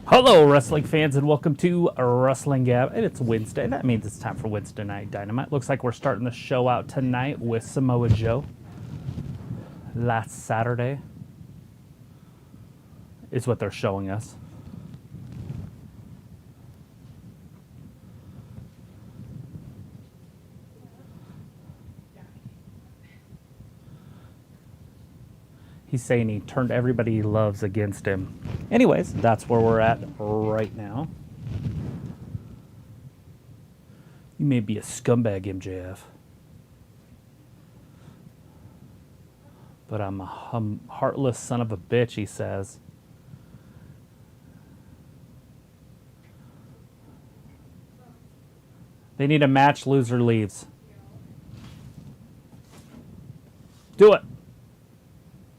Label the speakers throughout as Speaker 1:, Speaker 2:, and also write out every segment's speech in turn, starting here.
Speaker 1: Hello, wrestling fans, and welcome to Wrestling Gab. And it's Wednesday. That means it's time for Wednesday Night Dynamite. Looks like we're starting the show out tonight with Samoa Joe. Last Saturday is what they're showing us. He's saying he turned everybody he loves against him. Anyways, that's where we're at right now. You may be a scumbag, MJF. But I'm a heartless son of a bitch, he says. They need a match, loser leaves. Do it.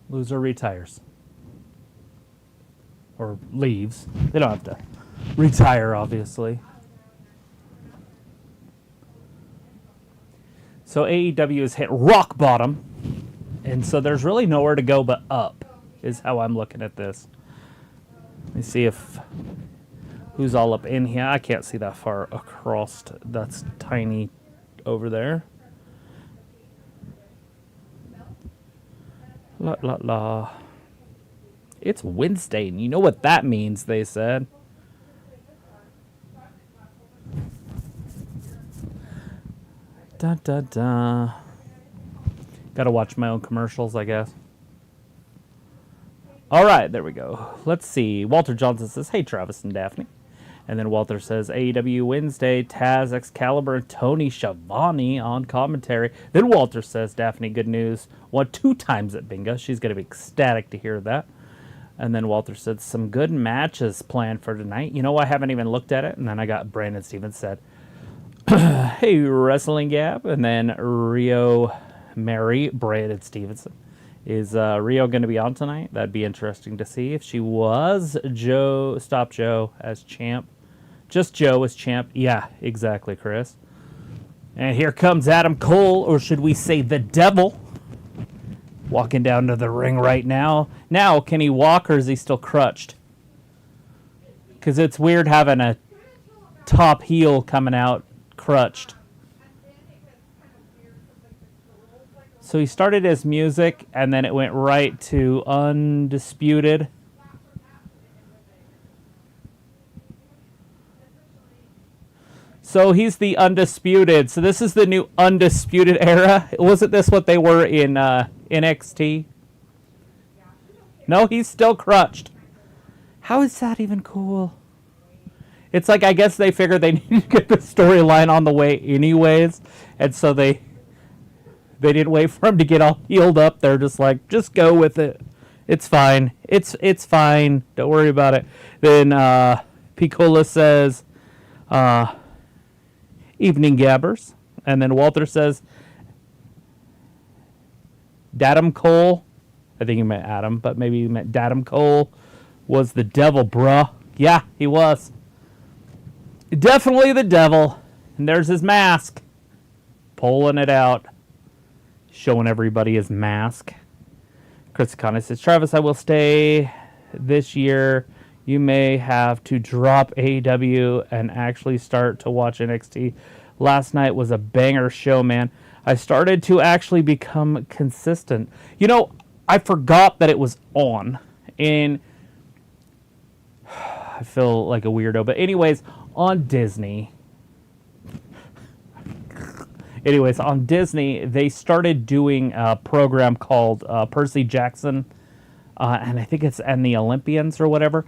Speaker 1: Loser retires. Or leaves. They don't have to retire, obviously. So AEW has hit rock bottom. And so there's really nowhere to go but up, is how I'm looking at this. Let me see if who's all up in here. I can't see that far across. That's tiny over there. La la la. It's Wednesday, and you know what that means, they said. Da da da. Gotta watch my own commercials, I guess. Alright, there we go. Let's see. Walter Johnson says, hey, Travis and Daphne. And then Walter says, AEW Wednesday, Taz, Excalibur, and Tony Schiavone on commentary. Then Walter says, Daphne, good news. Won 2 times at Bingo. She's going to be ecstatic to hear that. And then Walter said, some good matches planned for tonight. You know, I haven't even looked at it. And then I got Brandon Stevens said, hey, Wrestling Gab. And then Rio Mary, Brandon Stevenson. Is Rio going to be on tonight? That'd be interesting to see. If she was, Stop Joe as champ. Just Joe as champ. Yeah, exactly, Chris. And here comes Adam Cole, or should we say the devil, walking down to the ring right now. Now, can he walk, or is he still crutched? Because it's weird having a top heel coming out crutched. So he started his music, and then it went right to Undisputed. So he's the Undisputed. So this is the new Undisputed era. Wasn't this what they were in NXT? No, he's still crutched. How is that even cool? It's like, I guess they figured they needed to get the storyline on the way anyways. And so they didn't wait for him to get all healed up. They're just like, just go with it. It's fine. It's fine. Don't worry about it. Then Piccola says, evening gabbers. And then Walter says, Dadam Cole. I think he meant Adam, but maybe he meant Dadam Cole was the devil, bruh. Yeah, he was. Definitely the devil. And there's his mask. Pulling it out. Showing everybody his mask. Chris Conner says, Travis, I will stay this year. You may have to drop AEW and actually start to watch NXT. Last night was a banger show, man. I started to actually become consistent. You know, I forgot that it was on. And I feel like a weirdo. But anyways, on Disney... on Disney, they started doing a program called Percy Jackson, and I think it's and the Olympians or whatever.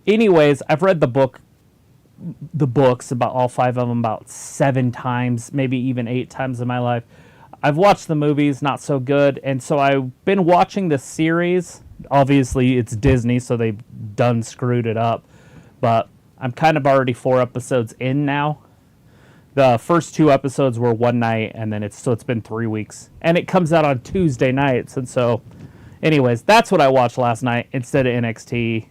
Speaker 1: Anyways, I've read the books about all 5 of them about 7 times, maybe even 8 times in my life. I've watched the movies, not so good, and so I've been watching the series. Obviously, it's Disney, so they've done screwed it up, but I'm kind of already 4 episodes in now. The first 2 episodes were one night, and then it's been 3 weeks. And it comes out on Tuesday nights. And so, anyways, that's what I watched last night instead of NXT.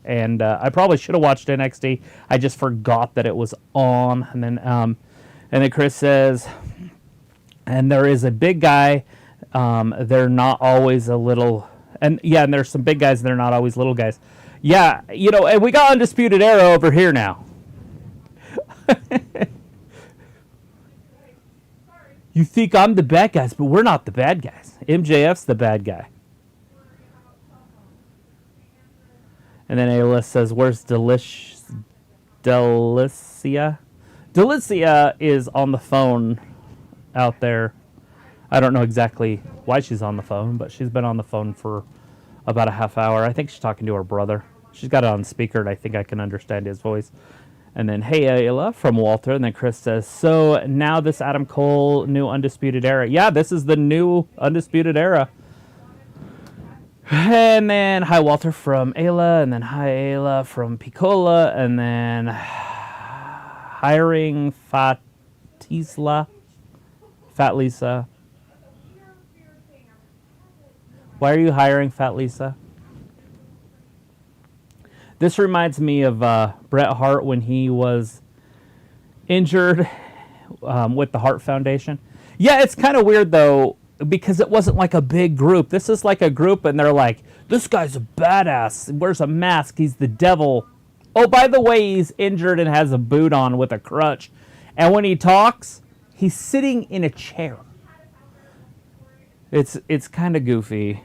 Speaker 1: And I probably should have watched NXT. I just forgot that it was on. And then Chris says, and there is a big guy. They're not always a little And there's some big guys, and they're not always little guys. Yeah, and we got Undisputed Era over here now. You think I'm the bad guys, but we're not the bad guys. MJF's the bad guy. And then Ayla says, where's Delicia? Delicia is on the phone out there. I don't know exactly why she's on the phone, but she's been on the phone for about a half hour. I think she's talking to her brother. She's got it on speaker, and I think I can understand his voice. And then, hey, Ayla, from Walter. And then Chris says, so now this Adam Cole new Undisputed Era. Yeah, this is the new Undisputed Era. And then, hi, Walter, from Ayla. And then, hi, Ayla, from Piccola. And then, hiring Fat Lisa. Why are you hiring Fat Lisa? This reminds me of Bret Hart when he was injured with the Hart Foundation. Yeah, it's kind of weird, though, because it wasn't like a big group. This is like a group, and they're like, this guy's a badass. He wears a mask. He's the devil. Oh, by the way, he's injured and has a boot on with a crutch. And when he talks, he's sitting in a chair. It's kind of goofy.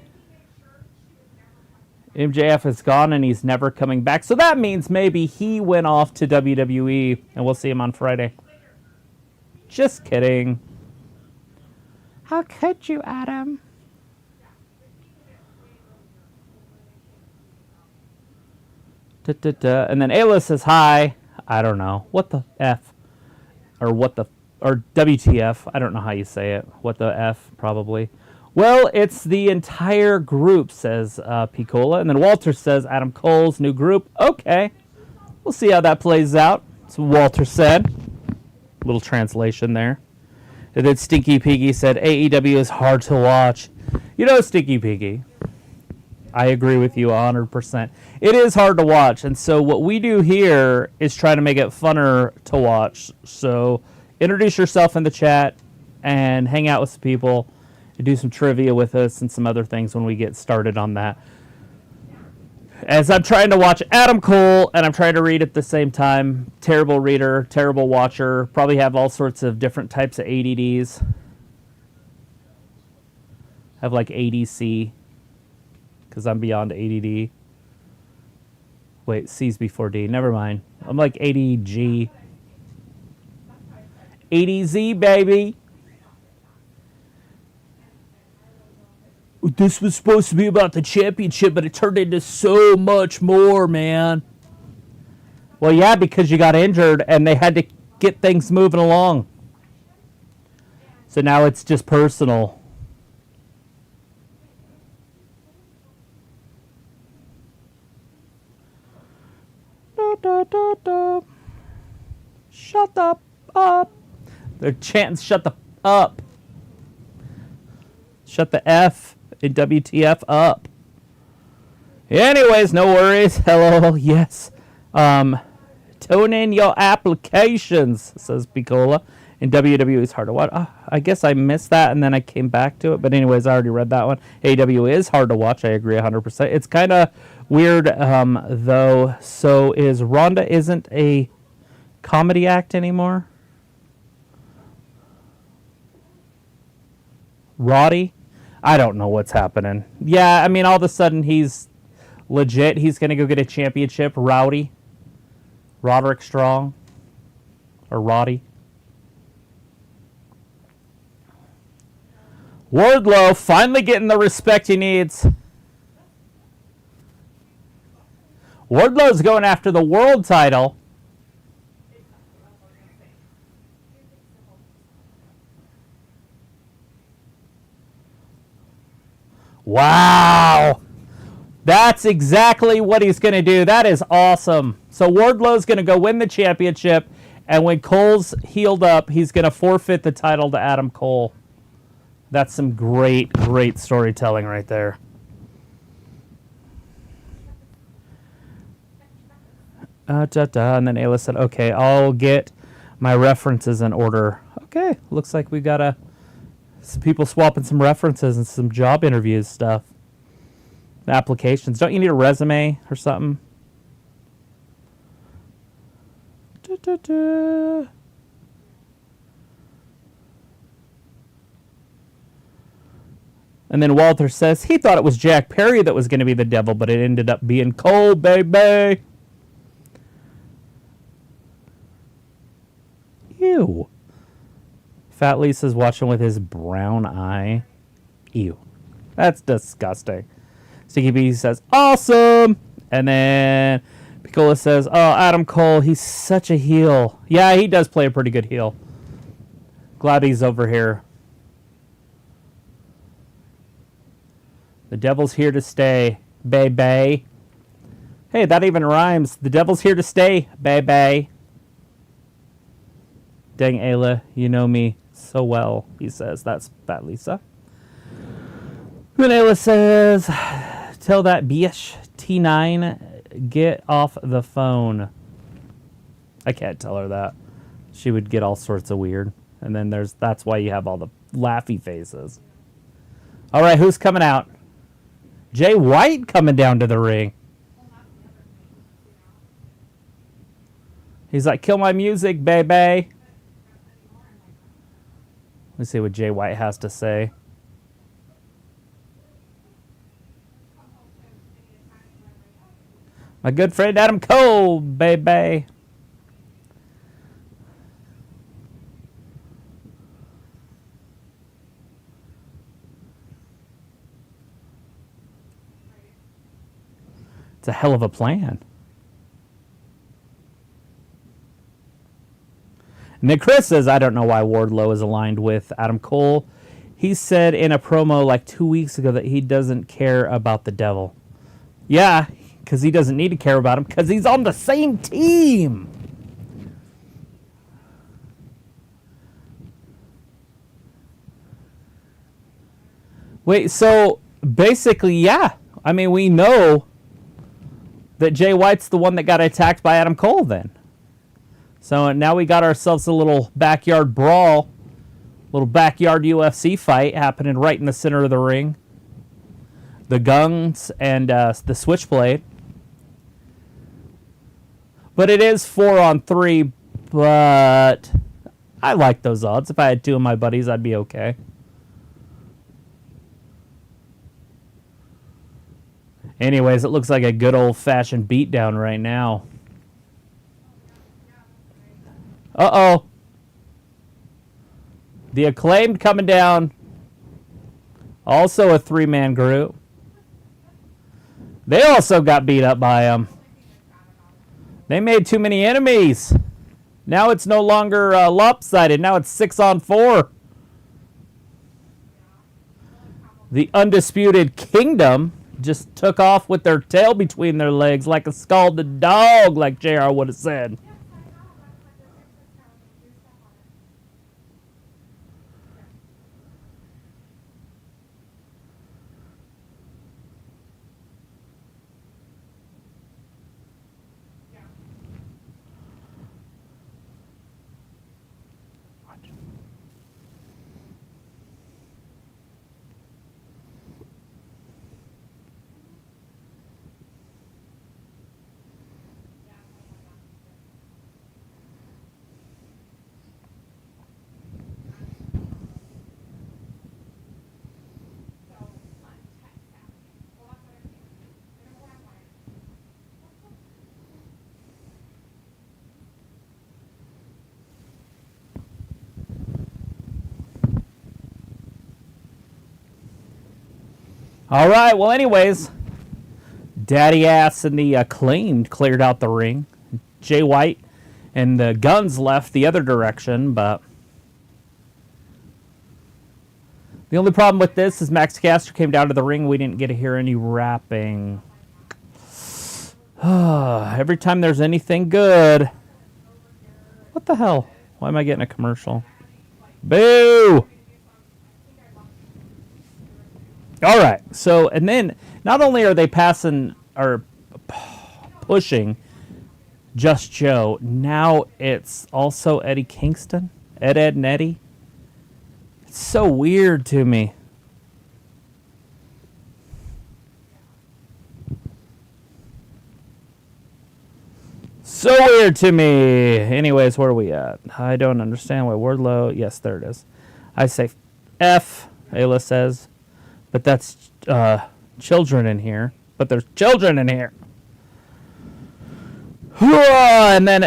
Speaker 1: MJF is gone and he's never coming back. So that means maybe he went off to WWE and we'll see him on Friday. Just kidding. How could you, Adam? And then Ayla says hi. I don't know. What the F? Or WTF. I don't know how you say it. What the F, probably. Well, it's the entire group, says Piccola. And then Walter says Adam Cole's new group. Okay. We'll see how that plays out. That's what Walter said. Little translation there. And then Stinky Piggy said AEW is hard to watch. Stinky Piggy, I agree with you 100%. It is hard to watch. And so what we do here is try to make it funner to watch. So introduce yourself in the chat and hang out with some people. Do some trivia with us and some other things when we get started on that. As I'm trying to watch Adam Cole and I'm trying to read at the same time. Terrible reader, terrible watcher. Probably have all sorts of different types of ADDs. I have like ADC because I'm beyond ADD. Wait, C's before D. Never mind. I'm like ADG. ADZ, baby. This was supposed to be about the championship, but it turned into so much more, man. Well, yeah, because you got injured and they had to get things moving along. So now it's just personal. Shut up. They're chanting, shut the up. Shut the F in WTF up. Anyways, no worries. Hello, yes. Tune in your applications, says Piccola. In WWE is hard to watch. I guess I missed that and then I came back to it. But anyways, I already read that one. AEW is hard to watch. I agree 100%. It's kind of weird, though. So is Rhonda isn't a comedy act anymore? Roddy? I don't know what's happening. Yeah, I mean, all of a sudden he's legit. He's going to go get a championship. Rowdy. Roderick Strong. Or Roddy. Wardlow finally getting the respect he needs. Wardlow's going after the world title. Wow. That's exactly what he's going to do. That is awesome. So Wardlow's going to go win the championship, and when Cole's healed up, he's going to forfeit the title to Adam Cole. That's some great, great storytelling right there. And then Ayla said, okay, I'll get my references in order. Okay, looks like we got some people swapping some references and some job interviews stuff. Applications. Don't you need a resume or something? And then Walter says he thought it was Jack Perry that was going to be the devil, but it ended up being Cole, baby. Ew. Fat Lisa's watching with his brown eye. Ew. That's disgusting. Sticky B says, awesome! And then Picola says, oh, Adam Cole, he's such a heel. Yeah, he does play a pretty good heel. Glad he's over here. The devil's here to stay, baby. Hey, that even rhymes. The devil's here to stay, baby. Dang, Ayla, you know me so well, he says. That's Fat Lisa. Then Ayla says, tell that bitch T9, get off the phone. I can't tell her that. She would get all sorts of weird. And then that's why you have all the laughy faces. All right, who's coming out? Jay White coming down to the ring. He's like, kill my music, baby. Let's see what Jay White has to say. My good friend Adam Cole, baby. It's a hell of a plan. And then Chris says, I don't know why Wardlow is aligned with Adam Cole. He said in a promo like 2 weeks ago that he doesn't care about the devil. Yeah, because he doesn't need to care about him because he's on the same team. Wait, so basically, yeah. I mean, we know that Jay White's the one that got attacked by Adam Cole then. So now we got ourselves a little backyard brawl, little backyard UFC fight happening right in the center of the ring. The Guns and the Switchblade. But it is 4-on-3, but I like those odds. If I had two of my buddies, I'd be okay. Anyways, it looks like a good old-fashioned beatdown right now. Uh-oh. The Acclaimed coming down. Also a three-man group. They also got beat up by him. They made too many enemies. Now it's no longer lopsided. Now it's 6-on-4. The Undisputed Kingdom just took off with their tail between their legs like a scalded dog, like JR would have said. All right, well, anyways, Daddy Ass and the Acclaimed cleared out the ring. Jay White and the Guns left the other direction, but the only problem with this is Max Caster came down to the ring. We didn't get to hear any rapping. Every time there's anything good. What the hell? Why am I getting a commercial? Boo! All right, so, and then, not only are they passing, or pushing Just Joe, now it's also Eddie Kingston, Ed, and Eddie. It's so weird to me. So weird to me. Anyways, where are we at? I don't understand why Wardlow. Yes, there it is. I say F, Ayla says. But that's children in here. But there's children in here. And then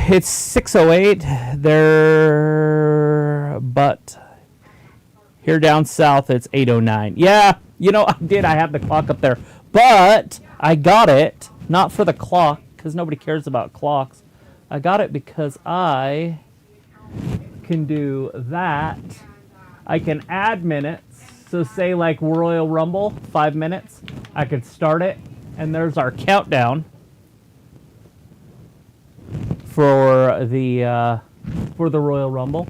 Speaker 1: it's 6:08. But here down south it's 8:09. Yeah, you know, I have the clock up there. But I got it, not for the clock, because nobody cares about clocks. I got it because I can do that. I can add minutes. So say like Royal Rumble, 5 minutes. I could start it, and there's our countdown for the Royal Rumble.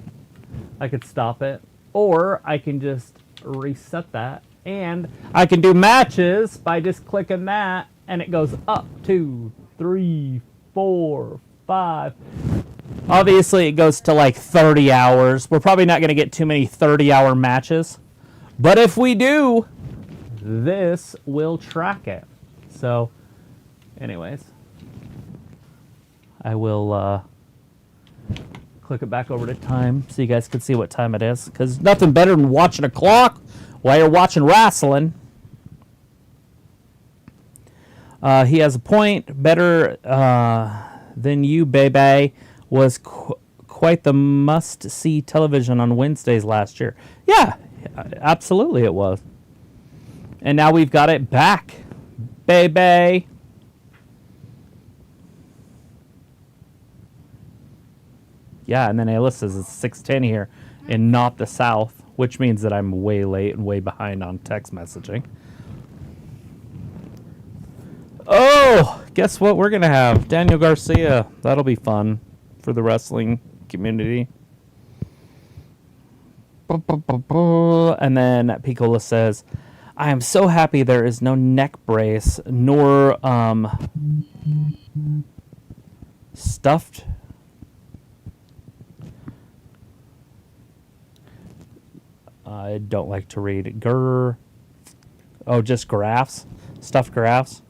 Speaker 1: I could stop it, or I can just reset that, and I can do matches by just clicking that, and it goes up 2, 3, 4, 5. Obviously, it goes to like 30 hours. We're probably not going to get too many 30-hour matches, but if we do, this will track it. So, anyways, I will click it back over to time so you guys can see what time it is, because nothing better than watching a clock while you're watching wrestling. He has a point. Better than you, baby, was quite the must-see television on Wednesdays last year. Yeah, absolutely it was. And now we've got it back, baby. Yeah, and then Ayla says it's 6:10 here and not the South, which means that I'm way late and way behind on text messaging. Oh, guess what we're going to have? Daniel Garcia. That'll be fun for the wrestling community. And then Piccola says, I am so happy there is no neck brace nor stuffed. I don't like to read. Oh, just giraffes? Stuffed giraffes?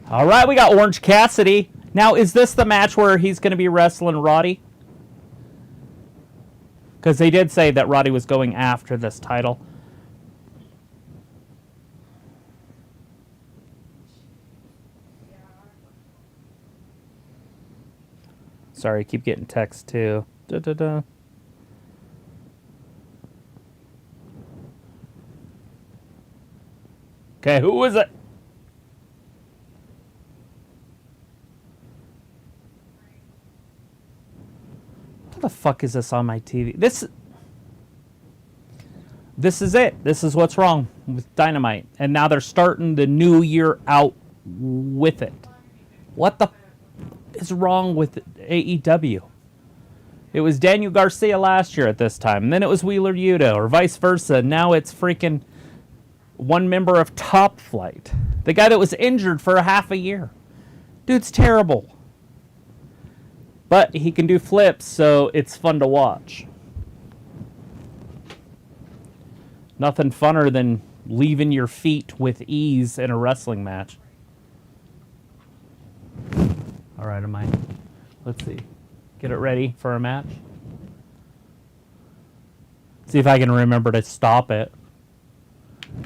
Speaker 1: All right, we got Orange Cassidy. Now, is this the match where he's going to be wrestling Roddy? Because they did say that Roddy was going after this title. Sorry, I keep getting texts too. Da-da-da. Okay, who was it? What the fuck is this on my TV? This is it. This is what's wrong with Dynamite. And now they're starting the new year out with it. What the is wrong with AEW? It was Daniel Garcia last year at this time. And then it was Wheeler Yuta, or vice versa. Now it's freaking one member of Top Flight. The guy that was injured for half a year. Dude's terrible. But he can do flips, so it's fun to watch. Nothing funner than leaving your feet with ease in a wrestling match. All right, let's see. Get it ready for a match. See if I can remember to stop it.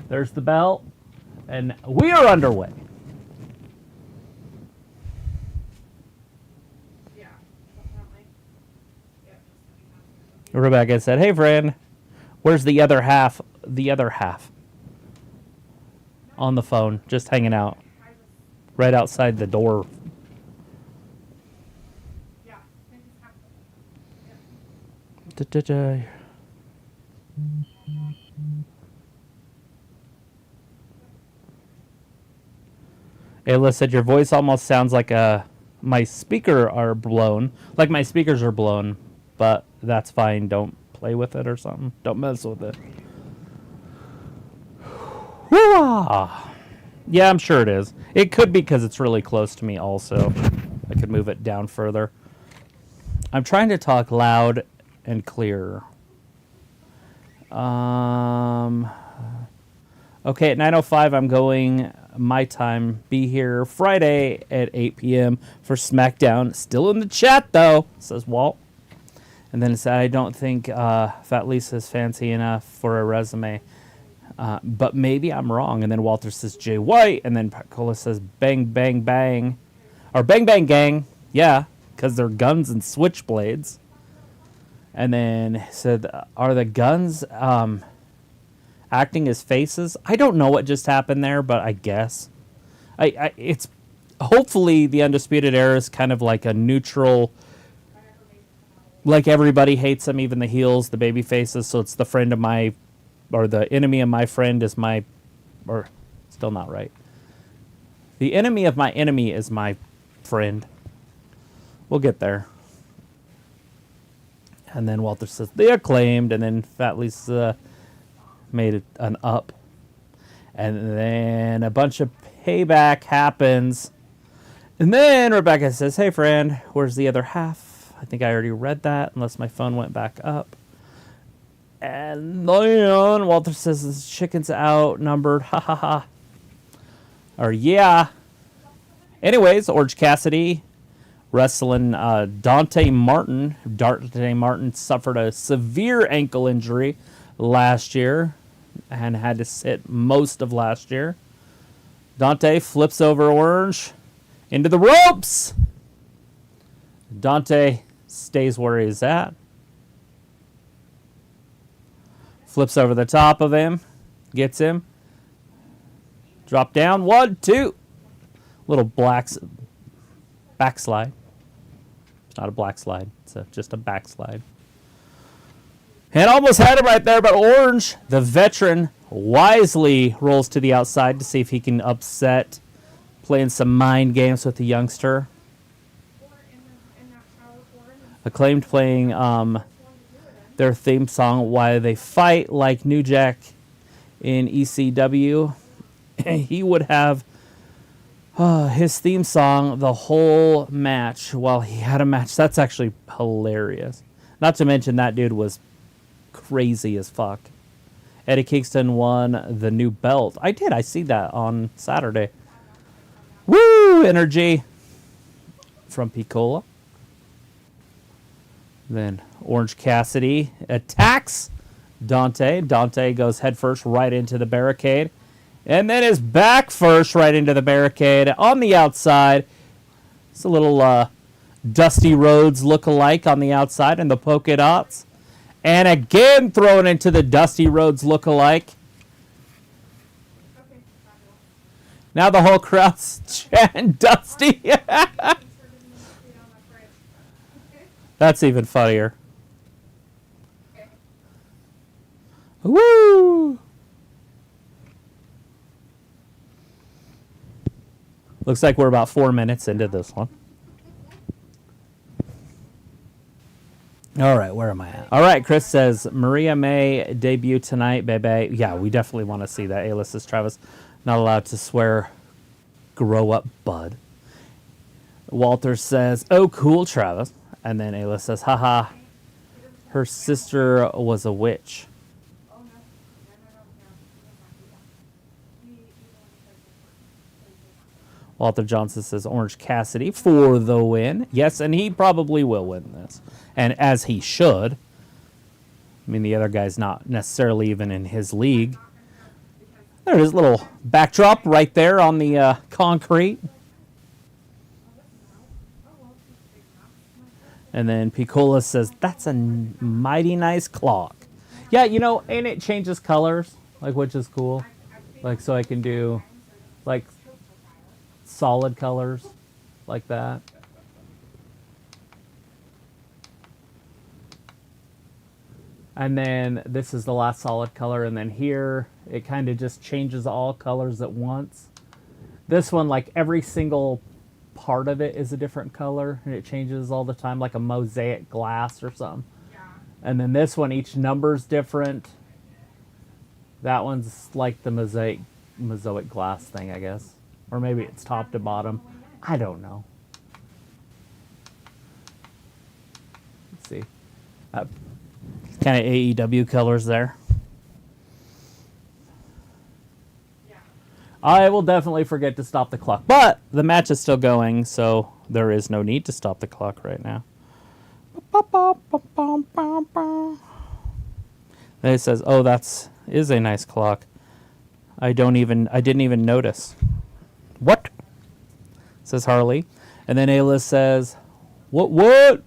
Speaker 1: There's the bell, and we are underway. Rebecca said, "Hey, friend, where's the other half? The other half." On the phone, just hanging out. Right outside the door. Ayla said your voice almost sounds like my speaker are blown. Like my speakers are blown. But that's fine. Don't play with it or something. Don't mess with it. Yeah, I'm sure it is. It could be because it's really close to me also. I could move it down further. I'm trying to talk loud and clear. Okay, at 9:05, I'm going my time. Be here Friday at 8 p.m. for SmackDown. Still in the chat, though, says Walt. And then it said, I don't think Fat Lisa's fancy enough for a resume. But maybe I'm wrong. And then Walter says Jay White. And then Cola says bang, bang, bang. Or bang, bang, gang. Yeah, because they're guns and switchblades. And then said, are the guns acting as faces? I don't know what just happened there, but I guess. It's hopefully the Undisputed Era is kind of like a neutral, like everybody hates them, even the heels, the baby faces. So it's the friend of my, or the enemy of my friend is my, or still not right. The enemy of my enemy is my friend. We'll get there. And then Walter says, they Acclaimed. And then Fat Lisa made it an up. And then a bunch of payback happens. And then Rebecca says, hey, friend, where's the other half? I think I already read that, unless my phone went back up. And then Walter says, this chicken's outnumbered. Ha, ha, ha. Or, yeah. Anyways, Orange Cassidy wrestling Dante Martin. Dante Martin suffered a severe ankle injury last year and had to sit most of last year. Dante flips over Orange into the ropes. Dante stays where he's at. Flips over the top of him. Gets him. Drop down. 1, 2. Little backslide. It's not a black slide. It's just a backslide. And almost had him right there, but Orange, the veteran, wisely rolls to the outside to see if he can upset, playing some mind games with the youngster. Acclaimed playing their theme song, Why They Fight, like New Jack in ECW. He would have his theme song the whole match while he had a match. That's actually hilarious. Not to mention that dude was crazy as fuck. Eddie Kingston won the new belt. I did. I see that on Saturday. Woo! Energy from Piccola. Then Orange Cassidy attacks Dante. Dante goes headfirst right into the barricade. And then is back first right into the barricade on the outside. It's a little Dusty Rhodes look-alike on the outside and the polka dots. And again thrown into the Dusty Rhodes look-alike. Now the whole crowd's chanting Dusty. That's even funnier. Woo! Looks like we're about 4 minutes into this one. All right, where am I at? All right, Chris says, Maria May debut tonight, baby. Yeah, we definitely want to see that. A-list says, Travis, not allowed to swear. Grow up, bud. Walter says, oh, cool, Travis. And then A-list says, haha, her sister was a witch. Walter Johnson says Orange Cassidy for the win. Yes, and he probably will win this. And as he should. I mean, the other guy's not necessarily even in his league. There's his little backdrop right there on the concrete. And then Piccola says, that's a mighty nice clock. Yeah, you know, and it changes colors, like, which is cool. Like, so I can do like solid colors like that. And then this is the last solid color, and then here it kind of just changes all colors at once. This one, like every single part of it is a different color, and it changes all the time, like a mosaic glass or something. Yeah. And then this one, each number's different. That one's like the mosaic glass thing, I guess. Or maybe it's top to bottom. I don't know. Let's see. Kind of AEW colors there. Yeah. I will definitely forget to stop the clock. But the match is still going, so there is no need to stop the clock right now. And it says, oh, is a nice clock. I didn't even notice. What? Says Harley. And then Ayla says, what?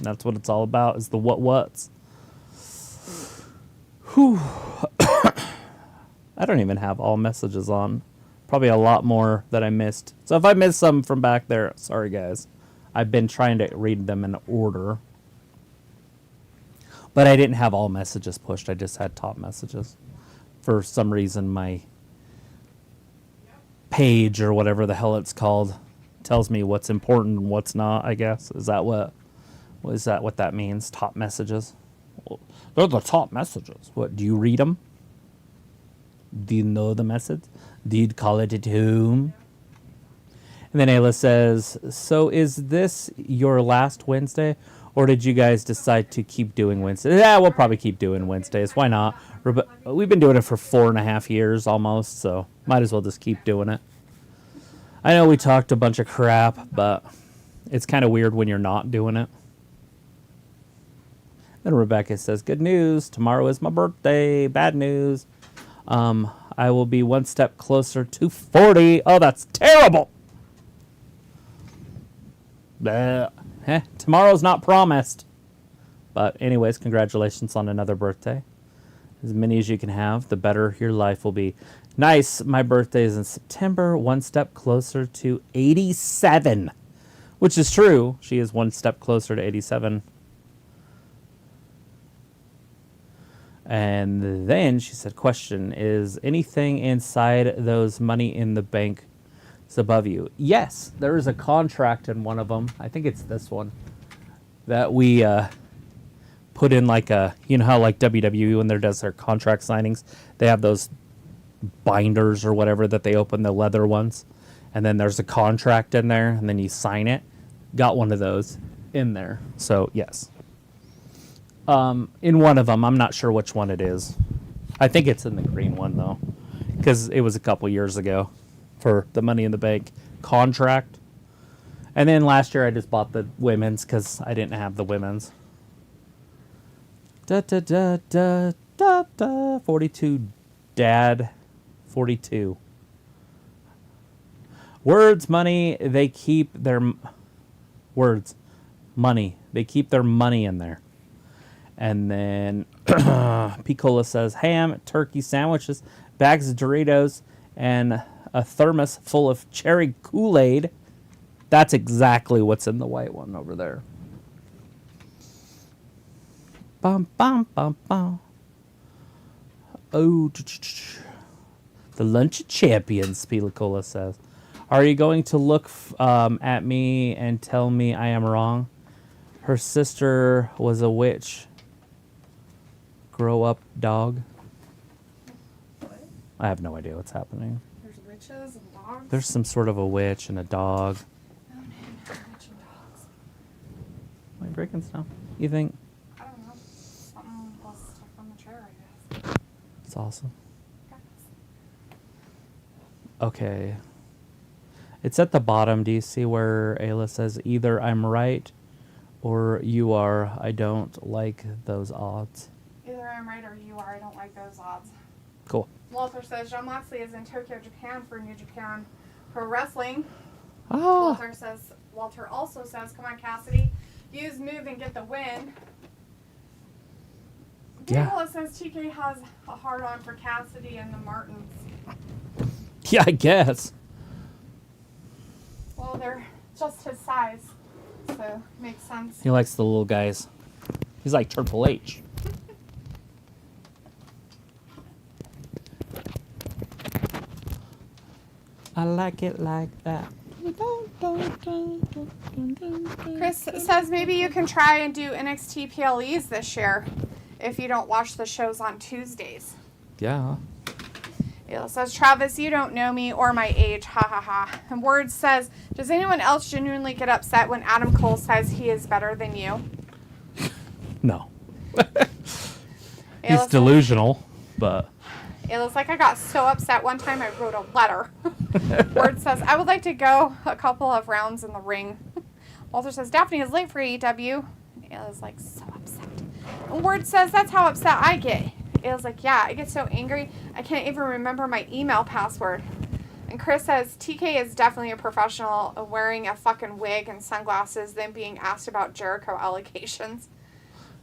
Speaker 1: That's what it's all about, is the what's. Whew. I don't even have all messages on. Probably a lot more that I missed. So if I missed some from back there, sorry guys. I've been trying to read them in order. But I didn't have all messages pushed. I just had top messages. For some reason, my page or whatever the hell it's called tells me what's important and what's not, I guess. Is that what that means? Top messages? Well, they're the top messages. What, do you read them? Do you know the message? Do you call it at home? And then Ayla says, so is this your last Wednesday? Or did you guys decide to keep doing Wednesdays? Yeah, we'll probably keep doing Wednesdays. Why not? We've been doing it for 4.5 years almost, so might as well just keep doing it. I know we talked a bunch of crap, but it's kind of weird when you're not doing it. Then Rebecca says, good news. Tomorrow is my birthday. Bad news. I will be one step closer to 40. Oh, that's terrible. Tomorrow's not promised. But anyways, congratulations on another birthday. As many as you can have, the better your life will be. Nice. My birthday is in September. One step closer to 87. Which is true. She is one step closer to 87. And then she said, question, is anything inside those money in the bank above you? Yes, there is a contract in one of them. I think it's this one that we put in, like a, you know how like WWE when there does their contract signings, they have those binders or whatever that they open, the leather ones, and then there's a contract in there and then you sign it. Got one of those in there. So yes, in one of them, I'm not sure which one it is. I think it's in the green one though, because it was a couple years ago for the Money in the Bank contract. And then last year I just bought the women's because I didn't have the women's. 42 dad 42. Words, money, they keep their words, money. They keep their money in there. And then Picola says ham, turkey sandwiches, bags of Doritos, and a thermos full of cherry Kool-Aid. That's exactly what's in the white one over there. Bum, bum, bum, bum. Oh, the lunch of champions, Picola says. Are you going to look at me and tell me I am wrong? Her sister was a witch. Grow up, dog.
Speaker 2: What?
Speaker 1: I have no idea what's happening.
Speaker 2: There's witches and dogs?
Speaker 1: There's some sort of a witch and a dog.
Speaker 2: Oh, man, witch and dogs.
Speaker 1: Am I breaking stuff? You think?
Speaker 2: I don't know. Something was stuck on the chair, I guess.
Speaker 1: It's awesome. Okay. It's at the bottom. Do you see where Ayla says, either I'm right or you are? I don't like those odds.
Speaker 2: Either I'm right or you are. I don't like those odds.
Speaker 1: Cool.
Speaker 2: Walter says John Moxley is in Tokyo, Japan for New Japan Pro Wrestling.
Speaker 1: Oh.
Speaker 2: Walter also says, come on, Kassidy. Use move and get the win.
Speaker 1: Yeah.
Speaker 2: Nicola says TK has a hard on for Kassidy and the Martins.
Speaker 1: Yeah, I guess.
Speaker 2: Well, they're just his size, so makes sense.
Speaker 1: He likes the little guys. He's like Triple H. I like it like that.
Speaker 2: Chris says maybe you can try and do NXT PLEs this year if you don't watch the shows on Tuesdays.
Speaker 1: Yeah.
Speaker 2: It says, Travis, you don't know me or my age. Ha ha ha. And Word says, does anyone else genuinely get upset when Adam Cole says he is better than you?
Speaker 1: No. He's delusional, but...
Speaker 2: It looks like I got so upset one time I wrote a letter. Word says, I would like to go a couple of rounds in the ring. Walter says, Daphne is late for AEW. It was like so upset. And Word says, that's how upset I get. It was like, yeah, I get so angry I can't even remember my email password. And Chris says, TK is definitely a professional wearing a fucking wig and sunglasses then being asked about Jericho allegations.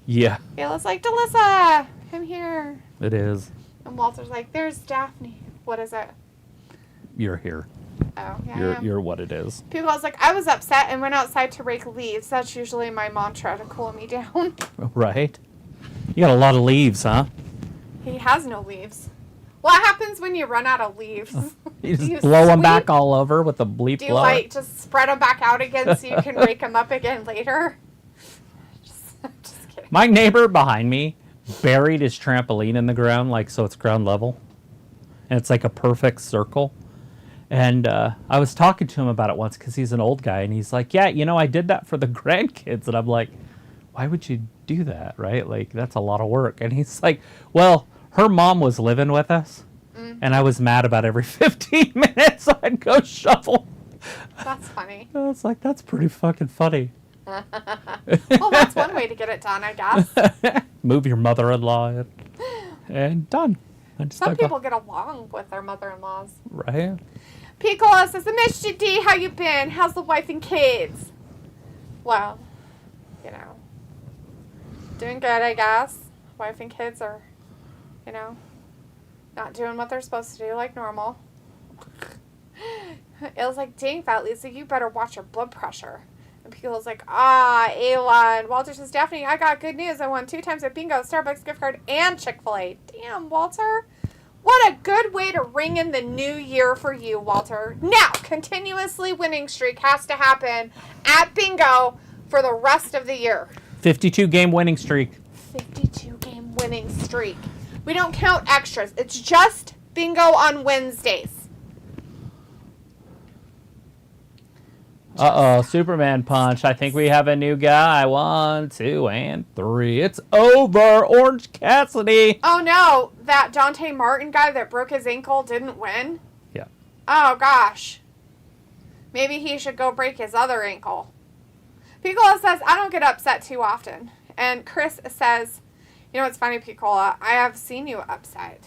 Speaker 1: Yeah.
Speaker 2: It was like, Delissa, I'm here.
Speaker 1: It is.
Speaker 2: And Walter's like, there's Daphne. What is it?
Speaker 1: You're here.
Speaker 2: Oh, yeah.
Speaker 1: You're what it is.
Speaker 2: People was like, I was upset and went outside to rake leaves. That's usually my mantra to cool me down.
Speaker 1: Right. You got a lot of leaves, huh?
Speaker 2: He has no leaves. What happens when you run out of leaves?
Speaker 1: You just blow them back all over with a bleep
Speaker 2: Do you
Speaker 1: blower.
Speaker 2: like just spread them back out again so you can rake them up again later? Just kidding.
Speaker 1: My neighbor behind me buried his trampoline in the ground, like so it's ground level, and it's like a perfect circle. And I was talking to him about it once because he's an old guy, and he's like, yeah, you know, I did that for the grandkids. And I'm like, why would you do that, right? Like, that's a lot of work. And he's like, well, her mom was living with us, and I was mad about every 15 minutes I'd go shovel.
Speaker 2: That's funny.
Speaker 1: I was like, that's pretty fucking funny.
Speaker 2: Well, that's one way to get it done, I guess.
Speaker 1: Move your mother-in-law in, and done.
Speaker 2: Some people get along with their mother-in-laws.
Speaker 1: Right?
Speaker 2: Picola says, I missed you, D. How you been? How's the wife and kids? Well, you know, doing good, I guess. Wife and kids are, you know, not doing what they're supposed to do like normal. It was like, dang, Fat Lisa, you better watch your blood pressure. And Picola's like, Allin. Walter says, Daphne, I got good news. I won 2 times at bingo, Starbucks gift card, and Chick-fil-A. Damn, Walter. What a good way to ring in the new year for you, Walter. Now, continuously winning streak has to happen at bingo for the rest of the year.
Speaker 1: 52-game winning streak.
Speaker 2: 52-game winning streak. We don't count extras. It's just bingo on Wednesdays.
Speaker 1: Uh-oh, Superman punch. I think we have a new guy. 1, 2, and 3. It's over. Orange Cassidy.
Speaker 2: Oh, no. That Dante Martin guy that broke his ankle didn't win?
Speaker 1: Yeah.
Speaker 2: Oh, gosh. Maybe he should go break his other ankle. Piccola says, I don't get upset too often. And Chris says, you know what's funny, Piccola? I have seen you upset.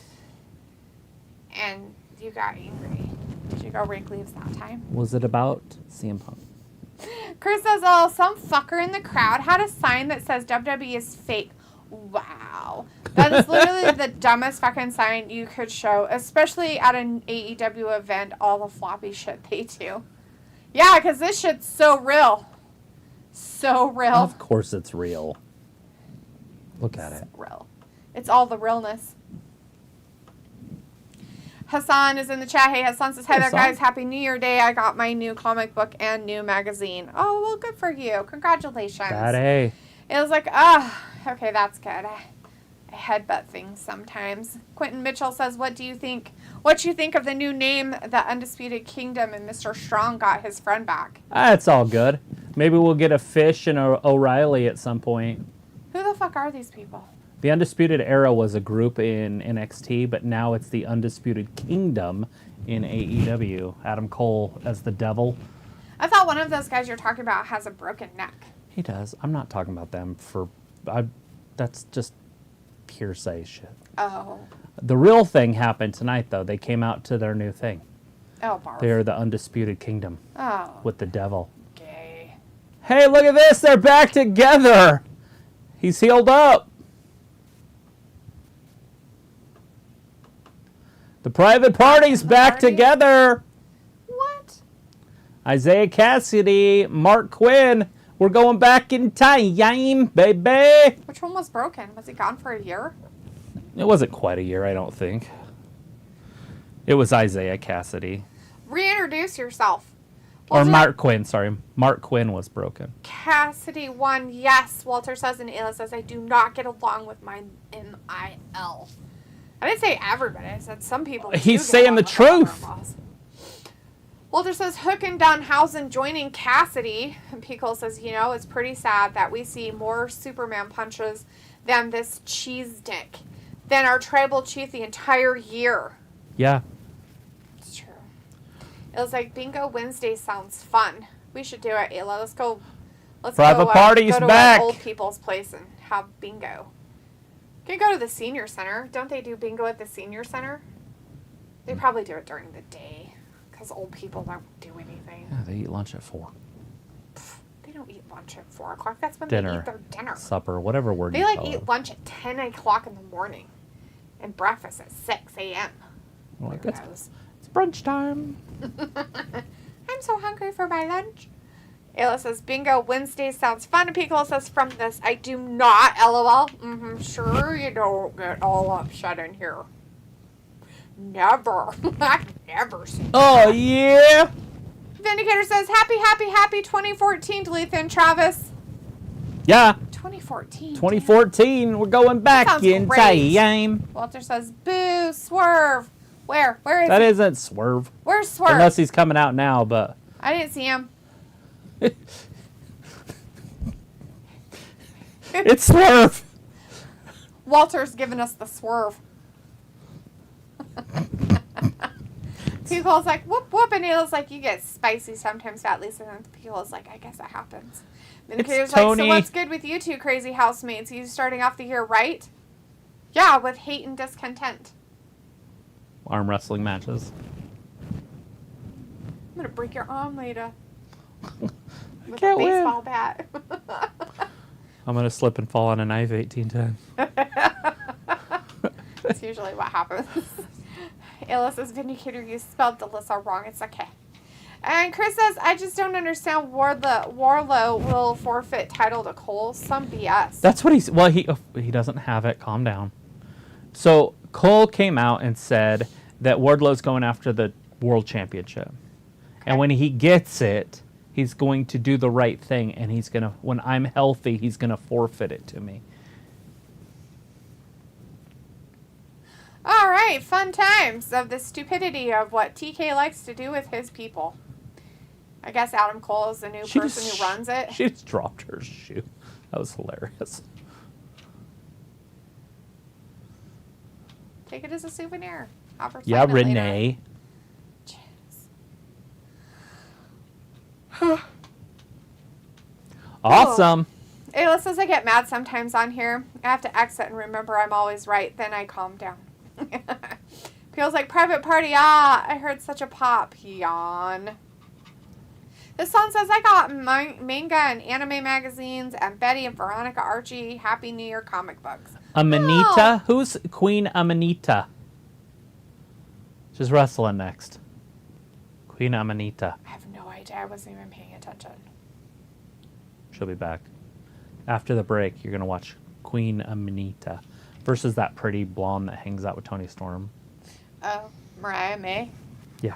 Speaker 2: And you got angry. Did you go rake leaves that time?
Speaker 1: Was it about CM Punk?
Speaker 2: Chris says, oh, some fucker in the crowd had a sign that says WWE is fake. Wow. That is literally the dumbest fucking sign you could show, especially at an AEW event, all the floppy shit they do. Yeah, because this shit's so real. So real.
Speaker 1: Of course it's real. Look at it.
Speaker 2: Real. It's all the realness. Hassan is in the chat. Hey, Hassan says, hi there, guys. Happy New Year Day. I got my new comic book and new magazine. Oh, well, good for you. Congratulations.
Speaker 1: That A.
Speaker 2: It was like, okay, that's good. I headbutt things sometimes. Quentin Mitchell says, what you think of the new name, the Undisputed Kingdom, and Mr. Strong got his friend back?
Speaker 1: It's all good. Maybe we'll get a Fish and a O'Reilly at some point.
Speaker 2: Who the fuck are these people?
Speaker 1: The Undisputed Era was a group in NXT, but now it's the Undisputed Kingdom in AEW. Adam Cole as the Devil.
Speaker 2: I thought one of those guys you're talking about has a broken neck.
Speaker 1: He does. I'm not talking about them that's just hearsay shit.
Speaker 2: Oh.
Speaker 1: The real thing happened tonight, though. They came out to their new thing.
Speaker 2: Oh, barf.
Speaker 1: They're the Undisputed Kingdom.
Speaker 2: Oh.
Speaker 1: With the Devil.
Speaker 2: Gay.
Speaker 1: Hey, look at this. They're back together. He's healed up. The private party's back together.
Speaker 2: What?
Speaker 1: Isiah Kassidy, Marq Quinn. We're going back in time, baby.
Speaker 2: Which one was broken? Was he gone for a year?
Speaker 1: It wasn't quite a year, I don't think. It was Isiah Kassidy.
Speaker 2: Reintroduce yourself.
Speaker 1: Or Marq Quinn, sorry. Marq Quinn was broken.
Speaker 2: Kassidy won, yes. Walter says, and Ayla says, I do not get along with my MIL. I didn't say everybody. I said some people.
Speaker 1: He's saying the truth.
Speaker 2: Walter says, Hook and Dunhausen joining Kassidy. And Pickle says, it's pretty sad that we see more Superman punches than this cheese dick than our tribal chief the entire year.
Speaker 1: Yeah.
Speaker 2: It's true. It was like Bingo Wednesday sounds fun. We should do it, Ayla. Let's go.
Speaker 1: Private party's back.
Speaker 2: Old people's place and have bingo. Can you go to the senior center? Don't they do bingo at the senior center? They probably do it during the day because old people don't do anything.
Speaker 1: Yeah, they eat lunch at 4.
Speaker 2: They don't eat lunch at 4 o'clock. That's when
Speaker 1: Dinner.
Speaker 2: they eat their dinner.
Speaker 1: Supper, whatever word
Speaker 2: They
Speaker 1: you call
Speaker 2: eat
Speaker 1: it.
Speaker 2: lunch at 10 o'clock in the morning and breakfast at 6 a.m.
Speaker 1: Like, it's brunch time.
Speaker 2: I'm so hungry for my lunch. Ayla says, Bingo Wednesday sounds fun. And Piccolo says, from this, I do not, LOL. Sure you don't get all upset in here. Never. I've never seen
Speaker 1: Oh, yeah.
Speaker 2: Vindicator says, happy 2014 to Lethan Travis.
Speaker 1: Yeah.
Speaker 2: 2014.
Speaker 1: 2014. We're going back in time.
Speaker 2: Walter says, boo, Swerve. Where is
Speaker 1: That
Speaker 2: he?
Speaker 1: isn't Swerve.
Speaker 2: Where's Swerve?
Speaker 1: Unless he's coming out now, but...
Speaker 2: I didn't see him.
Speaker 1: It's Swerve.
Speaker 2: Walter's giving us the swerve. People's like, whoop, whoop. And Neil's like, you get spicy sometimes, at least. And then people's like, I guess that happens. And the kid's like, so what's good with you two crazy housemates? You starting off the year right? Yeah, with hate and discontent.
Speaker 1: Arm wrestling matches.
Speaker 2: I'm going to break your arm later. With
Speaker 1: Can't
Speaker 2: a baseball
Speaker 1: win.
Speaker 2: bat.
Speaker 1: I'm going to slip and fall on a knife 18 times.
Speaker 2: That's usually what happens. Ayla says, Vindicator, you spelled Delissa wrong. It's okay. And Chris says, I just don't understand Warlow will forfeit title to Cole. Some BS.
Speaker 1: That's what he's... Well, he doesn't have it. Calm down. So, Cole came out and said that Wardlow's going after the World Championship. Okay. And when he gets it, he's going to do the right thing. And he's going to... When I'm healthy, he's going to forfeit it to me.
Speaker 2: All right. Fun times of the stupidity of what TK likes to do with his people. I guess Adam Cole is the new person who runs it.
Speaker 1: She just dropped her shoe. That was hilarious.
Speaker 2: Take it as a souvenir.
Speaker 1: Yeah, Renee. Awesome.
Speaker 2: Ayla says I get mad sometimes on here. I have to exit and remember I'm always right. Then I calm down. Feels like private party. Ah, I heard such a pop. Yawn. This song says I got manga and anime magazines and Betty and Veronica Archie Happy New Year comic books.
Speaker 1: Amanita? Oh. Who's Queen Amanita? She's wrestling next. Queen Amanita.
Speaker 2: I have no idea. I wasn't even paying attention.
Speaker 1: She'll be back. After the break, you're going to watch Queen Amanita versus that pretty blonde that hangs out with Tony Storm.
Speaker 2: Oh, Mariah May?
Speaker 1: Yeah.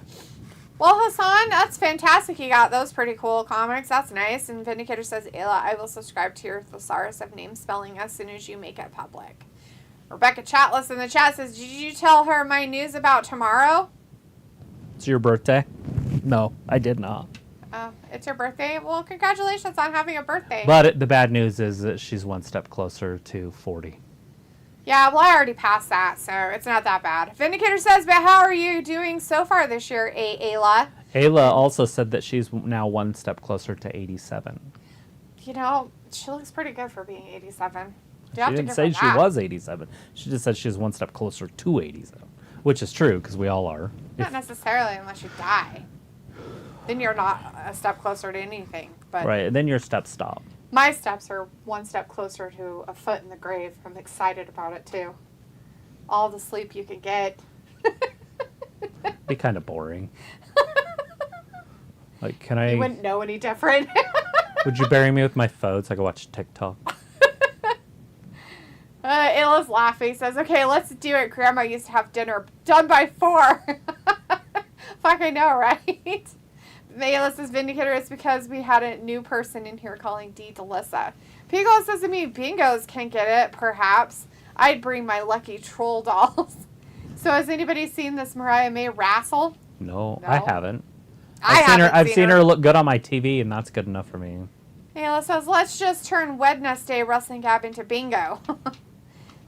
Speaker 2: Well, Hassan, that's fantastic. You got those pretty cool comics. That's nice. And Vindicator says, Ayla, I will subscribe to your thesaurus of name spelling as soon as you make it public. Rebecca Chatless in the chat says, did you tell her my news about tomorrow?
Speaker 1: It's your birthday? No, I did not.
Speaker 2: Oh, it's your birthday? Well, congratulations on having a birthday.
Speaker 1: But the bad news is that she's one step closer to 40.
Speaker 2: Yeah, well, I already passed that, so it's not that bad. Vindicator says, but how are you doing so far this year, Ayla?
Speaker 1: Ayla also said that she's now one step closer to 87.
Speaker 2: You know, she looks pretty good for being 87.
Speaker 1: She didn't say she was 87. She just said she's one step closer to 87, which is true because we all are.
Speaker 2: Not necessarily unless you die. Then you're not a step closer to anything. But
Speaker 1: right, and then your steps stop.
Speaker 2: My steps are one step closer to a foot in the grave. I'm excited about it, too. All the sleep you can get.
Speaker 1: Be kind of boring. Like, can I?
Speaker 2: You wouldn't know any different.
Speaker 1: Would you bury me with my phone so I could watch TikTok?
Speaker 2: Ayla's laughing. Says, "Okay, let's do it. Grandma used to have dinner done by 4." Fuck, I know, right? Ayla says, "Vindicator is because we had a new person in here calling D Delissa." Pico says to me, "Bingos can get it, perhaps. I'd bring my lucky troll dolls." So has anybody seen this Mariah May wrestle?
Speaker 1: No, I haven't.
Speaker 2: I've
Speaker 1: seen her look good on my TV, and that's good enough for me.
Speaker 2: Ayla says, "Let's just turn Wednesday Wrestling Gab into bingo."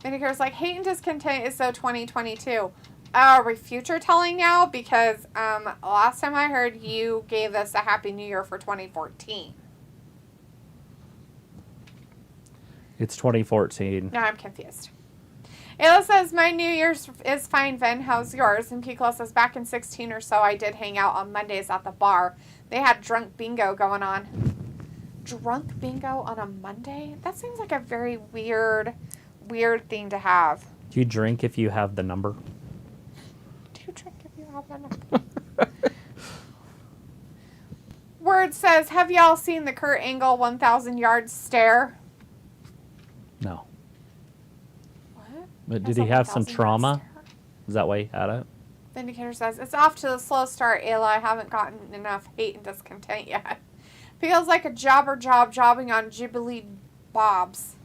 Speaker 2: Vindicator's like, "Hate and discontent is so 2022. Are we future telling now? Because last time I heard you gave us a Happy New Year for 2014.
Speaker 1: It's 2014.
Speaker 2: Now I'm confused. Ayla says, "My New Year's is fine, Vin. How's yours?" And Pico says, "Back in 16 or so, I did hang out on Mondays at the bar. They had drunk bingo going on." Drunk bingo on a Monday? That seems like a very weird thing to have.
Speaker 1: Do you drink if you have the number?
Speaker 2: Do you drink if you have the number? Word says, "Have y'all seen the Kurt Angle 1,000 yard stare?"
Speaker 1: No.
Speaker 2: What?
Speaker 1: But did he have some trauma? Is that why he had it?
Speaker 2: Vindicator says, "It's off to the slow start, Ayla. I haven't gotten enough hate and discontent yet. Feels like a jobbing on Ghibli bobs."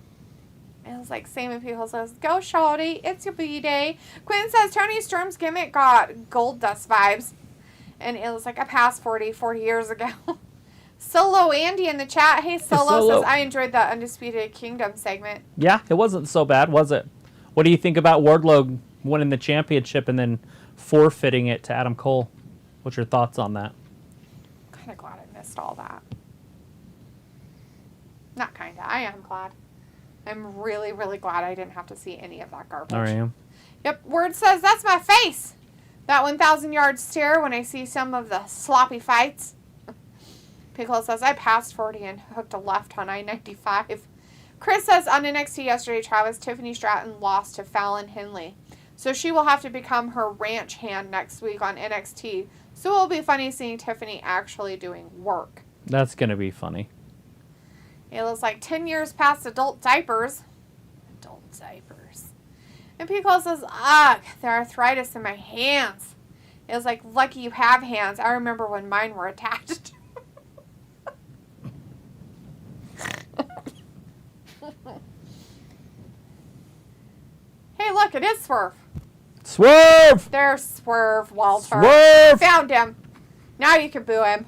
Speaker 2: And it's like, same if people says, "Go shawty, it's your B-day." Quinn says, "Tony Storm's gimmick got gold dust vibes." And it was like, "I passed 40 years ago." Solow Andy in the chat. Hey, Solow says, "I enjoyed the Undisputed Kingdom segment."
Speaker 1: Yeah, it wasn't so bad, was it? What do you think about Wardlow winning the championship and then forfeiting it to Adam Cole? What's your thoughts on that?
Speaker 2: Kind of glad I missed all that. Not kind of. I am glad. I'm really, really glad I didn't have to see any of that garbage.
Speaker 1: Are you?
Speaker 2: Yep. Word says, "That's my face. That 1,000 yard stare when I see some of the sloppy fights." Pickle says, "I passed 40 and hooked a left on I-95. Chris says, "On NXT yesterday, Travis, Tiffany Stratton lost to Fallon Henley. So she will have to become her ranch hand next week on NXT. So it will be funny seeing Tiffany actually doing work."
Speaker 1: That's going to be funny.
Speaker 2: It was like 10 years past adult diapers. Adult diapers. And Pico says, "Ugh, the arthritis in my hands." It was like, "Lucky you have hands. I remember when mine were attached." Hey, look, it is Swerve.
Speaker 1: Swerve!
Speaker 2: There's Swerve, Walter.
Speaker 1: Swerve!
Speaker 2: Found him. Now you can boo him.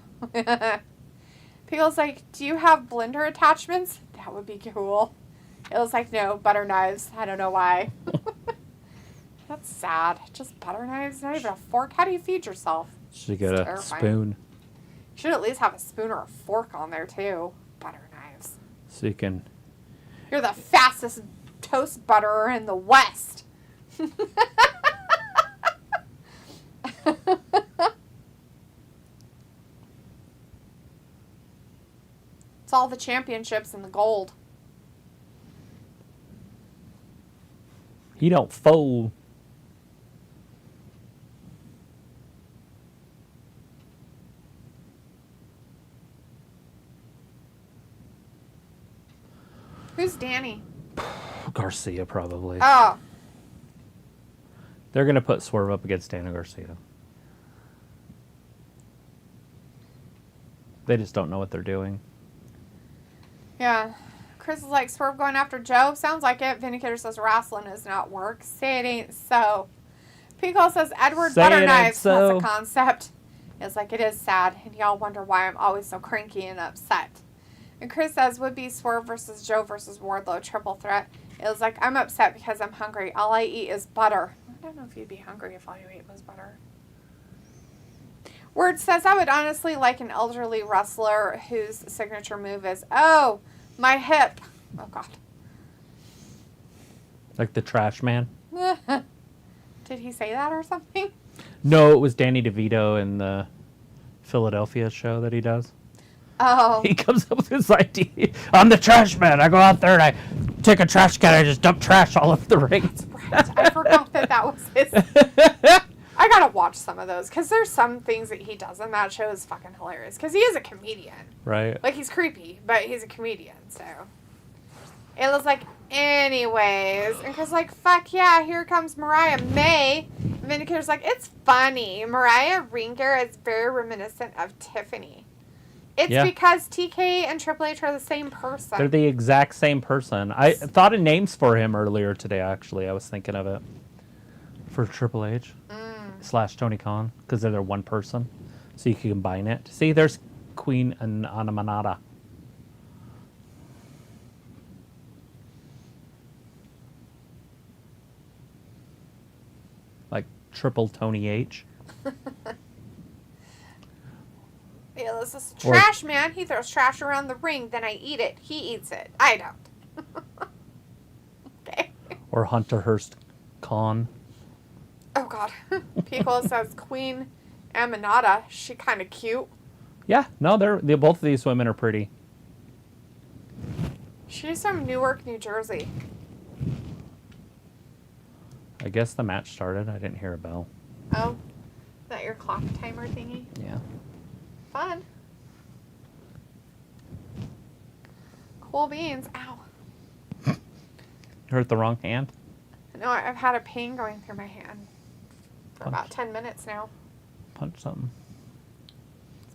Speaker 2: Pickle's like, "Do you have blender attachments?" That would be cool. It was like, "No, butter knives." I don't know why. That's sad. Just butter knives, not even a fork. How do you feed yourself?
Speaker 1: Should get a spoon.
Speaker 2: You should at least have a spoon or a fork on there, too. Butter knives.
Speaker 1: So you can...
Speaker 2: You're the fastest toast butterer in the West. It's all the championships and the gold.
Speaker 1: He don't fold.
Speaker 2: Who's Danny?
Speaker 1: Garcia, probably.
Speaker 2: Oh.
Speaker 1: They're going to put Swerve up against Daniel Garcia. They just don't know what they're doing.
Speaker 2: Yeah. Chris is like, "Swerve going after Joe?" Sounds like it. Vindicator says, "Wrestling is not work." Say it ain't so. Pico says, "Edward
Speaker 1: Say
Speaker 2: butter
Speaker 1: it ain't
Speaker 2: knives."
Speaker 1: so.
Speaker 2: That's a concept. It's like, it is sad. And y'all wonder why I'm always so cranky and upset. And Chris says, "Would be Swerve versus Joe versus Wardlow triple threat." It was like, "I'm upset because I'm hungry. All I eat is butter." I don't know if you'd be hungry if all you ate was butter. Word says, "I would honestly like an elderly wrestler whose signature move is, 'Oh, my hip.'" Oh, God.
Speaker 1: Like the trash man?
Speaker 2: Did he say that or something?
Speaker 1: No, it was Danny DeVito in the Philadelphia show that he does.
Speaker 2: Oh.
Speaker 1: He comes up with this idea. "I'm the trash man. I go out there and I take a trash can and I just dump trash all over the ring."
Speaker 2: Right. I forgot that was his. I gotta watch watch some of those because there's some things that he does on that show is fucking hilarious because he is a comedian.
Speaker 1: Right.
Speaker 2: Like, he's creepy, but he's a comedian, so. It was like, anyways. And Chris like, fuck yeah, here comes Mariah May. And Vindicator's like, it's funny. Mariah Ringer is very reminiscent of Tiffany. It's because TK and Triple H are the same person.
Speaker 1: They're the exact same person. I thought of names for him earlier today, actually. I was thinking of it. For Triple H / Tony Khan. Because they're one person. So you can combine it. See, there's Queen and Anamanada. Like triple Tony H.
Speaker 2: Yeah, this is trash, man. He throws trash around the ring, then I eat it. He eats it. I don't. Okay.
Speaker 1: Or Hunter Hearst Khan.
Speaker 2: Oh, God. Pico says Queen Aminata. She kind of cute.
Speaker 1: Yeah, no, they're both of these women are pretty.
Speaker 2: She's from Newark, New Jersey.
Speaker 1: I guess the match started. I didn't hear a bell.
Speaker 2: Oh, is that your clock timer thingy?
Speaker 1: Yeah.
Speaker 2: Fun. Cool beans. Ow.
Speaker 1: You hurt the wrong hand?
Speaker 2: No, I've had a pain going through my hand for
Speaker 1: Punch.
Speaker 2: about 10 minutes now.
Speaker 1: Punch something.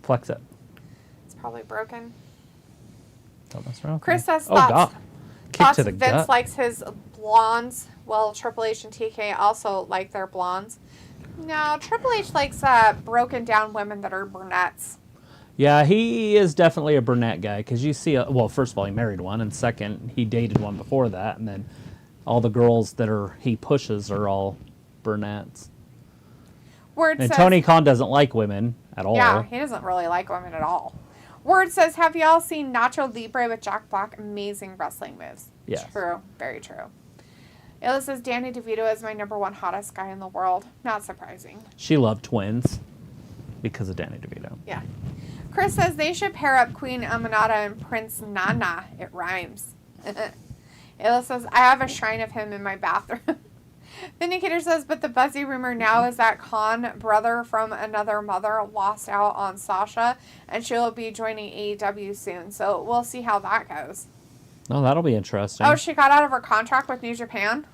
Speaker 1: Flex it.
Speaker 2: It's probably broken.
Speaker 1: Don't mess around.
Speaker 2: Chris says
Speaker 1: Oh,
Speaker 2: thoughts.
Speaker 1: God. Kick
Speaker 2: Thoughts
Speaker 1: to the
Speaker 2: Vince
Speaker 1: gut.
Speaker 2: likes his blondes. Well, Triple H and TK also like their blondes. No, Triple H likes broken down women that are brunettes.
Speaker 1: Yeah, he is definitely a brunette guy because you see, well, first of all, he married one, and second, he dated one before that, and then all the girls that he pushes are all brunettes.
Speaker 2: Word
Speaker 1: And
Speaker 2: says,
Speaker 1: Tony Khan doesn't like women at all.
Speaker 2: yeah, he doesn't really like women at all. Word says, have y'all seen Nacho Libre with Jack Black? Amazing wrestling moves.
Speaker 1: Yes.
Speaker 2: True. Very true. Ella says, Danny DeVito is my #1 hottest guy in the world. Not surprising.
Speaker 1: She loved twins because of Danny DeVito.
Speaker 2: Yeah. Chris says they should pair up Queen Aminata and Prince Nana. It rhymes. Ella says, I have a shrine of him in my bathroom. Vindicator says, but the buzzy rumor now is that Khan, brother from another mother, lost out on Sasha, and she'll be joining AEW soon. So we'll see how that goes.
Speaker 1: Oh, that'll be interesting.
Speaker 2: Oh, she got out of her contract with New Japan?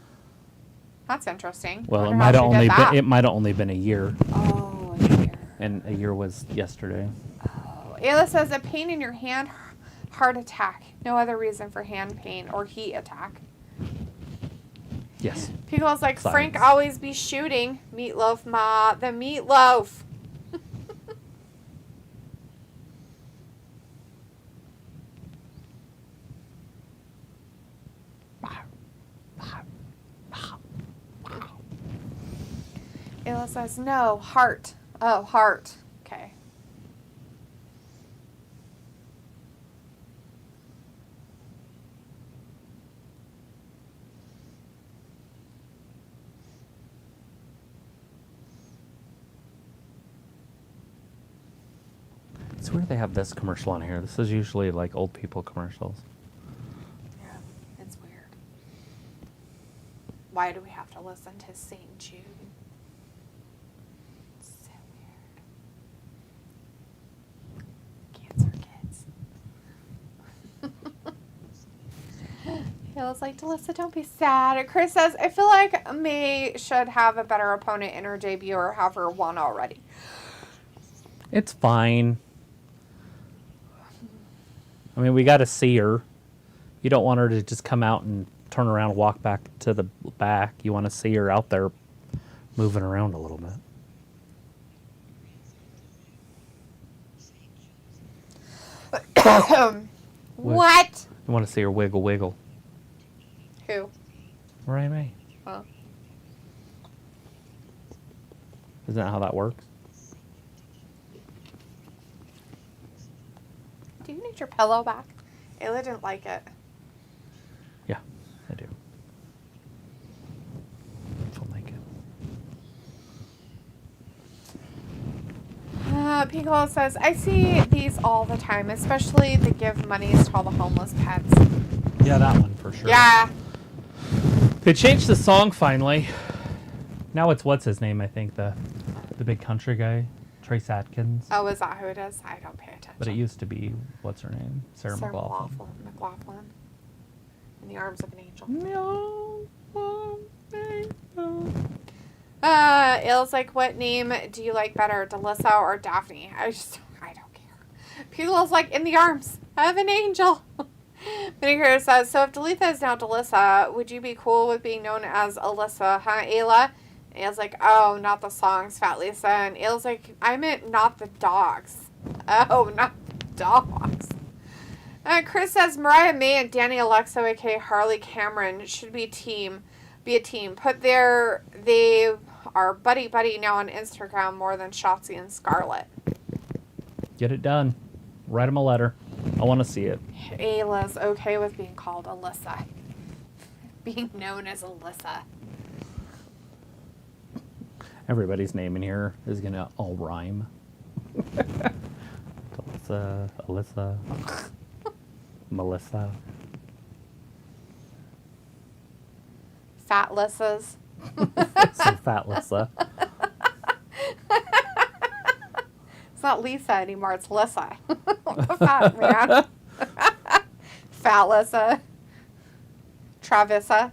Speaker 2: That's interesting.
Speaker 1: Well, it
Speaker 2: Wonder
Speaker 1: might
Speaker 2: how
Speaker 1: have
Speaker 2: she did that.
Speaker 1: only been only been a year,
Speaker 2: Oh, a year.
Speaker 1: and a year was yesterday.
Speaker 2: Oh. Ayla says, a pain in your hand, heart attack. No other reason for hand pain or heat attack.
Speaker 1: Yes.
Speaker 2: People's like,
Speaker 1: Science.
Speaker 2: Frank always be shooting. Meatloaf, ma. The meatloaf. Ayla says, no, heart. Oh, heart. Okay.
Speaker 1: It's weird they have this commercial on here. This is usually like old people commercials.
Speaker 2: Yeah, it's weird. Why do we have to listen to St. Jude? It's so weird. Cancer kids. Feels like, Delissa, don't be sad. Chris says, I feel like May should have a better opponent in her debut or have her won already.
Speaker 1: It's fine. I mean, we got to see her. You don't want her to just come out and turn around and walk back to the back. You want to see her out there moving around a little bit.
Speaker 2: What?
Speaker 1: You want to see her wiggle, wiggle.
Speaker 2: Who?
Speaker 1: Right, May.
Speaker 2: Oh.
Speaker 1: Isn't that how that works?
Speaker 2: Do you need your pillow back? Ayla didn't like it.
Speaker 1: Yeah, I do. I'll make it.
Speaker 2: Pico says, I see these all the time, especially the give monies to all the homeless pets.
Speaker 1: Yeah, that one for sure.
Speaker 2: Yeah.
Speaker 1: They changed the song finally. Now it's what's his name, I think, the The big country guy, Trace Atkins.
Speaker 2: Oh, is that who it is? I don't pay attention.
Speaker 1: But it used to be, what's her name? Sarah McLachlan.
Speaker 2: McLachlan. In the arms of an angel. It was like, what name do you like better, Delissa or Daphne? I don't care. People's like, in the arms of an angel. Vinegar says, so if Delitha is now Delissa, would you be cool with being known as Alyssa, huh, Ayla? And Ayla's like, oh, not the songs, Fat Lisa. And Ayla's like, I meant not the dogs. Oh, not the dogs. Chris says, Mariah May and Danny Alexo, aka Harley Cameron, should be a team. Put there, they are buddy now on Instagram more than Shotzi and Scarlett.
Speaker 1: Get it done. Write them a letter. I want to see it.
Speaker 2: Ayla's okay with being called Alyssa. Being known as Alyssa.
Speaker 1: Everybody's name in here is going to all rhyme. Alyssa. Melissa.
Speaker 2: Fat Lissas.
Speaker 1: Some Fat Lissa.
Speaker 2: It's not Lisa anymore, it's Lissa. Fat man. Fat Lissa. Travissa.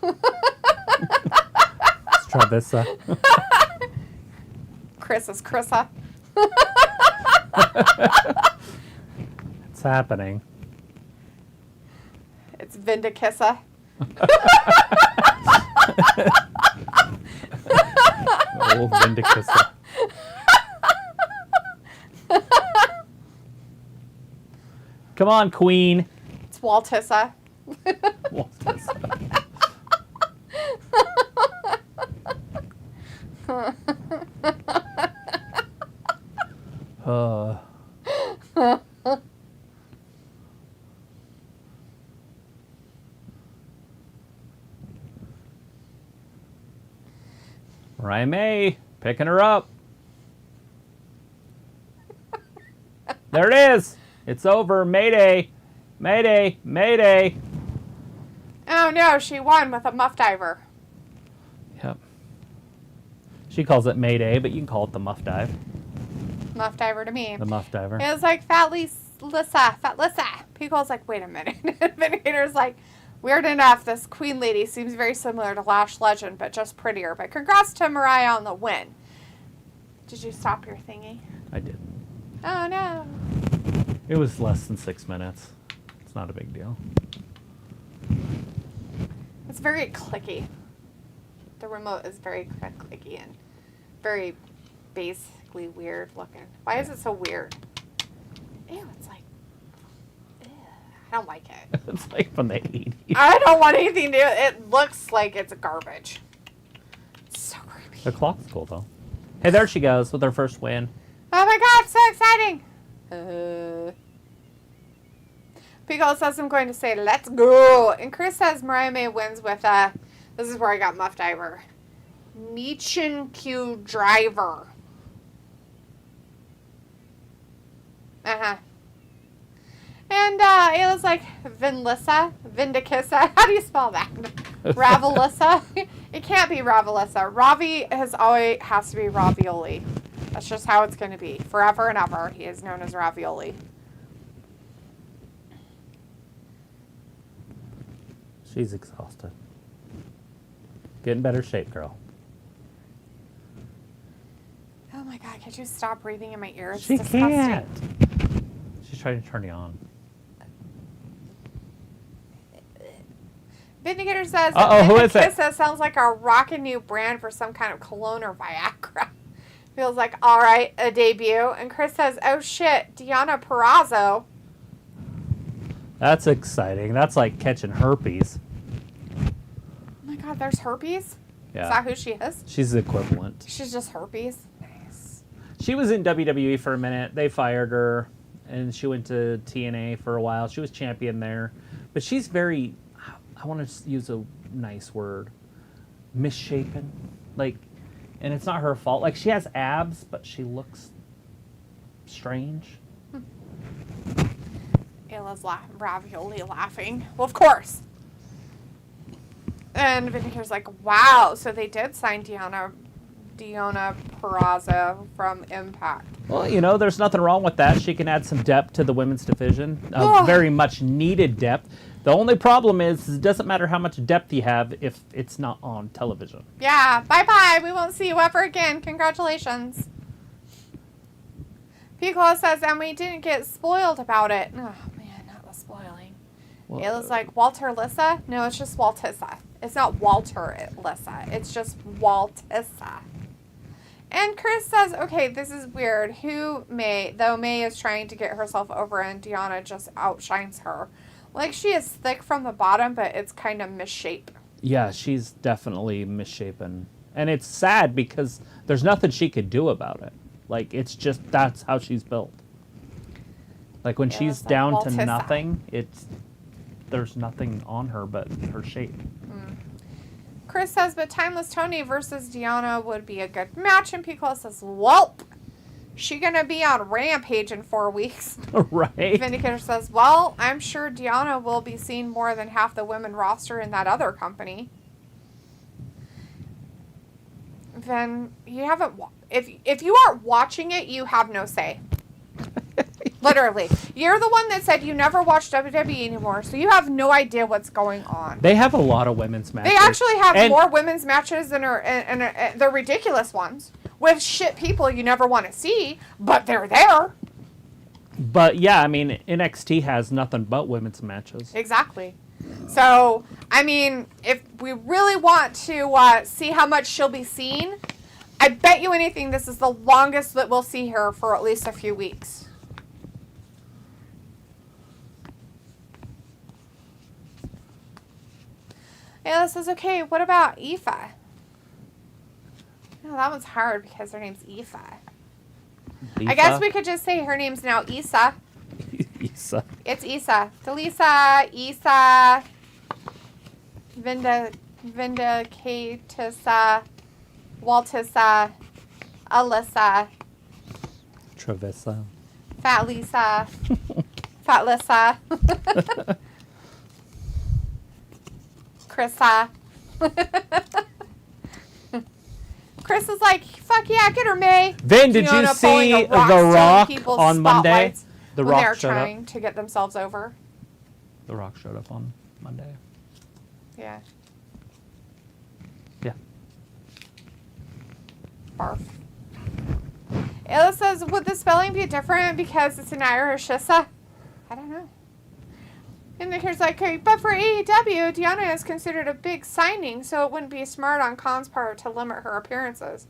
Speaker 1: It's Travissa.
Speaker 2: Chris is Chrissa.
Speaker 1: It's happening.
Speaker 2: It's Vindicissa.
Speaker 1: Old Vindicissa. Come on, Queen.
Speaker 2: It's Waltissa.
Speaker 1: Waltissa. Mariah May, picking her up. There it is. It's over. Mayday. Mayday. Mayday.
Speaker 2: Oh no, she won with a muff diver.
Speaker 1: Yep. She calls it Mayday, but you can call it the muff dive.
Speaker 2: Muff diver to me.
Speaker 1: The muff diver.
Speaker 2: It was like Fat Lissa. People's like, wait a minute. Vindicator's like, weird enough, this queen lady seems very similar to Lash Legend, but just prettier. But congrats to Mariah on the win. Did you stop your thingy?
Speaker 1: I did.
Speaker 2: Oh no.
Speaker 1: It was less than 6 minutes. It's not a big deal.
Speaker 2: It's very clicky. The remote is very clicky and very basically weird looking. Why is it so weird? Ew, it's like, ew, I don't like it.
Speaker 1: It's like from the 80s.
Speaker 2: I don't want anything to do. It looks like it's garbage. It's so creepy.
Speaker 1: The clock's cool, though. Hey, there she goes with her first win.
Speaker 2: Oh my god, so exciting! Pico says I'm going to say, let's go. And Chris says Mariah May wins with, this is where I got Muff Diver. Meechin Q Driver. Uh-huh. And Ayla's like, Vindicissa. How do you spell that? Ravelissa. It can't be Ravelissa. Ravi has to be Ravioli. That's just how it's going to be. Forever and ever, he is known as Ravioli.
Speaker 1: She's exhausted. Get in better shape, girl.
Speaker 2: Oh my god, could you stop breathing in my ear? It's
Speaker 1: She
Speaker 2: disgusting.
Speaker 1: can't. She's trying to turn you on.
Speaker 2: Vindicator says,
Speaker 1: who is it?
Speaker 2: That sounds like a rockin' new brand for some kind of cologne or Viagra. Feels like, all right, a debut. And Chris says, oh shit, Deonna Purrazzo.
Speaker 1: That's exciting. That's like catching herpes.
Speaker 2: Oh my god, there's herpes?
Speaker 1: Yeah.
Speaker 2: Is that who she is?
Speaker 1: She's the equivalent.
Speaker 2: She's just herpes? Nice.
Speaker 1: She was in WWE for a minute. They fired her, and she went to TNA for a while. She was champion there. But she's very, I want to use a nice word, misshapen. Like, and it's not her fault. Like, she has abs, but she looks strange.
Speaker 2: Ayla's ravioli laughing. Well, of course. And Vindicator's like, wow, so they did sign Deonna Deonna Purrazzo from Impact.
Speaker 1: Well, there's nothing wrong with that. She can add some depth to the women's division.
Speaker 2: Ugh.
Speaker 1: Very much needed depth. The only problem is it doesn't matter how much depth you have if it's not on television.
Speaker 2: Yeah, bye-bye. We won't see you ever again. Congratulations. Piccolo says, and we didn't get spoiled about it. Oh, man, not the spoiling. It was like Walter Lissa. No, it's just Waltissa. It's not Walter Lissa. It's just Waltissa. And Chris says, okay, this is weird. Though May is trying to get herself over and Deonna just outshines her. Like, she is thick from the bottom, but it's kind of misshapen.
Speaker 1: Yeah, she's definitely misshapen. And it's sad because there's nothing she could do about it. Like, it's just, that's how she's built. Like, when she's down to nothing, there's nothing on her but her shape.
Speaker 2: Chris says, but Timeless Tony versus Deonna would be a good match. And Piccolo says, welp. She gonna be on Rampage in 4 weeks.
Speaker 1: Right.
Speaker 2: Vindicator says, well, I'm sure Deonna will be seeing more than half the women roster in that other company. Then you haven't. If you aren't watching it, you have no say. Literally, you're the one that said you never watch WWE anymore, so you have no idea what's going on.
Speaker 1: They have a lot of women's matches.
Speaker 2: They actually have more women's matches than they're ridiculous ones. With shit people you never want to see, but they're there.
Speaker 1: But yeah, I mean, NXT has nothing but women's matches.
Speaker 2: Exactly. So, I mean, if we really want to see how much she'll be seen, I bet you anything this is the longest that we'll see her for at least a few weeks. Ayla says, okay, what about Aoife? No, that one's hard because her name's Aoife. I guess we could just say her name's now Isa.
Speaker 1: Isa.
Speaker 2: It's Isa. Delisa, Isa, Vindicatissa, Waltissa, Alyssa,
Speaker 1: Travessa.
Speaker 2: Fat Lisa, Fat Lissa, Chrissa. Chris is like, fuck yeah, get her, May.
Speaker 1: Vin, did you see The Rock on Monday? The
Speaker 2: when
Speaker 1: Rock
Speaker 2: they're
Speaker 1: showed
Speaker 2: trying
Speaker 1: up.
Speaker 2: to get themselves over.
Speaker 1: The Rock showed up on Monday.
Speaker 2: Yeah.
Speaker 1: Yeah.
Speaker 2: Barf. Ayla says, would the spelling be different because it's an Irish Issa? I don't know. And the kid's like, okay, but for AEW, Deonna is considered a big signing, so it wouldn't be smart on Khan's part to limit her appearances.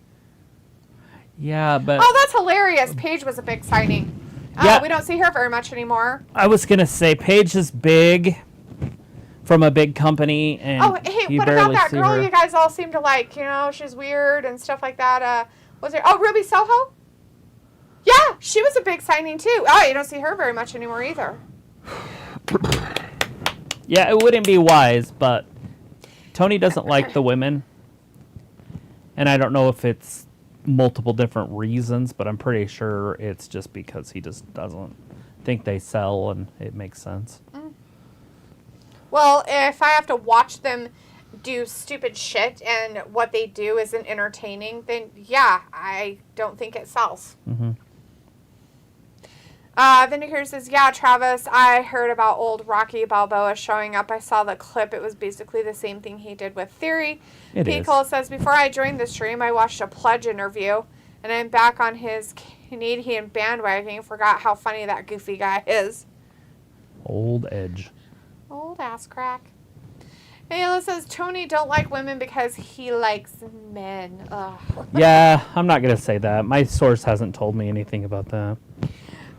Speaker 1: Yeah, but...
Speaker 2: Oh, that's hilarious. Paige was a big signing.
Speaker 1: Yeah.
Speaker 2: We don't see her very much anymore.
Speaker 1: I was going to say, Paige is big from a big company, and
Speaker 2: hey,
Speaker 1: you
Speaker 2: what
Speaker 1: barely
Speaker 2: about that
Speaker 1: see
Speaker 2: girl
Speaker 1: her.
Speaker 2: you guys all seem to like? You know, she's weird and stuff like that. Was there? Oh, Ruby Soho? Yeah, she was a big signing, too. Oh, you don't see her very much anymore either.
Speaker 1: Yeah, it wouldn't be wise, but Tony doesn't like the women. And I don't know if it's multiple different reasons, but I'm pretty sure it's just because he just doesn't think they sell, and it makes sense.
Speaker 2: Well, if I have to watch them do stupid shit and what they do isn't entertaining, then yeah, I don't think it sells.
Speaker 1: Mm-hmm.
Speaker 2: Vindicator says, yeah, Travis, I heard about old Rocky Balboa showing up. I saw the clip. It was basically the same thing he did with Theory. Piccolo says, before I joined the stream, I watched a Pledge interview, and I'm back on his Canadian bandwagon and forgot how funny that goofy guy is.
Speaker 1: Old Edge.
Speaker 2: Old ass crack. Ayla says, Tony don't like women because he likes men. Ugh.
Speaker 1: Yeah, I'm not going to say that. My source hasn't told me anything about that.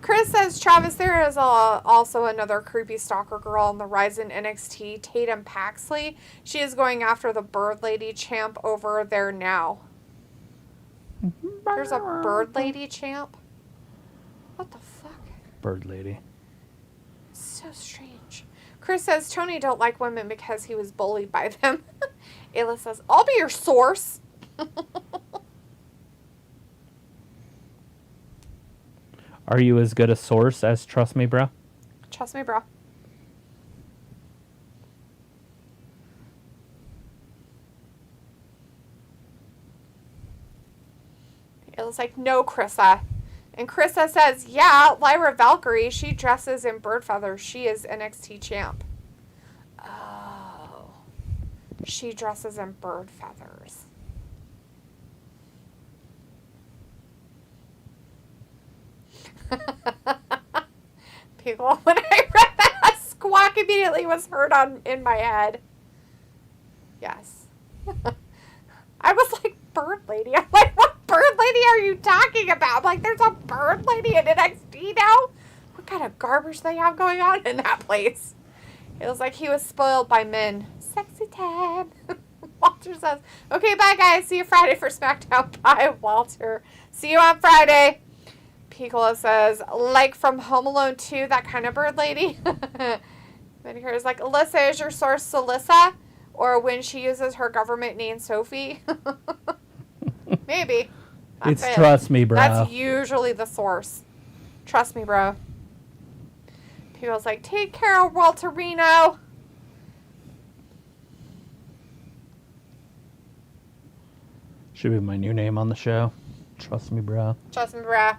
Speaker 2: Chris says, Travis, there is also another creepy stalker girl on the rise in NXT, Tatum Paxley. She is going after the Bird Lady champ over there now. There's a Bird Lady champ? What the fuck?
Speaker 1: Bird Lady.
Speaker 2: So strange. Chris says, Tony don't like women because he was bullied by them. Ayla says, I'll be your source.
Speaker 1: Are you as good a source as Trust Me, Bro?
Speaker 2: Trust me, bro. Kayla's like, no, Krista. And Krista says, yeah, Lyra Valkyrie, she dresses in bird feathers. She is NXT champ. Oh. She dresses in bird feathers. People, when I read that, a squawk immediately was heard in my head. Yes. I was like, bird lady? I'm like, what bird lady are you talking about? I'm like, there's a bird lady in NXT now? What kind of garbage they have going on in that place? It was like he was spoiled by men. Sexy time. Walter says, okay, bye guys. See you Friday for SmackDown. Bye, Walter. See you on Friday. Piccolo says, like from Home Alone 2, that kind of bird lady. Medicare is like, Alyssa, is your source Alyssa? Or when she uses her government name, Sophie? Maybe.
Speaker 1: It's trust me, bro.
Speaker 2: That's usually the source. Trust me, bro. People's like, take care of Walterino.
Speaker 1: Should be my new name on the show. Trust me, bro.
Speaker 2: Trust me, bro.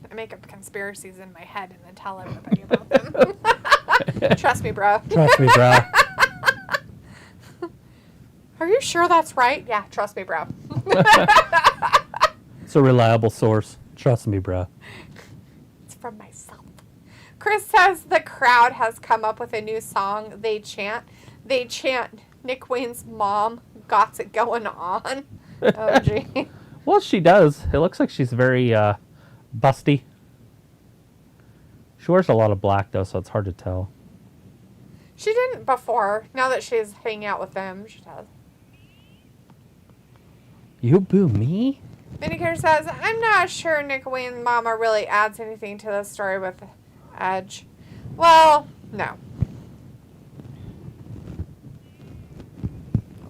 Speaker 2: I make up conspiracies in my head and then tell everybody about them. Trust me, bro.
Speaker 1: Trust me, bro.
Speaker 2: Are you sure that's right? Yeah, trust me, bro.
Speaker 1: It's a reliable source. Trust me, bro.
Speaker 2: It's from myself. Chris says the crowd has come up with a new song they chant. They chant Nick Wayne's mom got it going on. Oh, gee.
Speaker 1: Well, she does. It looks like she's very busty. She wears a lot of black, though, so it's hard to tell.
Speaker 2: She didn't before. Now that she's hanging out with them, she does.
Speaker 1: You boo me?
Speaker 2: Vindicator says, I'm not sure Nick Wayne's mama really adds anything to the story with Edge. Well, no.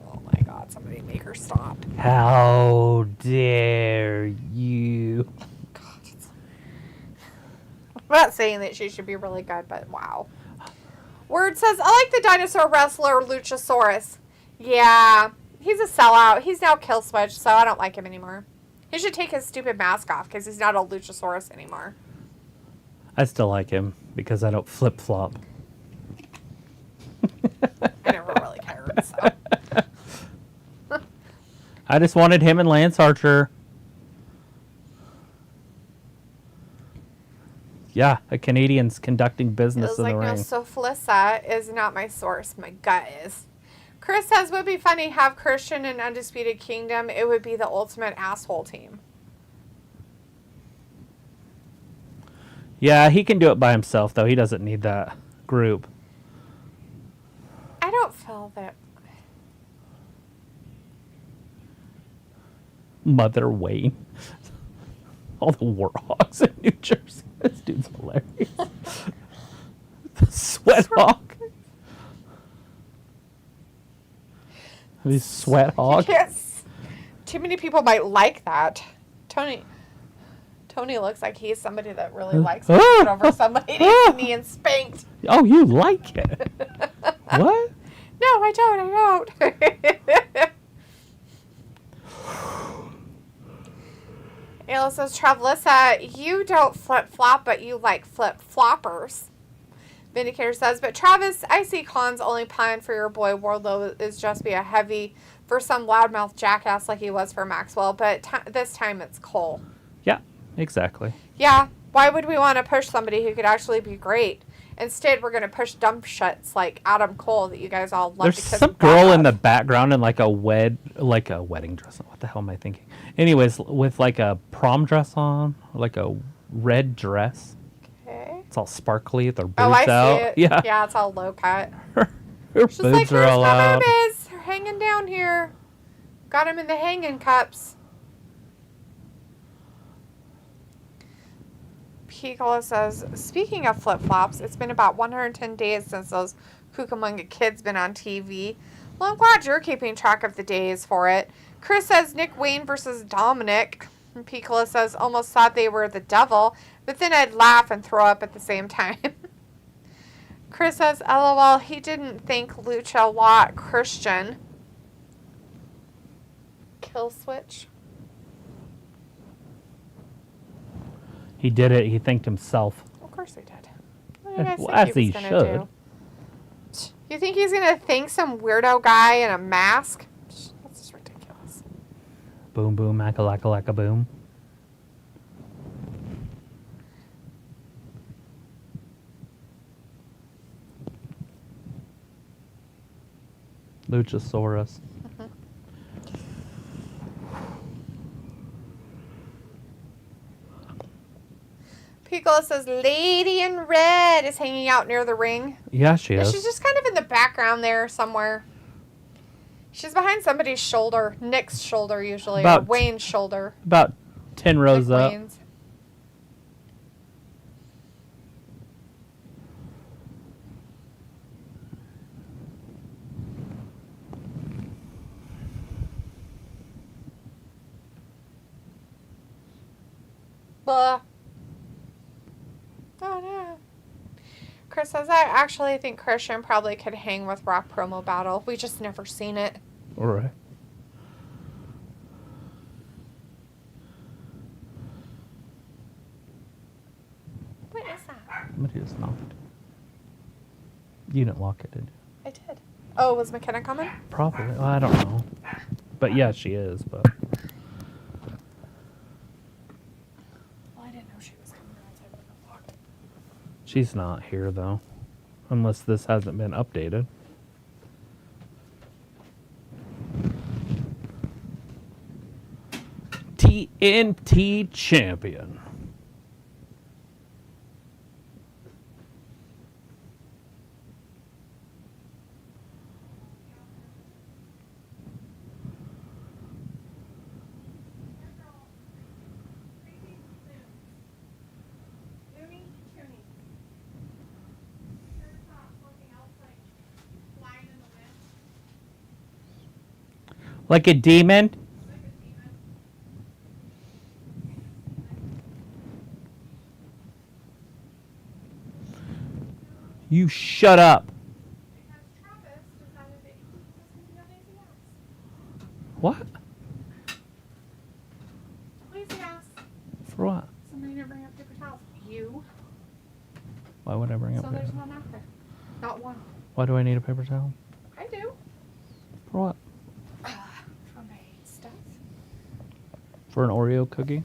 Speaker 2: Oh my god, somebody make her stop.
Speaker 1: How dare you?
Speaker 2: I'm not saying that she should be really good, but wow. Word says, I like the dinosaur wrestler Luchasaurus. Yeah, he's a sellout. He's now kill switch, so I don't like him anymore. He should take his stupid mask off because he's not a Luchasaurus anymore.
Speaker 1: I still like him because I don't flip-flop.
Speaker 2: I never really cared, so.
Speaker 1: I just wanted him and Lance Archer. Yeah, a Canadian's conducting business in the ring.
Speaker 2: No, so Felissa is not my source. My gut is. Chris says, would be funny have Christian and Undisputed Kingdom. It would be the ultimate asshole team.
Speaker 1: Yeah, he can do it by himself, though. He doesn't need that group.
Speaker 2: I don't feel that.
Speaker 1: Mother Wayne. All the Warhawks in New Jersey. This dude's hilarious. The Sweat Hawk. These Sweat Hawk.
Speaker 2: Yes. Too many people might like that. Tony looks like he's somebody that really likes to put over somebody and spanked.
Speaker 1: Oh, you like it? What?
Speaker 2: No, I don't. Ayla says, Travelissa, you don't flip-flop, but you like flip-floppers. Vindicator says, but Travis, I see Khan's only plan for your boy Wardlow is just be a heavy for some loudmouth jackass like he was for Maxwell, but this time it's Cole.
Speaker 1: Yeah, exactly.
Speaker 2: Yeah, why would we want to push somebody who could actually be great? Instead, we're going to push dumb shits like Adam Cole that you guys all love.
Speaker 1: There's some girl in the background in like a wedding dress. What the hell am I thinking? Anyways, with like a prom dress on, like a red dress.
Speaker 2: Okay.
Speaker 1: It's all sparkly with her boobs
Speaker 2: I
Speaker 1: out.
Speaker 2: see it.
Speaker 1: Yeah.
Speaker 2: Yeah, it's all low cut.
Speaker 1: Her
Speaker 2: She's
Speaker 1: boobs
Speaker 2: like,
Speaker 1: are
Speaker 2: here's
Speaker 1: all
Speaker 2: my
Speaker 1: out.
Speaker 2: boobies. They're hanging down here. Got him in the hanging cups. Piccolo says, speaking of flip-flops, it's been about 110 days since those Cucamonga kids been on TV. Well, I'm glad you're keeping track of the days for it. Chris says Nick Wayne versus Dominic. And Piccolo says, almost thought they were the devil, but then I'd laugh and throw up at the same time. Chris says, LOL, he didn't think Lucha Lot Christian. Kill switch.
Speaker 1: He did it. He thanked himself.
Speaker 2: Of course he did. What do you guys
Speaker 1: Well,
Speaker 2: think
Speaker 1: as
Speaker 2: he
Speaker 1: he
Speaker 2: was gonna
Speaker 1: should.
Speaker 2: do? You think he's gonna thank some weirdo guy in a mask? That's just ridiculous.
Speaker 1: Boom, boom, lacka, boom. Luchasaurus.
Speaker 2: Piccolo says Lady in Red is hanging out near the ring.
Speaker 1: Yeah, she is.
Speaker 2: She's just kind of in the background there somewhere. She's behind somebody's shoulder. Nick's shoulder, usually. Or Wayne's shoulder.
Speaker 1: About 10 rows
Speaker 2: Nick
Speaker 1: up.
Speaker 2: Wayne's. Blah. Oh, no. Chris says, I actually think Christian probably could hang with Rock promo battle. We just never seen it.
Speaker 1: All right.
Speaker 2: What is that?
Speaker 1: Somebody just knocked. You didn't lock it, did you?
Speaker 2: I did. Oh, was McKenna coming?
Speaker 1: Probably. Well, I don't know. But yeah, she is. But
Speaker 2: Well, I didn't know she was coming. I wouldn't have locked it.
Speaker 1: she's not here, though. Unless this hasn't been updated. TNT champion. Like a demon? You shut up. What?
Speaker 2: Please ask.
Speaker 1: For what?
Speaker 2: Somebody didn't bring up paper towels. You.
Speaker 1: Why would I bring up
Speaker 2: So
Speaker 1: paper?
Speaker 2: there's one out there. Not one.
Speaker 1: Why do I need a paper towel?
Speaker 2: I do.
Speaker 1: For what?
Speaker 2: For my stuff.
Speaker 1: For an Oreo cookie?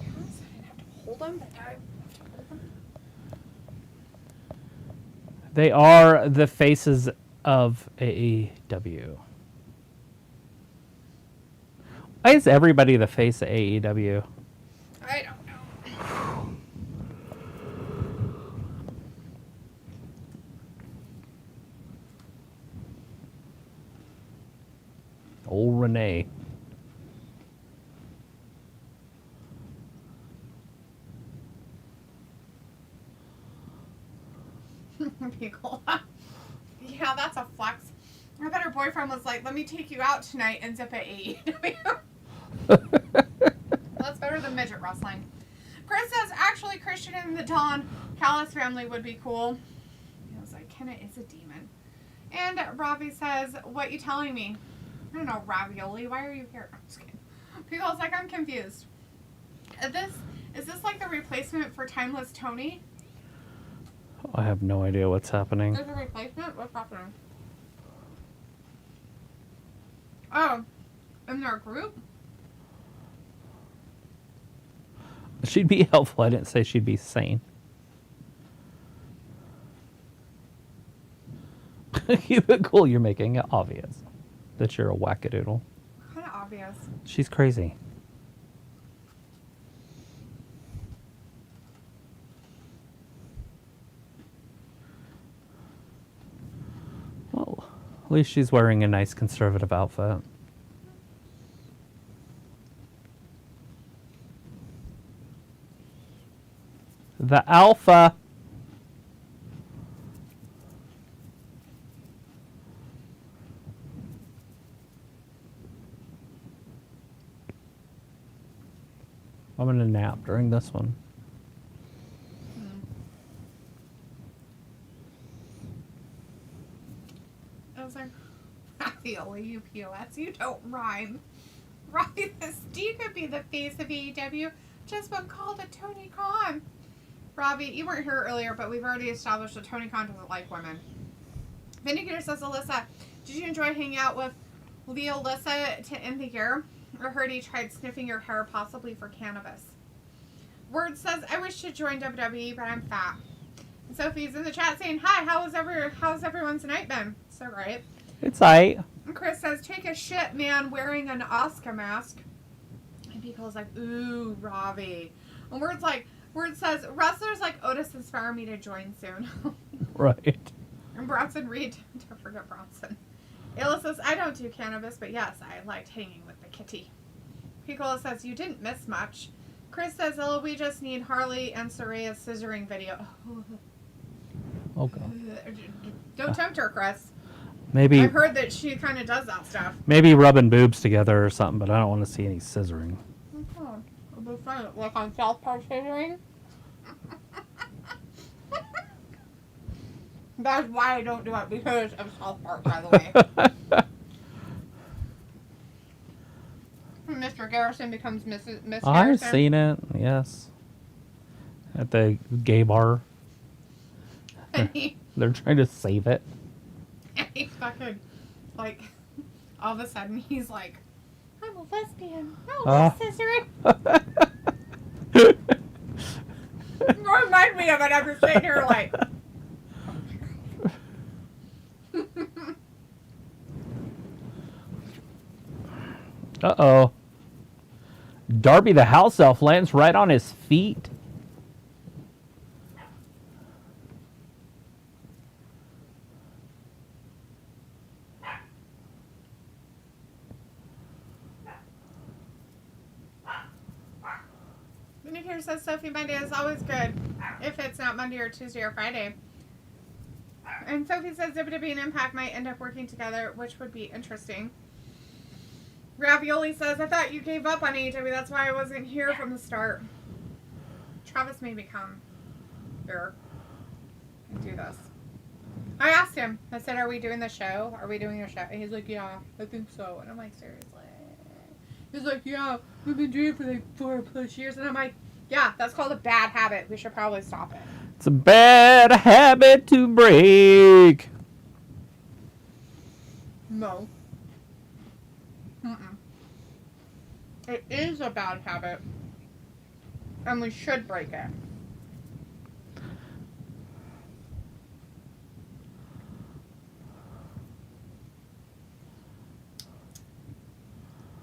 Speaker 2: Yes, I didn't have to hold them, but I have to hold them.
Speaker 1: They are the faces of AEW. Why is everybody the face of AEW?
Speaker 2: I don't know.
Speaker 1: Old Renee.
Speaker 2: Pickle. Yeah, that's a flex. I bet her boyfriend was like, let me take you out tonight and zip at AEW. That's better than midget wrestling. Chris says, actually, Christian and the Don Callis family would be cool. I was like, Kenna is a demon. And Robbie says, what you telling me? I don't know, ravioli. Why are you here? I'm just kidding. Pickle's like, I'm confused. Is this like the replacement for Timeless Tony?
Speaker 1: I have no idea what's happening.
Speaker 2: There's a replacement? What's happening? Oh, in their group?
Speaker 1: She'd be helpful. I didn't say she'd be sane. Keep it cool. You're making it obvious that you're a wackadoodle.
Speaker 2: Kind of obvious.
Speaker 1: She's crazy. Well, at least she's wearing a nice conservative outfit. The Alpha. I'm gonna nap during this one.
Speaker 2: I was like, ravioli, you POS, you don't rhyme. Robbie says, Steve could be the face of AEW. just been called a Tony Khan. Robbie, you weren't here earlier, but we've already established that Tony Khan doesn't like women. Vindicator says, Alyssa, did you enjoy hanging out with Leo Alyssa to end the year? I heard he tried sniffing your hair possibly for cannabis. Word says, I wish to join WWE, but I'm fat. And Sophie's in the chat saying, hi, how's everyone's night been? So great.
Speaker 1: It's aight.
Speaker 2: And Chris says, take a shit, man, wearing an Oscar mask. And people's like, ooh, Robbie. And Word says, wrestlers like Otis inspire me to join soon.
Speaker 1: Right.
Speaker 2: And Bronson Reed, don't forget Bronson. Ayla says, I don't do cannabis, but yes, I liked hanging with the kitty. Picola says, you didn't miss much. Chris says, oh, we just need Harley and Soraya's scissoring video.
Speaker 1: Oh, God.
Speaker 2: Don't tempt her, Chris.
Speaker 1: Maybe.
Speaker 2: I've heard that she kind of does that stuff.
Speaker 1: Maybe rubbing boobs together or something, but I don't want to see any scissoring.
Speaker 2: Oh, it'll be fun. Like on South Park scissoring. That's why I don't do it, because of South Park, by the way. Mr. Garrison becomes Miss Garrison.
Speaker 1: I've seen it, yes. At the gay bar. They're trying to save it.
Speaker 2: And he's fucking, like, all of a sudden he's like, I'm a lesbian. Oh, scissoring. Remind me of it. I'm just sitting here like...
Speaker 1: Uh-oh. Darby the house elf lands right on his feet.
Speaker 2: Vindicator says, Sophie, Monday is always good if it's not Monday or Tuesday or Friday. And Sophie says WWE and Impact might end up working together, which would be interesting. Ravioli says, I thought you gave up on AEW. That's why I wasn't here from the start. Travis made me come here and do this. I asked him. I said, are we doing the show? Are we doing a show? And he's like, yeah, I think so. And I'm like, seriously? He's like, yeah, we've been doing it for like 4+ years. And I'm like, yeah, that's called a bad habit. We should probably stop it.
Speaker 1: It's a bad habit to break.
Speaker 2: No. It is a bad habit. And we should break it.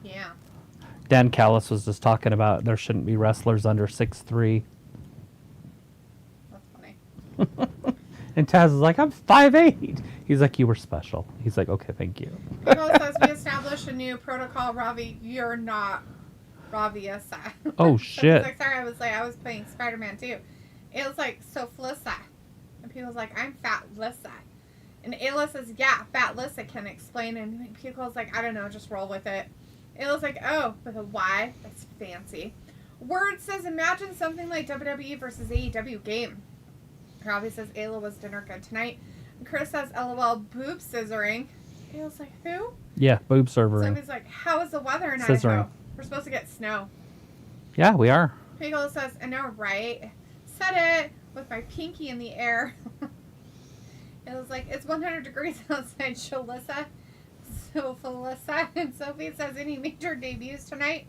Speaker 2: Yeah.
Speaker 1: Dan Callis was just talking about there shouldn't be wrestlers under 6'3".
Speaker 2: That's funny.
Speaker 1: And Taz is like, I'm 5'8". He's like, you were special. He's like, okay, thank you.
Speaker 2: Nicole says we established a new protocol. Ravi, you're not Ravi Isiah.
Speaker 1: Oh, shit.
Speaker 2: So sorry, I was playing Spider-Man too. It was like, so Flissa. And people was like, I'm Fat Lissa. And Ayla says, yeah, Fat Lissa can explain. And people was like, I don't know, just roll with it. Ayla's like, oh, with a Y? That's fancy. Word says, imagine something like WWE versus AEW game. Ravi says, Ayla, was dinner good tonight? And Chris says, LOL, boob scissoring. Ayla's like, who?
Speaker 1: Yeah, boob servering.
Speaker 2: Somebody's like, how is the weather in
Speaker 1: Scissoring.
Speaker 2: Idaho? We're supposed to get snow.
Speaker 1: Yeah, we are.
Speaker 2: Piggle says, I know, right? Said it with my pinky in the air. It was like, it's 100 degrees outside, Shalissa. So Felissa. And Sophie says, any major debuts tonight?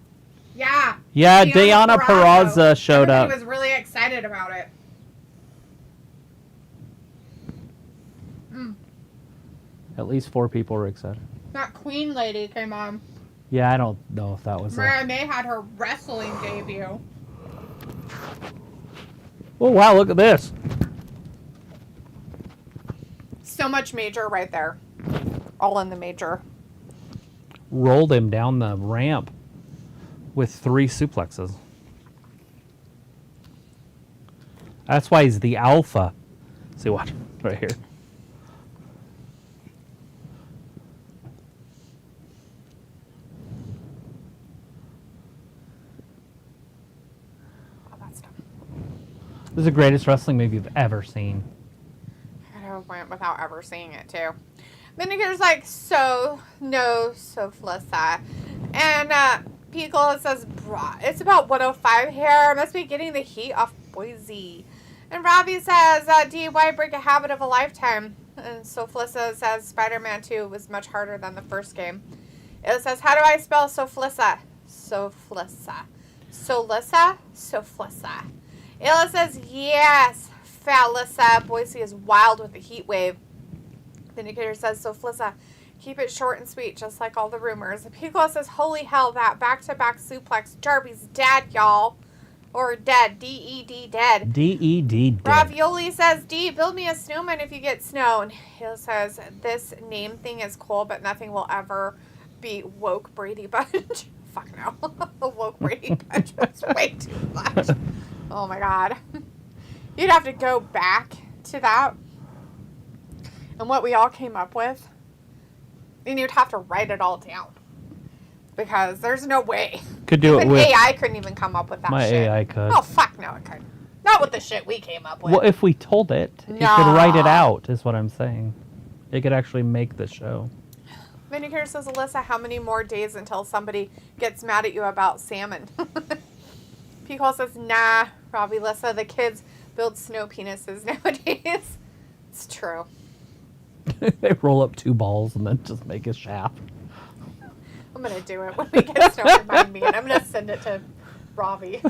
Speaker 2: Yeah.
Speaker 1: Yeah, Deonna Purrazzo showed up.
Speaker 2: He was really excited about it.
Speaker 1: At least 4 people were excited.
Speaker 2: That Queen lady came on.
Speaker 1: Yeah, I don't know if that was
Speaker 2: Mariah May had her wrestling debut.
Speaker 1: Oh, wow, look at this.
Speaker 2: So much major right there. All in the major.
Speaker 1: Rolled him down the ramp with 3 suplexes. That's why he's the alpha. See, watch. Right here. This is the greatest wrestling movie you've ever seen.
Speaker 2: I went without ever seeing it too. Then there's like, so no Soflissa. And Piccolo says, bruh, it's about 105 here. Must be getting the heat off Boise. And Robbie says, DIY break a habit of a lifetime. And so Felissa says Spider-Man 2 was much harder than the first game. It says, how do I spell Soflissa? Soflissa. Solissa? Soflissa. Illa says, yes, Falissa. Boise is wild with the heat wave. Vindicator says, Soflissa, keep it short and sweet, just like all the rumors. Piccolo says, holy hell, that back-to-back suplex. Darby's dead, y'all. Or dead. D-E-D, dead.
Speaker 1: D-E-D, dead.
Speaker 2: Ravioli says, D, build me a snowman if you get snow. And Hill says, this name thing is cool, but nothing will ever be woke Brady Bunch. Fuck no. The woke Brady Bunch was way too much. Oh my god. You'd have to go back to that and what we all came up with. And you'd have to write it all down. Because there's no way.
Speaker 1: Could do
Speaker 2: even
Speaker 1: it with...
Speaker 2: AI couldn't even come up with that
Speaker 1: my
Speaker 2: shit.
Speaker 1: AI could.
Speaker 2: Oh, fuck no, it couldn't. Not with the shit we came up with.
Speaker 1: Well, if we told it, it could write it out, is what I'm saying. It could actually make the show.
Speaker 2: Vindicator says, Alyssa, how many more days until somebody gets mad at you about salmon? Piccolo says, nah, Robbie, Alyssa, the kids build snow penises nowadays. It's true.
Speaker 1: They roll up 2 balls and then just make a shaft.
Speaker 2: I'm going to do it when we get snow remind me, and I'm going to send it to Robbie.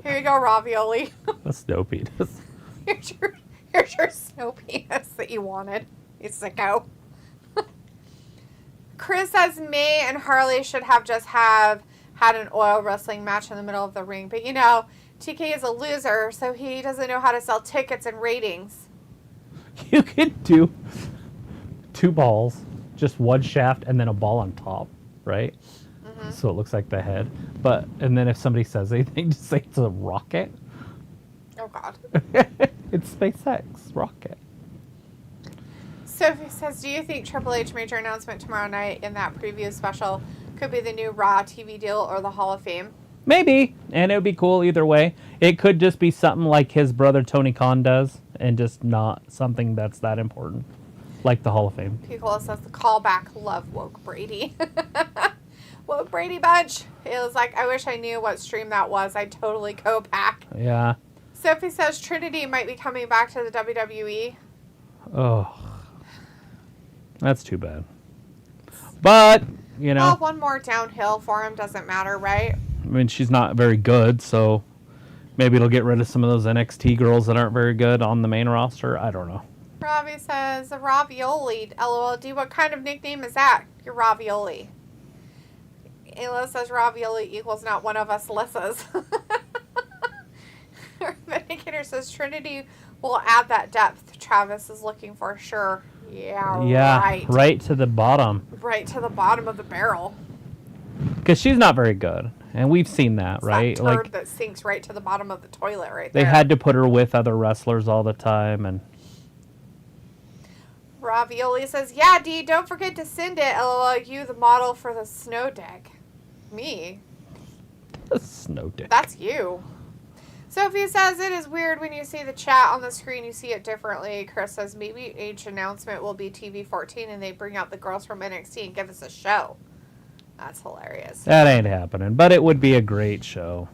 Speaker 2: Here you go, Ravioli.
Speaker 1: A snow penis.
Speaker 2: Here's your snow penis that you wanted. You sicko. Chris says May and Harley should have just had an oil wrestling match in the middle of the ring. But, you know, TK is a loser, so he doesn't know how to sell tickets and ratings.
Speaker 1: You could do 2 balls, just 1 shaft, and then a ball on top, right? Mm-hmm. So it looks like the head. And then if somebody says anything, just say it's a rocket.
Speaker 2: Oh, God.
Speaker 1: It's SpaceX rocket.
Speaker 2: Sophie says, do you think Triple H major announcement tomorrow night in that preview special could be the new Raw TV deal or the Hall of Fame?
Speaker 1: Maybe, and it would be cool either way. It could just be something like his brother Tony Khan does, and just not something that's that important, like the Hall of Fame.
Speaker 2: Piccolo says the callback, love woke Brady. Woke Brady Bunch. It was like, I wish I knew what stream that was. I'd totally go back.
Speaker 1: Yeah.
Speaker 2: Sophie says Trinity might be coming back to the WWE.
Speaker 1: Oh, that's too bad. But, you know.
Speaker 2: Well, one more downhill for him doesn't matter, right?
Speaker 1: I mean, she's not very good, so maybe it'll get rid of some of those NXT girls that aren't very good on the main roster. I don't know.
Speaker 2: Robbie says, Ravioli. LOL. What kind of nickname is that? You're Ravioli. Ayla says Ravioli equals not one of us Lissas. Vindicator says Trinity will add that depth Travis is looking for, sure. Yeah,
Speaker 1: right to the bottom.
Speaker 2: Right to the bottom of the barrel.
Speaker 1: Because she's not very good. And we've seen that,
Speaker 2: it's
Speaker 1: right?
Speaker 2: That turd that sinks right to the bottom of the toilet right there.
Speaker 1: They had to put her with other wrestlers all the time. And
Speaker 2: Ravioli says, yeah, D, don't forget to send it. LOL, you the model for the snow deck. Me?
Speaker 1: The snow deck.
Speaker 2: That's you. Sophie says it is weird when you see the chat on the screen, you see it differently. Chris says maybe age announcement will be TV 14 and they bring out the girls from NXT and give us a show. That's hilarious.
Speaker 1: That ain't happening, but it would be a great show.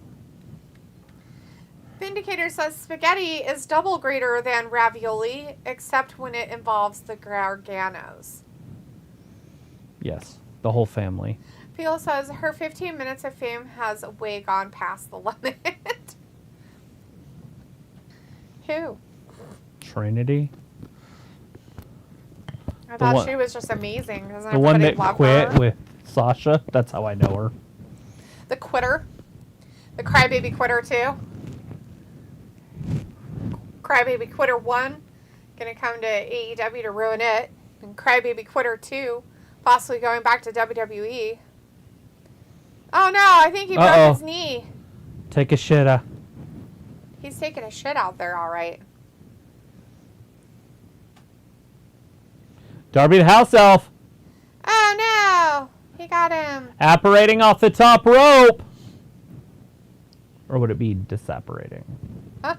Speaker 2: Vindicator says spaghetti is double greater than ravioli, except when it involves the Garganos.
Speaker 1: Yes, the whole family.
Speaker 2: Peel says her 15 minutes of fame has way gone past the limit. Who?
Speaker 1: Trinity.
Speaker 2: I thought she was just amazing. Doesn't
Speaker 1: the one that quit
Speaker 2: her?
Speaker 1: with Sasha. That's how I know her.
Speaker 2: The quitter. The crybaby quitter 2. Crybaby quitter 1. Gonna come to AEW to ruin it. And crybaby quitter 2. Possibly going back to WWE. Oh no, I think he broke his knee.
Speaker 1: Take a shit.
Speaker 2: He's taking a shit out there, all right.
Speaker 1: Darby the house elf.
Speaker 2: Oh no, he got him.
Speaker 1: Apparating off the top rope. Or would it be disapparating?
Speaker 2: Huh?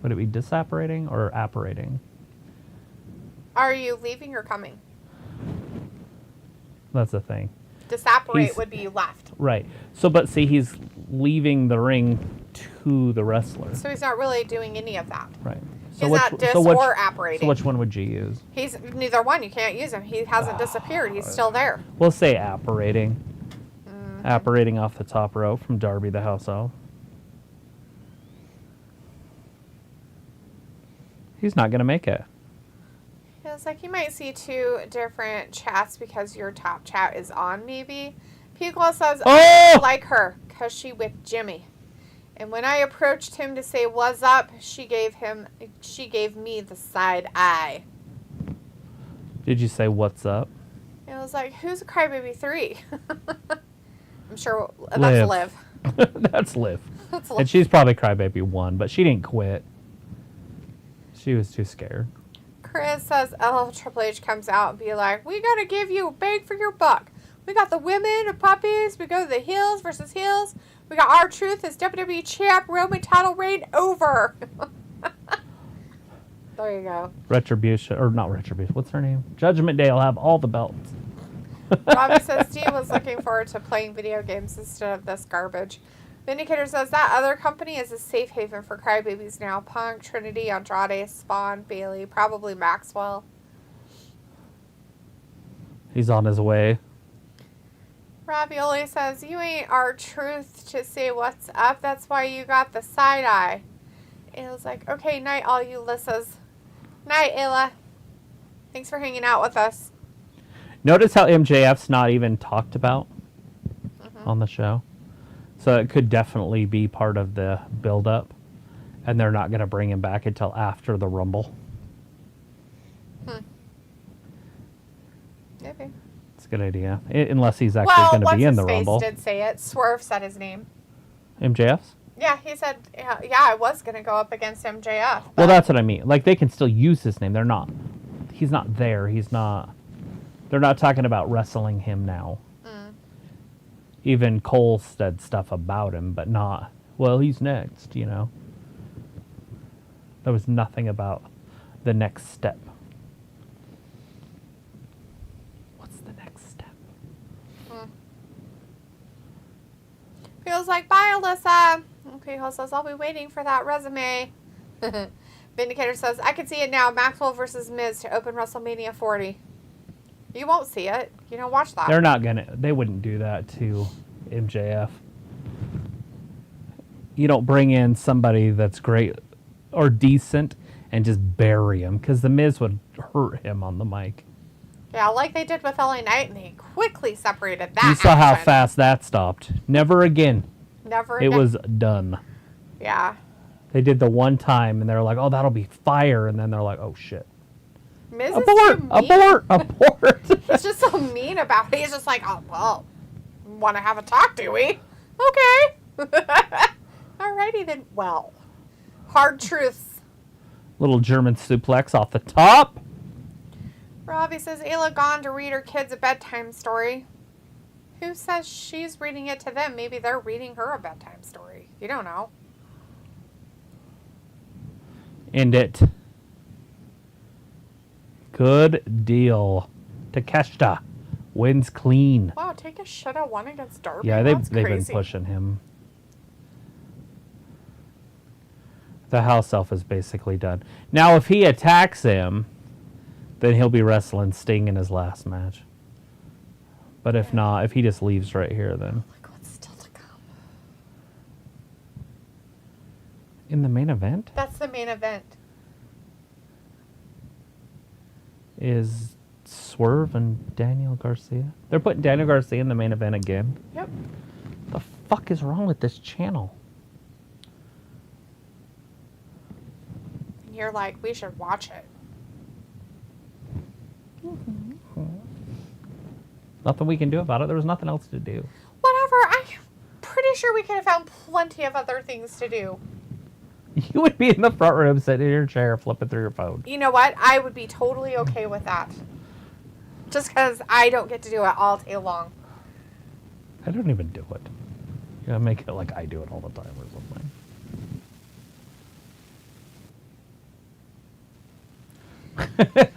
Speaker 1: Would it be disapparating or apparating?
Speaker 2: Are you leaving or coming?
Speaker 1: That's the thing.
Speaker 2: Disapparate would be left.
Speaker 1: Right. So, but see, he's leaving the ring to the wrestler.
Speaker 2: So he's not really doing any of that.
Speaker 1: Right.
Speaker 2: He's not or apparating.
Speaker 1: So which one would you use?
Speaker 2: He's neither one. You can't use him. He hasn't disappeared. He's still there.
Speaker 1: We'll say apparating. Apparating off the top rope from Darby the House Elf. He's not going to make it.
Speaker 2: It's like you might see 2 different chats because your top chat is on, maybe. Piccolo says, I like her because she whipped Jimmy. And when I approached him to say, what's up, she gave me the side eye.
Speaker 1: Did you say, what's up?
Speaker 2: It was like, who's a Crybaby 3? I'm sure that's
Speaker 1: Liv.
Speaker 2: Liv.
Speaker 1: That's Liv. And she's probably Crybaby 1, but she didn't quit. She was too scared.
Speaker 2: Chris says, Triple H comes out and be like, we got to give you a bang for your buck. We got the women, the puppies. We go to the heels versus heels. We got R-Truth as WWE champ. Roman title reign over. There you go.
Speaker 1: Retribution, or not Retribution. What's her name? Judgment Day will have all the belts.
Speaker 2: Robbie says Steve was looking forward to playing video games instead of this garbage. Vindicator says that other company is a safe haven for crybabies now. Punk, Trinity, Andrade, Spawn, Bailey, probably Maxwell.
Speaker 1: He's on his way.
Speaker 2: Ravioli says, you ain't R-Truth to say what's up. That's why you got the side eye. And it was like, okay, night all you Lissas. Night, Ayla. Thanks for hanging out with us.
Speaker 1: Notice how MJF's not even talked about on the show. So it could definitely be part of the build-up. And they're not going to bring him back until after the Rumble.
Speaker 2: Maybe.
Speaker 1: It's a good idea. Unless he's actually going to be in the Rumble.
Speaker 2: Did say it. Swerve said his name.
Speaker 1: MJF's?
Speaker 2: Yeah, he said, yeah, I was going to go up against MJF.
Speaker 1: Well, that's what I mean. Like, they can still use his name. They're not. He's not there. He's not. They're not talking about wrestling him now. Even Cole said stuff about him, but not, well, he's next, you know. There was nothing about the next step. What's the next step?
Speaker 2: Feels like, bye, Alyssa. Okay, Ho says, I'll be waiting for that resume. Vindicator says, I can see it now. Maxwell versus Miz to open WrestleMania 40. You won't see it. You don't watch that.
Speaker 1: They're not going to. They wouldn't do that to MJF. You don't bring in somebody that's great or decent and just bury him, because the Miz would hurt him on the mic.
Speaker 2: Yeah, like they did with LA Knight, and they quickly separated that.
Speaker 1: You saw how fast that stopped. Never again.
Speaker 2: Never again.
Speaker 1: It was done.
Speaker 2: Yeah.
Speaker 1: They did the one time, and they're like, oh, that'll be fire. And then they're like, oh, shit.
Speaker 2: Miz
Speaker 1: abort! Abort!
Speaker 2: He's just so mean about it. He's just like, oh, well, want to have a talk, do we? Okay. Alrighty then. Well, hard truths.
Speaker 1: Little German suplex off the top.
Speaker 2: Robbie says, Ayla gone to read her kids a bedtime story. Who says she's reading it to them? Maybe they're reading her a bedtime story. You don't know.
Speaker 1: End it. Good deal. Takeshita wins clean.
Speaker 2: Wow, Takeshita won against Darby.
Speaker 1: Yeah, they've been
Speaker 2: crazy.
Speaker 1: pushing him. The house elf is basically done. Now, if he attacks him, then he'll be wrestling Sting in his last match. But if not, if he just leaves right here, then.
Speaker 2: Like, what's still to come?
Speaker 1: In the main event?
Speaker 2: That's the main event.
Speaker 1: Is Swerve and Daniel Garcia. They're putting Daniel Garcia in the main event again.
Speaker 2: Yep.
Speaker 1: The fuck is wrong with this channel?
Speaker 2: You're like, we should watch it.
Speaker 1: Nothing we can do about it. There was nothing else to do.
Speaker 2: Whatever. I'm pretty sure we could have found plenty of other things to do.
Speaker 1: You would be in the front room sitting in your chair flipping through your phone.
Speaker 2: You know what? I would be totally okay with that. Just because I don't get to do it all day long.
Speaker 1: I don't even do it. You gotta make it like I do it all the time or something.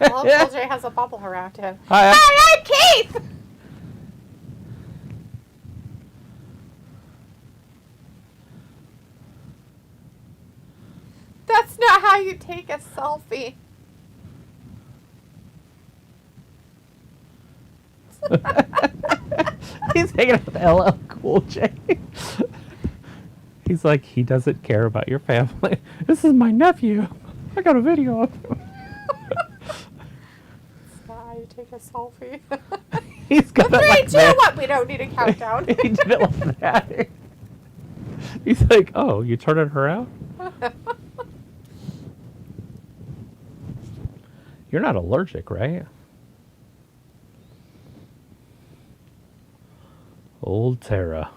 Speaker 2: Well, LJ has a bubble around him.
Speaker 1: Hi,
Speaker 2: I'm Keith! not how you take a selfie.
Speaker 1: He's hanging out with LL Cool J. He's like, he doesn't care about your family. This is my nephew. I got a video of him.
Speaker 2: It's not how you take a selfie.
Speaker 1: He's got that like
Speaker 2: 3, 2, 1. We don't need a countdown.
Speaker 1: He did it like that. He's like, oh, you turning her out? You're not allergic, right? Old Tara.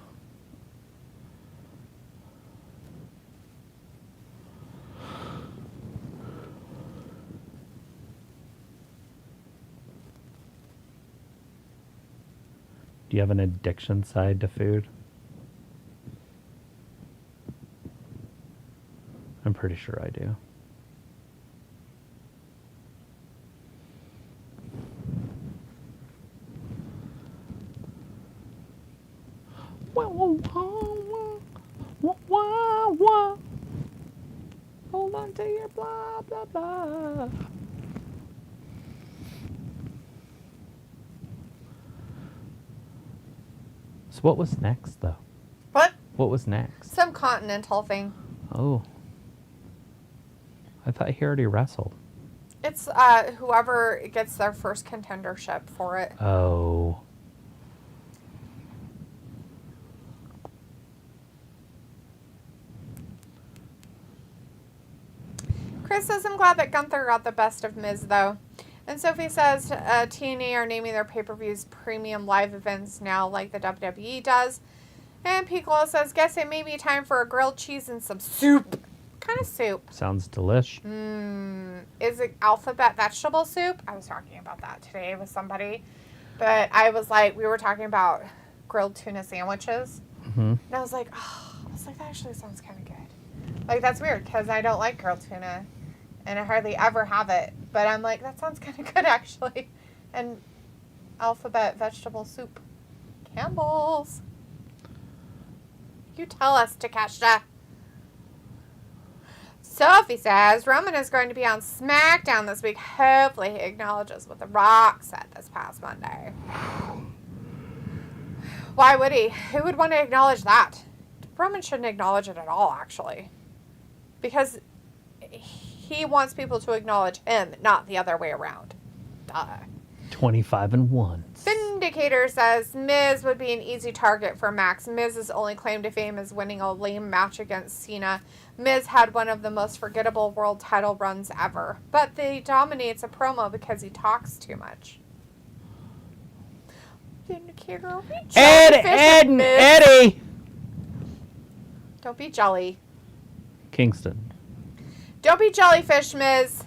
Speaker 1: Do you have an addiction side to food? I'm pretty sure I do. Hold on to your blah, blah, blah. So what was next, though?
Speaker 2: What?
Speaker 1: What was next?
Speaker 2: Some continental thing.
Speaker 1: Oh. I thought he already wrestled.
Speaker 2: It's whoever gets their first contendership for it.
Speaker 1: Oh.
Speaker 2: Chris says, I'm glad that Gunther got the best of Miz, though. And Sophie says, TNA are naming their pay-per-views premium live events now like the WWE does. And Piccolo says, guess it may be time for a grilled cheese and some soup. What kind of soup?
Speaker 1: Sounds delish.
Speaker 2: Is it alphabet vegetable soup? I was talking about that today with somebody. But I was like, we were talking about grilled tuna sandwiches.
Speaker 1: Mm-hmm.
Speaker 2: And I was like, that actually sounds kind of good. Like, that's weird because I don't like grilled tuna. And I hardly ever have it. But I'm like, that sounds kind of good, actually. And alphabet vegetable soup. Campbell's. You tell us, Takesha. Sophie says Roman is going to be on SmackDown this week. Hopefully he acknowledges what The Rock said this past Monday. Why would he? Who would want to acknowledge that? Roman shouldn't acknowledge it at all, actually. Because he wants people to acknowledge him, not the other way around. Duh.
Speaker 1: 25-1.
Speaker 2: Vindicator says Miz would be an easy target for Max. Miz's only claim to fame is winning a lame match against Cena. Miz had one of the most forgettable world title runs ever. But he dominates a promo because he talks too much. Vindicator,
Speaker 1: Eddie!
Speaker 2: Don't be jelly.
Speaker 1: Kingston.
Speaker 2: Don't be jellyfish, Miz.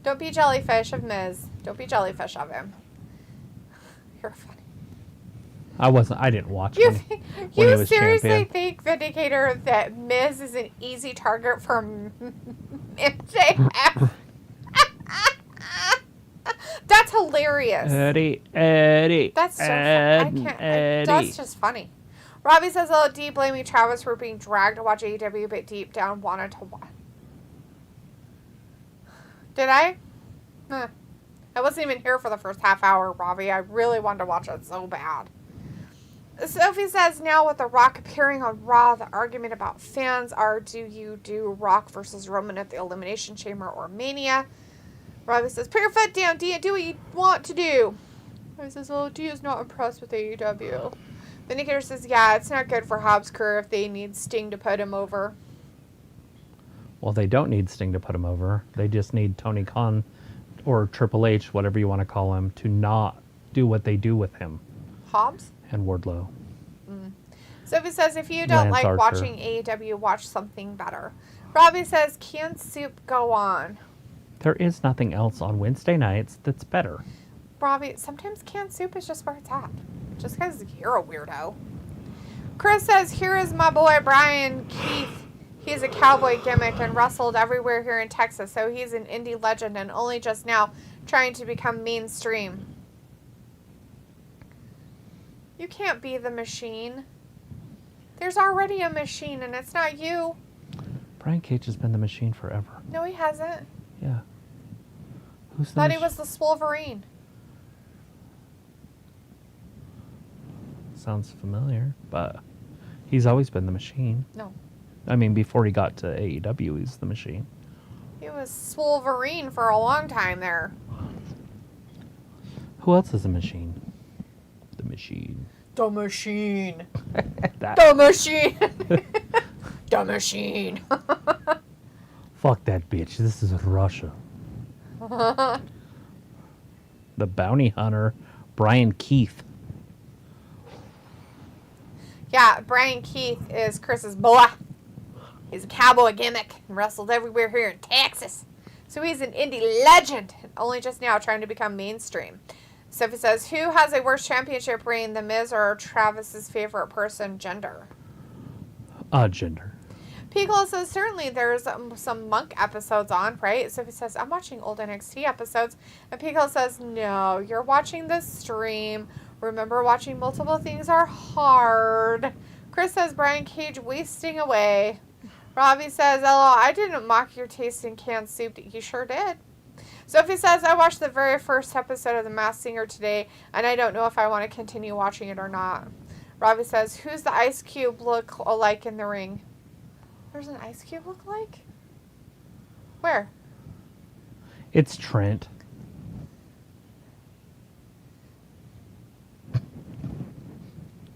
Speaker 2: Don't be jellyfish of Miz. Don't be jellyfish of him. You're funny.
Speaker 1: I didn't watch him.
Speaker 2: You seriously think, Vindicator, that Miz is an easy target for MJF? That's hilarious.
Speaker 1: Eddie.
Speaker 2: That's so funny. That's just funny. Robbie says, Deep blaming Travis for being dragged to watch AEW, but deep down wanted to watch. Did I? I wasn't even here for the first half hour, Robbie. I really wanted to watch it so bad. Sophie says, now with The Rock appearing on Raw, the argument about fans are, do you do Rock versus Roman at the Elimination Chamber or Mania? Robbie says, put your foot down, Dia. Do what you want to do. Robbie says, Dia's not impressed with AEW. Vindicator says, yeah, it's not good for Hobbs' career if they need Sting to put him over.
Speaker 1: Well, they don't need Sting to put him over. They just need Tony Khan or Triple H, whatever you want to call him, to not do what they do with him.
Speaker 2: Hobbs?
Speaker 1: And Wardlow.
Speaker 2: Sophie says, if you don't like watching AEW, watch something better. Robbie says, can soup go on?
Speaker 1: There is nothing else on Wednesday nights that's better.
Speaker 2: Robbie, sometimes canned soup is just where it's at. Just because you're a weirdo. Chris says, here is my boy Brian Keith. He's a cowboy gimmick and wrestled everywhere here in Texas, so he's an indie legend and only just now trying to become mainstream. You can't be the machine. There's already a machine, and it's not you.
Speaker 1: Brian Cage has been the Machine forever.
Speaker 2: No, he hasn't.
Speaker 1: Yeah. Who's the
Speaker 2: Thought he was the Swolverine.
Speaker 1: Sounds familiar, but he's always been the Machine.
Speaker 2: No.
Speaker 1: I mean, before he got to AEW, he's the Machine.
Speaker 2: He was Swolverine for a long time there.
Speaker 1: Who else is a Machine? The Machine.
Speaker 2: The Machine.
Speaker 1: That.
Speaker 2: The Machine. The Machine.
Speaker 1: Fuck that bitch. This is Russia. The bounty hunter, Brian Keith.
Speaker 2: Yeah, Brian Keith is Chris's boy. He's a cowboy gimmick and wrestled everywhere here in Texas. So he's an indie legend, only just now trying to become mainstream. Sophie says, who has a worse championship reign, The Miz or Travis's favorite person, gender?
Speaker 1: Gender.
Speaker 2: Piccolo says, certainly there's some Monk episodes on, right? Sophie says, I'm watching old NXT episodes. And Piccolo says, no, you're watching the stream. Remember, watching multiple things are hard. Chris says, Brian Cage wasting away. Robbie says, LOL, I didn't mock your taste in canned soup. You sure did. Sophie says, I watched the very first episode of The Masked Singer today, and I don't know if I want to continue watching it or not. Robbie says, who's the Ice Cube look alike in the ring? There's an Ice Cube look alike? Where?
Speaker 1: It's Trent.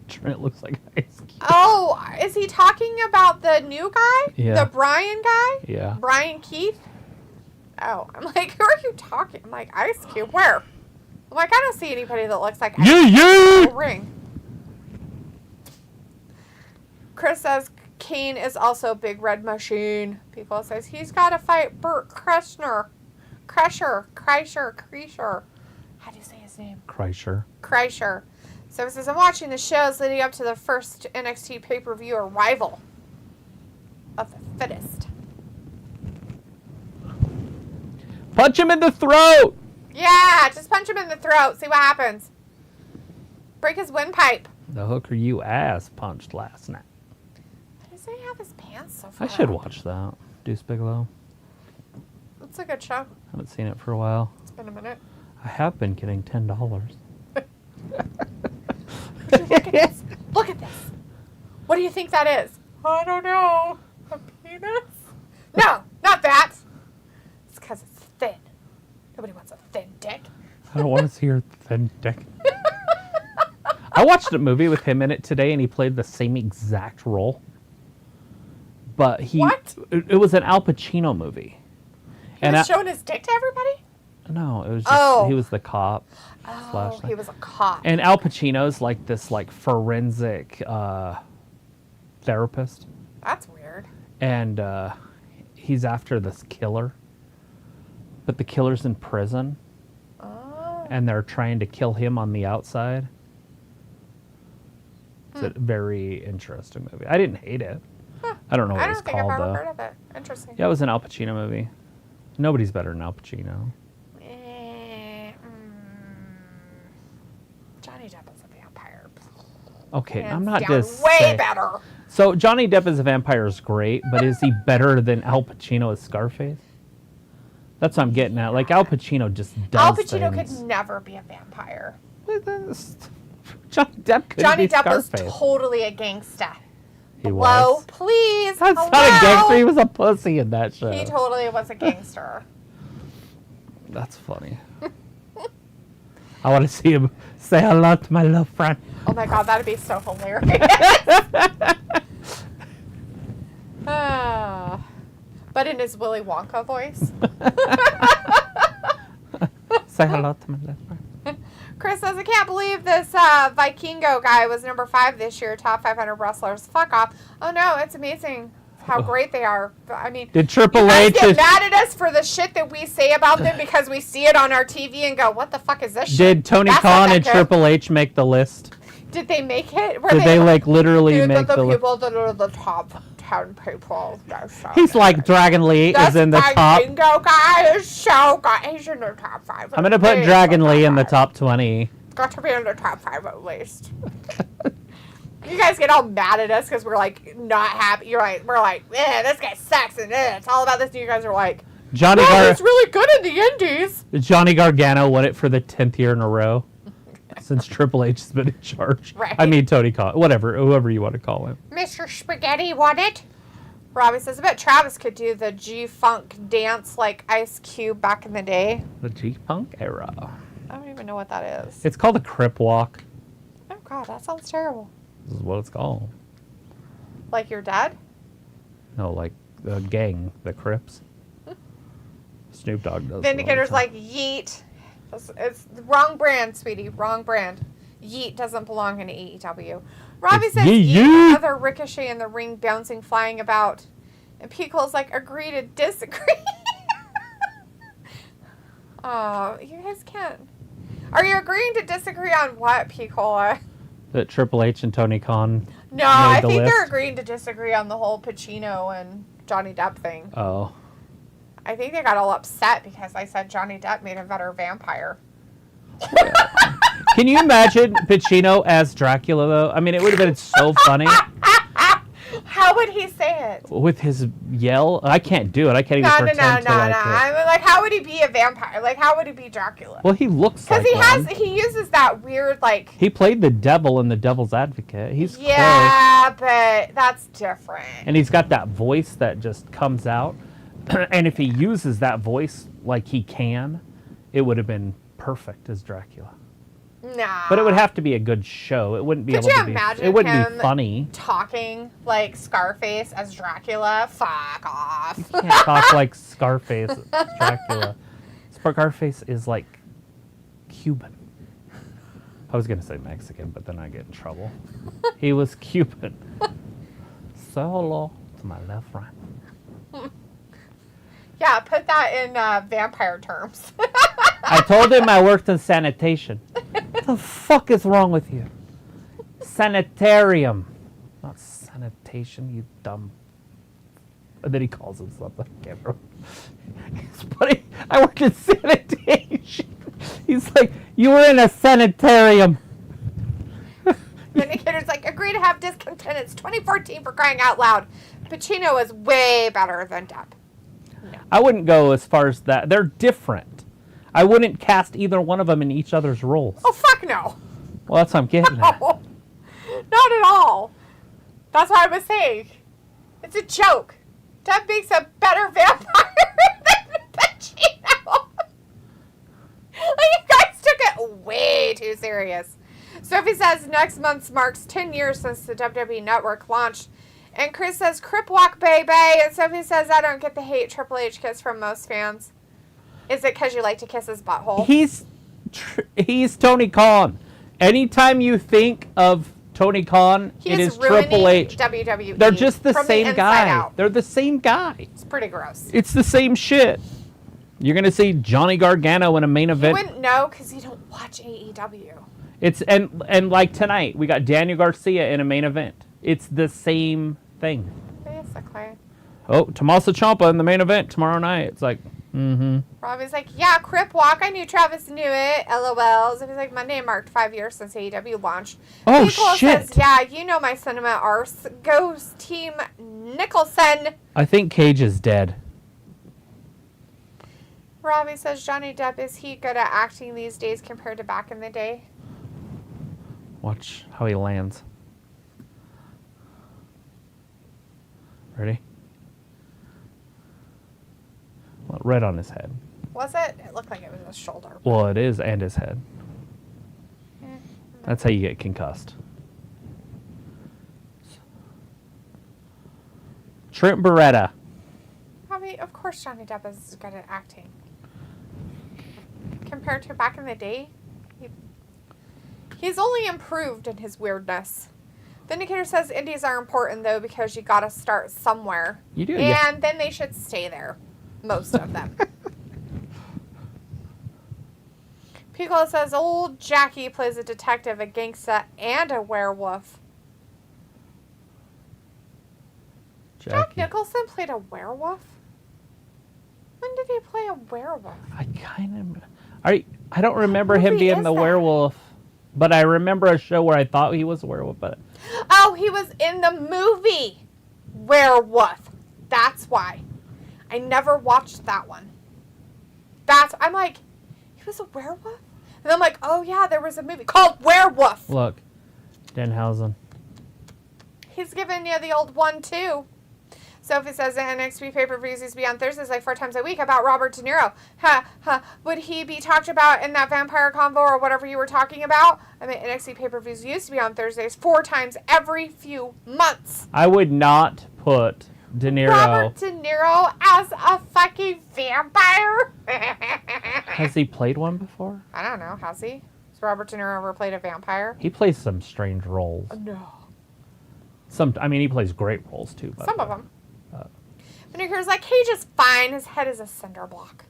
Speaker 1: Trent looks like Ice Cube.
Speaker 2: Oh, is he talking about the new guy?
Speaker 1: Yeah.
Speaker 2: The Brian guy?
Speaker 1: Yeah.
Speaker 2: Brian Keith? Oh, I'm like, who are you talking? I'm like, Ice Cube, where? I'm like, I don't see anybody that looks like Ice Cube in the ring. Chris says, Kane is also Big Red Machine. Piccolo says, he's got to fight Burt Kreischer. Kreischer. How do you say his name? Kreischer. So it says, I'm watching the shows leading up to the first NXT pay-per-view Arrival of the Fittest.
Speaker 1: Punch him in the throat!
Speaker 2: Yeah, just punch him in the throat. See what happens. Break his windpipe.
Speaker 1: The hooker you ass punched last night.
Speaker 2: Why does he have his pants so far
Speaker 1: I should
Speaker 2: up?
Speaker 1: watch that. Deuce Bigelow.
Speaker 2: It's a good show.
Speaker 1: Haven't seen it for a while.
Speaker 2: It's been a minute.
Speaker 1: I have been getting $10.
Speaker 2: Look at this. Look at this. What do you think that is? I don't know. A penis? No, not that. It's because it's thin. Nobody wants a thin dick.
Speaker 1: I don't want to see your thin dick. I watched a movie with him in it today, and he played the same exact role. But
Speaker 2: What?
Speaker 1: It was an Al Pacino movie.
Speaker 2: He was showing his dick to everybody?
Speaker 1: No, it was just, he was the cop.
Speaker 2: Oh, he was a cop.
Speaker 1: And Al Pacino's like this forensic therapist.
Speaker 2: That's weird.
Speaker 1: And he's after this killer. But the killer's in prison.
Speaker 2: Oh.
Speaker 1: And they're trying to kill him on the outside. It's a very interesting movie. I didn't hate it.
Speaker 2: Huh.
Speaker 1: I don't know what
Speaker 2: I
Speaker 1: it's
Speaker 2: don't think
Speaker 1: called,
Speaker 2: I've ever
Speaker 1: though.
Speaker 2: heard of it. Interesting.
Speaker 1: Yeah, it was an Al Pacino movie. Nobody's better than Al Pacino.
Speaker 2: Johnny Depp is a vampire.
Speaker 1: Okay,
Speaker 2: Hands
Speaker 1: I'm not
Speaker 2: down,
Speaker 1: just
Speaker 2: way
Speaker 1: saying.
Speaker 2: better.
Speaker 1: So Johnny Depp as a vampire is great, but is he better than Al Pacino as Scarface? That's what I'm getting at. Like, Al Pacino just does
Speaker 2: Al Pacino
Speaker 1: things.
Speaker 2: could never be a vampire.
Speaker 1: Johnny Depp could
Speaker 2: Johnny
Speaker 1: be
Speaker 2: Depp was
Speaker 1: Scarface.
Speaker 2: totally a gangsta.
Speaker 1: He
Speaker 2: Hello,
Speaker 1: was.
Speaker 2: please.
Speaker 1: That's
Speaker 2: hello?
Speaker 1: not a gangster. He was a pussy in that show.
Speaker 2: He totally was a gangster.
Speaker 1: That's funny. I want to see him say hello to my little friend.
Speaker 2: Oh my god, that'd be so hilarious. But in his Willy Wonka voice.
Speaker 1: Say hello to my little friend.
Speaker 2: Chris says, I can't believe this Vikingo guy was number 5 this year, top 500 wrestlers. Fuck off. Oh no, it's amazing how great they are. I mean,
Speaker 1: Did Triple
Speaker 2: you guys
Speaker 1: H
Speaker 2: get mad at us for the shit that we say about them because we see it on our TV and go, what the fuck is this shit?
Speaker 1: Did Tony
Speaker 2: That's not
Speaker 1: Khan
Speaker 2: that
Speaker 1: and
Speaker 2: good.
Speaker 1: Triple H make the list?
Speaker 2: Did they make it?
Speaker 1: Did they like literally
Speaker 2: Dude,
Speaker 1: make
Speaker 2: the
Speaker 1: the list?
Speaker 2: people that are the top 10 people.
Speaker 1: He's like Dragon Lee is in the top.
Speaker 2: This Vikingo guy is so good. He's in the top 5.
Speaker 1: I'm gonna put Dragon Lee in the top 20.
Speaker 2: Got to be in the top 5 at least. You guys get all mad at us because we're like not happy. We're like, this guy sucks and it's all about this. And you guys are like, he's really good in the indies.
Speaker 1: Johnny Gargano won it for the 10th year in a row since Triple H has been in charge.
Speaker 2: Right.
Speaker 1: I mean, Tony Khan, whoever you want to call him.
Speaker 2: Mr. Spaghetti won it. Robbie says, I bet Travis could do the G-Funk dance like Ice Cube back in the day.
Speaker 1: The G-Funk era.
Speaker 2: I don't even know what that is.
Speaker 1: It's called the Crip Walk.
Speaker 2: Oh, God, that sounds terrible.
Speaker 1: This is what it's called.
Speaker 2: Like your dad?
Speaker 1: No, like the gang, the Crips. Snoop Dogg does.
Speaker 2: Vindicator's like, yeet. It's the wrong brand, sweetie. Wrong brand. Yeet doesn't belong in AEW. Robbie says, yeet. Another Ricochet in the ring, bouncing, flying about. And Picole's like, agree to disagree. Oh, you guys can't. Are you agreeing to disagree on what, Picola?
Speaker 1: That Triple H and Tony Khan.
Speaker 2: No, I think they're agreeing to disagree on the whole Pacino and Johnny Depp thing.
Speaker 1: Oh.
Speaker 2: I think they got all upset because I said Johnny Depp made a better vampire.
Speaker 1: Can you imagine Pacino as Dracula, though? I mean, it would have been so funny.
Speaker 2: How would he say it?
Speaker 1: With his yell? I can't do it. I can't even pretend to like it.
Speaker 2: I mean, like, how would he be a vampire? Like, how would he be Dracula?
Speaker 1: Well, he looks like
Speaker 2: Because he uses that weird, like...
Speaker 1: He played the devil in The Devil's Advocate. He's close.
Speaker 2: But that's different.
Speaker 1: And he's got that voice that just comes out. And if he uses that voice like he can, it would have been perfect as Dracula.
Speaker 2: Nah.
Speaker 1: But it would have to be a good show. It wouldn't be able to be. It wouldn't be funny.
Speaker 2: Talking like Scarface as Dracula. Fuck off.
Speaker 1: You can't talk like Scarface as Dracula. Scarface is like Cuban. I was gonna say Mexican, but then I get in trouble. He was Cuban. Solow to my left, right.
Speaker 2: Yeah, put that in vampire terms.
Speaker 1: I told him I worked in sanitation. What the fuck is wrong with you? Sanitarium. Not sanitation, you dumb. And then he calls himself a camera. It's funny. I worked in sanitation. He's like, you were in a sanitarium.
Speaker 2: Vindicator's like, agree to have discontent. It's 2014 for crying out loud. Pacino is way better than Depp. No.
Speaker 1: I wouldn't go as far as that. They're different. I wouldn't cast either one of them in each other's roles.
Speaker 2: Oh, fuck no.
Speaker 1: Well, that's what I'm getting at.
Speaker 2: No. Not at all. That's what I was saying. It's a joke. Depp makes a better vampire than Pacino. Like, you guys took it way too serious. Sophie says next month marks 10 years since the WWE Network launched. And Chris says, Crip Walk, baby. And Sophie says, I don't get the hate Triple H gets from most fans. Is it because you like to kiss his butthole?
Speaker 1: He's Tony Khan. Anytime you think of Tony Khan, it is Triple H.
Speaker 2: WWE.
Speaker 1: They're just the same guy.
Speaker 2: Out.
Speaker 1: They're the same guy.
Speaker 2: It's pretty gross.
Speaker 1: It's the same shit. You're going to see Johnny Gargano in a main event.
Speaker 2: You wouldn't know because you don't watch AEW.
Speaker 1: It's and like tonight, we got Daniel Garcia in a main event. It's the same thing.
Speaker 2: Basically.
Speaker 1: Oh, Tommaso Ciampa in the main event tomorrow night. It's like,
Speaker 2: Robbie's like, yeah, Crip Walk. I knew Travis knew it. LOL. So he's like, Monday marked 5 years since AEW launched.
Speaker 1: Oh,
Speaker 2: Nicole
Speaker 1: shit.
Speaker 2: Says, yeah, you know my sentiment. Arse. Ghost Team Nicholson.
Speaker 1: I think Cage is dead.
Speaker 2: Robbie says, Johnny Depp, is he good at acting these days compared to back in the day?
Speaker 1: Watch how he lands. Ready? Well, right on his head.
Speaker 2: Was it? It looked like it was his shoulder.
Speaker 1: Well, it is, and his head. That's how you get concussed. Trent Beretta.
Speaker 2: Robbie, of course Johnny Depp is good at acting. Compared to back in the day, he's only improved in his weirdness. Vindicator says indies are important, though, because you got to start somewhere.
Speaker 1: You do,
Speaker 2: and then they should stay there. Most of them. Piccolo says old Jackie plays a detective, a gangsta, and a werewolf. Jack Nicholson played a werewolf? When did he play a werewolf?
Speaker 1: I don't remember him being the werewolf, but I remember a show where I thought he was a werewolf. But
Speaker 2: Oh, he was in the movie Werewolf. That's why. I never watched that one. I'm like, he was a werewolf? And I'm like, oh yeah, there was a movie called Werewolf.
Speaker 1: Look, Denhausen.
Speaker 2: He's giving you the old one too. Sophie says that NXT pay-per-views used to be on Thursdays like 4 times a week about Robert De Niro. Would he be talked about in that vampire convo or whatever you were talking about? I mean, NXT pay-per-views used to be on Thursdays 4 times every few months.
Speaker 1: I would not put De Niro.
Speaker 2: Robert De Niro as a fucking vampire?
Speaker 1: Has he played one before?
Speaker 2: I don't know. Has he? Has Robert De Niro ever played a vampire?
Speaker 1: He plays some strange roles.
Speaker 2: No.
Speaker 1: He plays great roles too.
Speaker 2: Some of them. And here's like, Cage is fine. His head is a cinder block.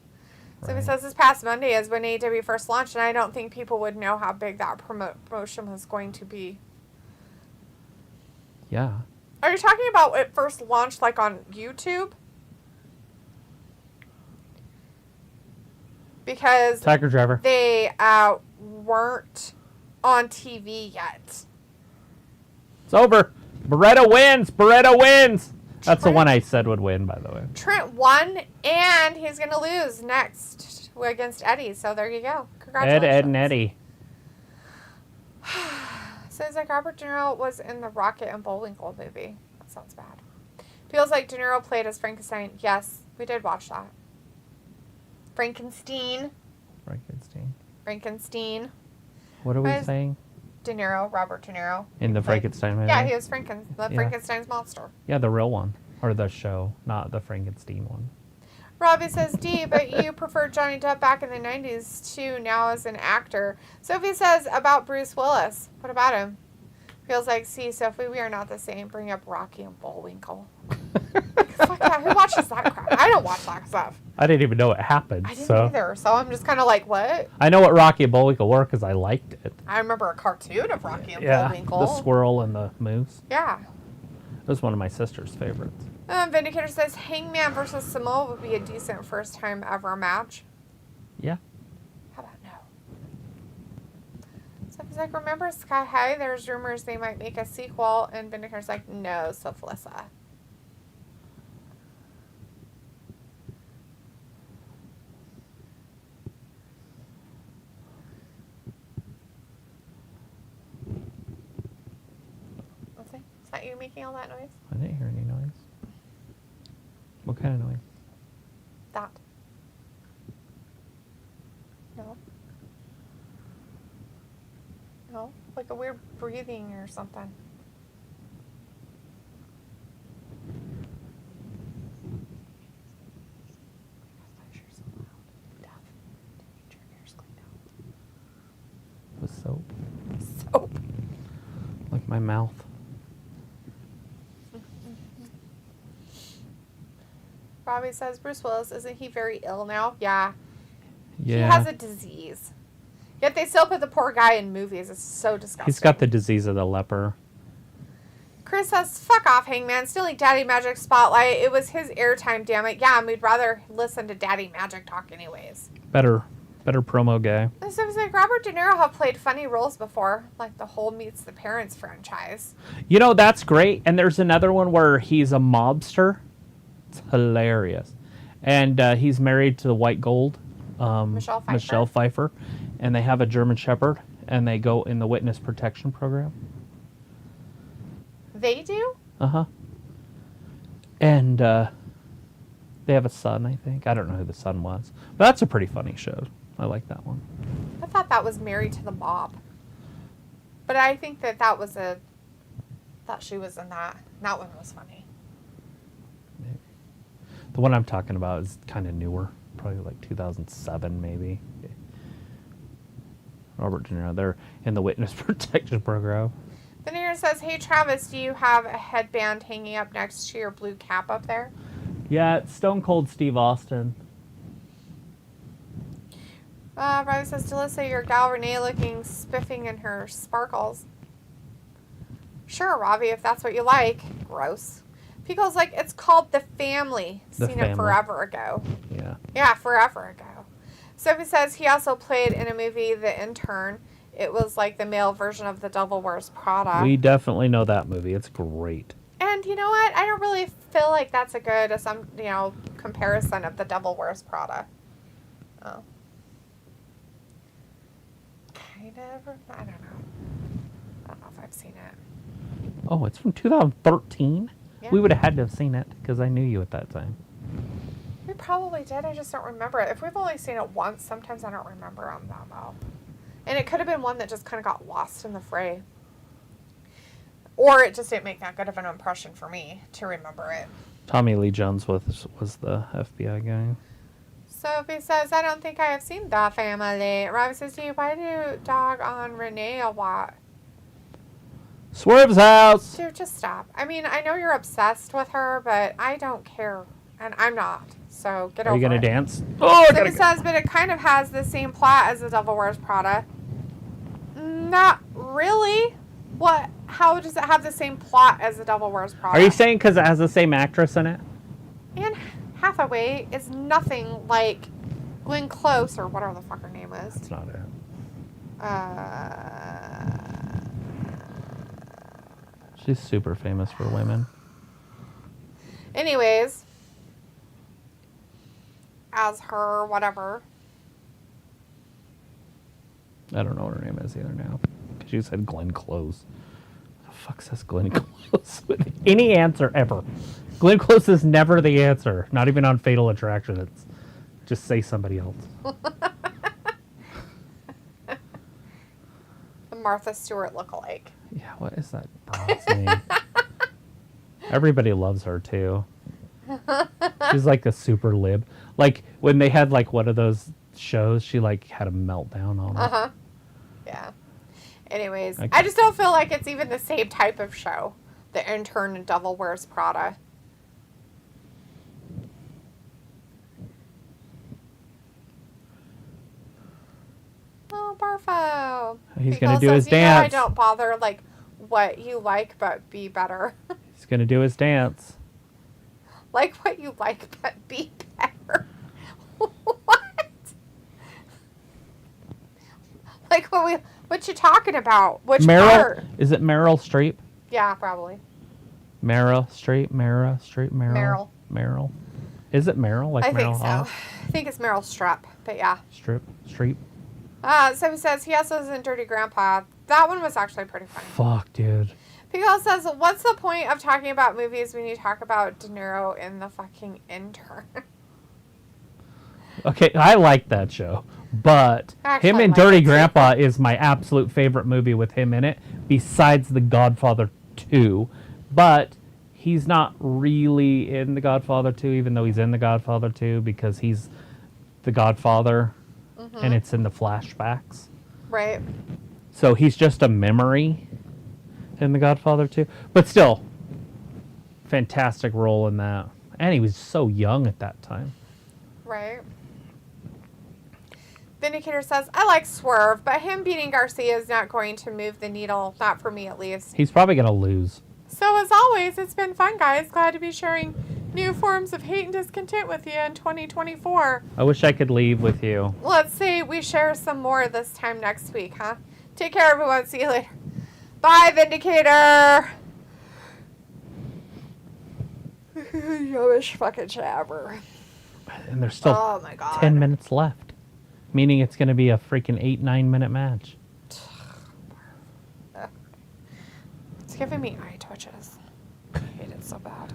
Speaker 2: So he says this past Monday is when AEW first launched, and I don't think people would know how big that promotion was going to be.
Speaker 1: Yeah.
Speaker 2: Are you talking about it first launched like on YouTube? Because
Speaker 1: Tiger Driver.
Speaker 2: They weren't on TV yet.
Speaker 1: It's over. Beretta wins. That's the one I said would win, by the way.
Speaker 2: Trent won, and he's going to lose next against Eddie. So there you go. Congratulations.
Speaker 1: Ed, and Eddie.
Speaker 2: So it's like Robert De Niro was in the Rocket and Bullwinkle movie. That sounds bad. Feels like De Niro played as Frankenstein. Yes, we did watch that. Frankenstein.
Speaker 1: What are we saying?
Speaker 2: De Niro, Robert De Niro.
Speaker 1: In the Frankenstein movie?
Speaker 2: Yeah, he was Frankenstein's monster.
Speaker 1: Yeah, the real one. Or the show, not the Frankenstein one.
Speaker 2: Robbie says, D, but you preferred Johnny Depp back in the 90s, too, now as an actor. Sophie says, about Bruce Willis. What about him? Feels like, see, Sophie, we are not the same. Bring up Rocky and Bullwinkle. Fuck yeah, who watches that crap? I don't watch that stuff.
Speaker 1: I didn't even know it happened.
Speaker 2: I didn't either, so I'm just kind of like, what?
Speaker 1: I know what Rocky and Bullwinkle were because I liked it.
Speaker 2: I remember a cartoon of Rocky and Bullwinkle.
Speaker 1: The squirrel and the moose.
Speaker 2: Yeah.
Speaker 1: It was one of my sister's favorites.
Speaker 2: Vindicator says, Hangman versus Samoa would be a decent first time ever match.
Speaker 1: Yeah.
Speaker 2: How about no? So he's like, remember Sky High? There's rumors they might make a sequel. And Vindicator's like, no, Sophilissa. Is that you making all that noise?
Speaker 1: I didn't hear any noise. What kind of noise?
Speaker 2: That. No. No? Like a weird breathing or something.
Speaker 1: With soap?
Speaker 2: Soap.
Speaker 1: Like my mouth.
Speaker 2: Robbie says, Bruce Willis, isn't he very ill now? Yeah.
Speaker 1: Yeah.
Speaker 2: He has a disease. Yet they still put the poor guy in movies. It's so disgusting.
Speaker 1: He's got the disease of the leper.
Speaker 2: Chris says, fuck off, Hangman. Stealing Daddy Magic spotlight. It was his airtime, damn it. Yeah, and we'd rather listen to Daddy Magic talk anyways.
Speaker 1: Better promo guy.
Speaker 2: So it was like Robert De Niro have played funny roles before, like the whole Meets the Parents franchise.
Speaker 1: You know, that's great. And there's another one where he's a mobster. It's hilarious. And he's married to the White Gold, Michelle Pfeiffer. And they have a German Shepherd. And they go in the witness protection program.
Speaker 2: They do?
Speaker 1: Uh-huh. And they have a son, I think. I don't know who the son was. But that's a pretty funny show. I like that one.
Speaker 2: I thought that was Married to the Mob. But I think that was thought she was in that. That one was funny.
Speaker 1: Maybe. The one I'm talking about is kind of newer. Probably like 2007, maybe. Robert De Niro. They're in the witness protection program.
Speaker 2: The New Year says, hey, Travis, do you have a headband hanging up next to your blue cap up there?
Speaker 1: Yeah, it's Stone Cold Steve Austin.
Speaker 2: Robbie says, Delissa, your gal Renee looking spiffing in her sparkles. Sure, Robbie, if that's what you like. Gross. Pico's like, it's called The Family. Seen it forever ago.
Speaker 1: Yeah.
Speaker 2: Yeah, forever ago. Sophie says he also played in a movie, The Intern. it was like the male version of The Devil Wears Prada.
Speaker 1: We definitely know that movie. It's great.
Speaker 2: And you know what? I don't really feel like that's a good, comparison of The Devil Wears Prada. Oh. Kind of. I don't know. I don't know if I've seen it.
Speaker 1: Oh, it's from 2013?
Speaker 2: Yeah.
Speaker 1: We would have had to have seen it because I knew you at that time.
Speaker 2: We probably did. I just don't remember it. If we've only seen it once, sometimes I don't remember them that well. And it could have been one that just kind of got lost in the fray. Or it just didn't make that good of an impression for me to remember it.
Speaker 1: Tommy Lee Jones was the FBI guy.
Speaker 2: Sophie says, I don't think I have seen The Family. Robbie says, why do dog on Renee a lot?
Speaker 1: Swerve's house!
Speaker 2: Dude, just stop. I mean, I know you're obsessed with her, but I don't care. And I'm not. So get over it.
Speaker 1: Are you going to dance? Oh,
Speaker 2: Sophie says, but it kind of has the same plot as The Devil Wears Prada. Not really. What? How does it have the same plot as The Devil Wears Prada?
Speaker 1: Are you saying because it has the same actress in it?
Speaker 2: Anne Hathaway is nothing like Glenn Close or whatever the fuck her name is.
Speaker 1: That's not it. She's super famous for women.
Speaker 2: Anyways, as her whatever.
Speaker 1: I don't know what her name is either now. Because you said Glenn Close. What the fuck says Glenn Close with any answer ever? Glenn Close is never the answer. Not even on Fatal Attraction. It's just say somebody else.
Speaker 2: The Martha Stewart lookalike.
Speaker 1: Yeah, what is that broad's name? Everybody loves her too. She's like a super lib. Like when they had like one of those shows, she like had a meltdown on it.
Speaker 2: Yeah. Anyways, I just don't feel like it's even the same type of show. The Intern and Devil Wears Prada. Oh, Barfo.
Speaker 1: He's going to do his dance.
Speaker 2: I don't bother like what you like, but be better.
Speaker 1: He's going to do his dance.
Speaker 2: Like what you like, but be better. What? Like what you talking about? Which
Speaker 1: Meryl?
Speaker 2: part?
Speaker 1: Is it Meryl Streep?
Speaker 2: Yeah, probably.
Speaker 1: Meryl Streep? Meryl? Meryl. Is it Meryl? Like
Speaker 2: I
Speaker 1: Meryl
Speaker 2: think so. I think it's Meryl Streep, but yeah.
Speaker 1: Streep?
Speaker 2: So he says he also is in Dirty Grandpa. That one was actually pretty funny.
Speaker 1: Fuck, dude.
Speaker 2: Pico says, what's the point of talking about movies when you talk about De Niro in The fucking Intern?
Speaker 1: Okay, I like that show. But him in Dirty Grandpa is my absolute favorite movie with him in it, besides The Godfather 2. But he's not really in The Godfather 2, even though he's in The Godfather 2, because he's the Godfather, and it's in the flashbacks.
Speaker 2: Right.
Speaker 1: So he's just a memory in The Godfather 2. But still, fantastic role in that. And he was so young at that time.
Speaker 2: Right. Vindicator says, I like Swerve, but him beating Garcia is not going to move the needle. Not for me, at least.
Speaker 1: He's probably going to lose.
Speaker 2: So, as always, it's been fun, guys. Glad to be sharing new forms of hate and discontent with you in 2024.
Speaker 1: I wish I could leave with you.
Speaker 2: Let's see. We share some more this time next week, huh? Take care, everyone. See you later. Bye, Vindicator. Yoish fucking jabber.
Speaker 1: And there's still
Speaker 2: oh my God.
Speaker 1: 10 minutes left. Meaning it's going to be a freaking 8-9 minute match.
Speaker 2: It's giving me eye twitches. I hate it so bad.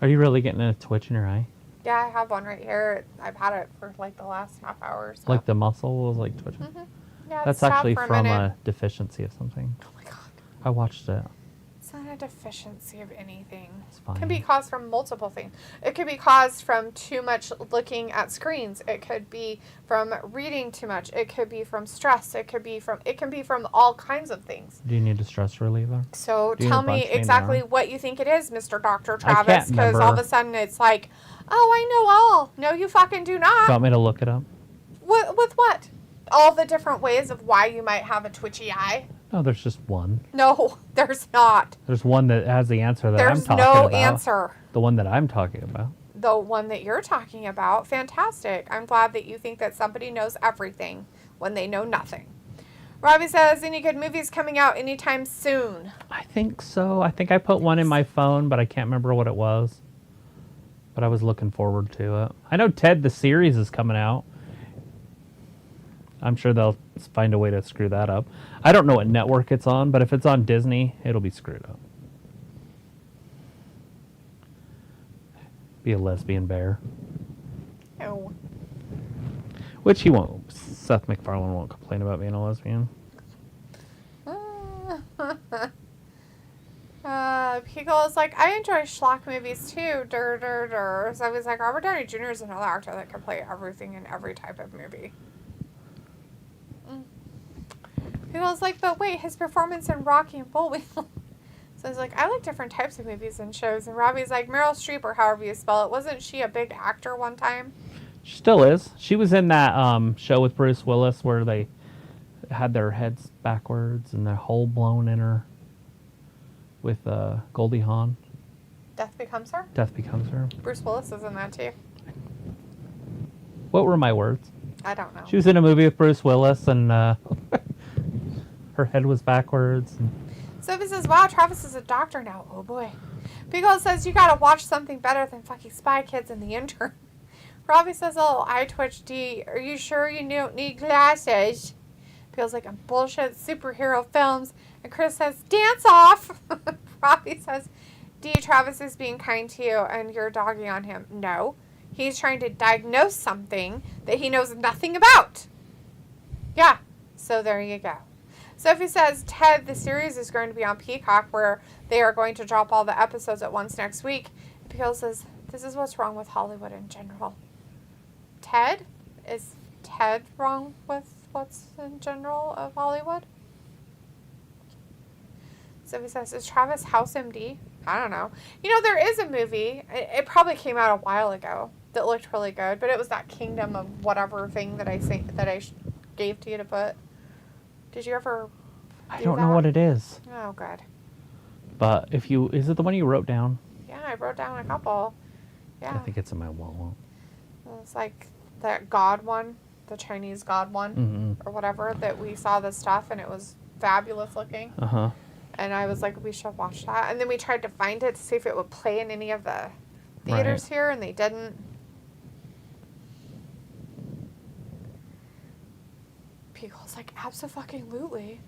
Speaker 1: Are you really getting a twitch in your eye?
Speaker 2: Yeah, I have one right here. I've had it for like the last half hour. So.
Speaker 1: Like the muscle was like twitching?
Speaker 2: Mm-hmm. Yeah,
Speaker 1: that's actually from a deficiency of something.
Speaker 2: Oh my God.
Speaker 1: I watched it.
Speaker 2: It's not a deficiency of anything.
Speaker 1: It's fine.
Speaker 2: It can be caused from multiple things. It could be caused from too much looking at screens. It could be from reading too much. It could be from stress. It can be from all kinds of things.
Speaker 1: Do you need a stress reliever?
Speaker 2: So tell me exactly what you think it is, Mr. Dr. Travis, because all of a sudden it's like, oh, I know all. No, you fucking do not.
Speaker 1: You want me to look it up?
Speaker 2: With what? All the different ways of why you might have a twitchy eye?
Speaker 1: No, there's just one.
Speaker 2: No, there's not.
Speaker 1: There's one that has the answer that I'm talking about.
Speaker 2: There's no answer.
Speaker 1: The one that I'm talking about.
Speaker 2: The one that you're talking about. Fantastic. I'm glad that you think that somebody knows everything when they know nothing. Robbie says, any good movies coming out anytime soon?
Speaker 1: I think so. I think I put one in my phone, but I can't remember what it was. But I was looking forward to it. I know Ted the series is coming out. I'm sure they'll find a way to screw that up. I don't know what network it's on, but if it's on Disney, it'll be screwed up. Be a lesbian bear.
Speaker 2: Oh.
Speaker 1: Which he won't. Seth MacFarlane won't complain about being a lesbian.
Speaker 2: Pico is like, I enjoy schlock movies too. Dur, dur, dur. So I was like, Robert Downey Jr. is another actor that can play everything in every type of movie. Pico's like, but wait, his performance in Rocky and Bullwinkle. So I was like, I like different types of movies and shows. And Robbie's like, Meryl Streep, or however you spell it. Wasn't she a big actor one time?
Speaker 1: She still is. She was in that show with Bruce Willis where they had their heads backwards and their hole blown in her with Goldie Hawn.
Speaker 2: Death Becomes Her?
Speaker 1: Death Becomes Her.
Speaker 2: Bruce Willis is in that too.
Speaker 1: What were my words?
Speaker 2: I don't know.
Speaker 1: She was in a movie with Bruce Willis and her head was backwards.
Speaker 2: Sophie says, wow, Travis is a doctor now. Oh boy. Pico says, you gotta watch something better than fucking Spy Kids and The Intern. Robbie says, oh, I Twitch D. Are you sure you don't need glasses? Feels like a bullshit superhero films. And Chris says, dance off. Robbie says, D, Travis is being kind to you and you're dogging on him. No. He's trying to diagnose something that he knows nothing about. Yeah. So there you go. Sophie says, Ted, the series is going to be on Peacock where they are going to drop all the episodes at once next week. And Peel says, this is what's wrong with Hollywood in general. Ted? Is Ted wrong with what's in general of Hollywood? Sophie says, is Travis House MD? I don't know. You know, there is a movie. It probably came out a while ago that looked really good, but it was that Kingdom of whatever thing that I gave to you to put. Did you ever
Speaker 1: I don't know what it is.
Speaker 2: Oh, good.
Speaker 1: But is it the one you wrote down?
Speaker 2: Yeah, I wrote down a couple. Yeah.
Speaker 1: I think it's in my wall.
Speaker 2: It's like that God one, the Chinese God one, or whatever, that we saw the stuff and it was fabulous looking.
Speaker 1: Uh-huh.
Speaker 2: And I was like, we should watch that. And then we tried to find it to see if it would play in any of the theaters here, and they didn't. Pico's like, abso-fucking-lutely.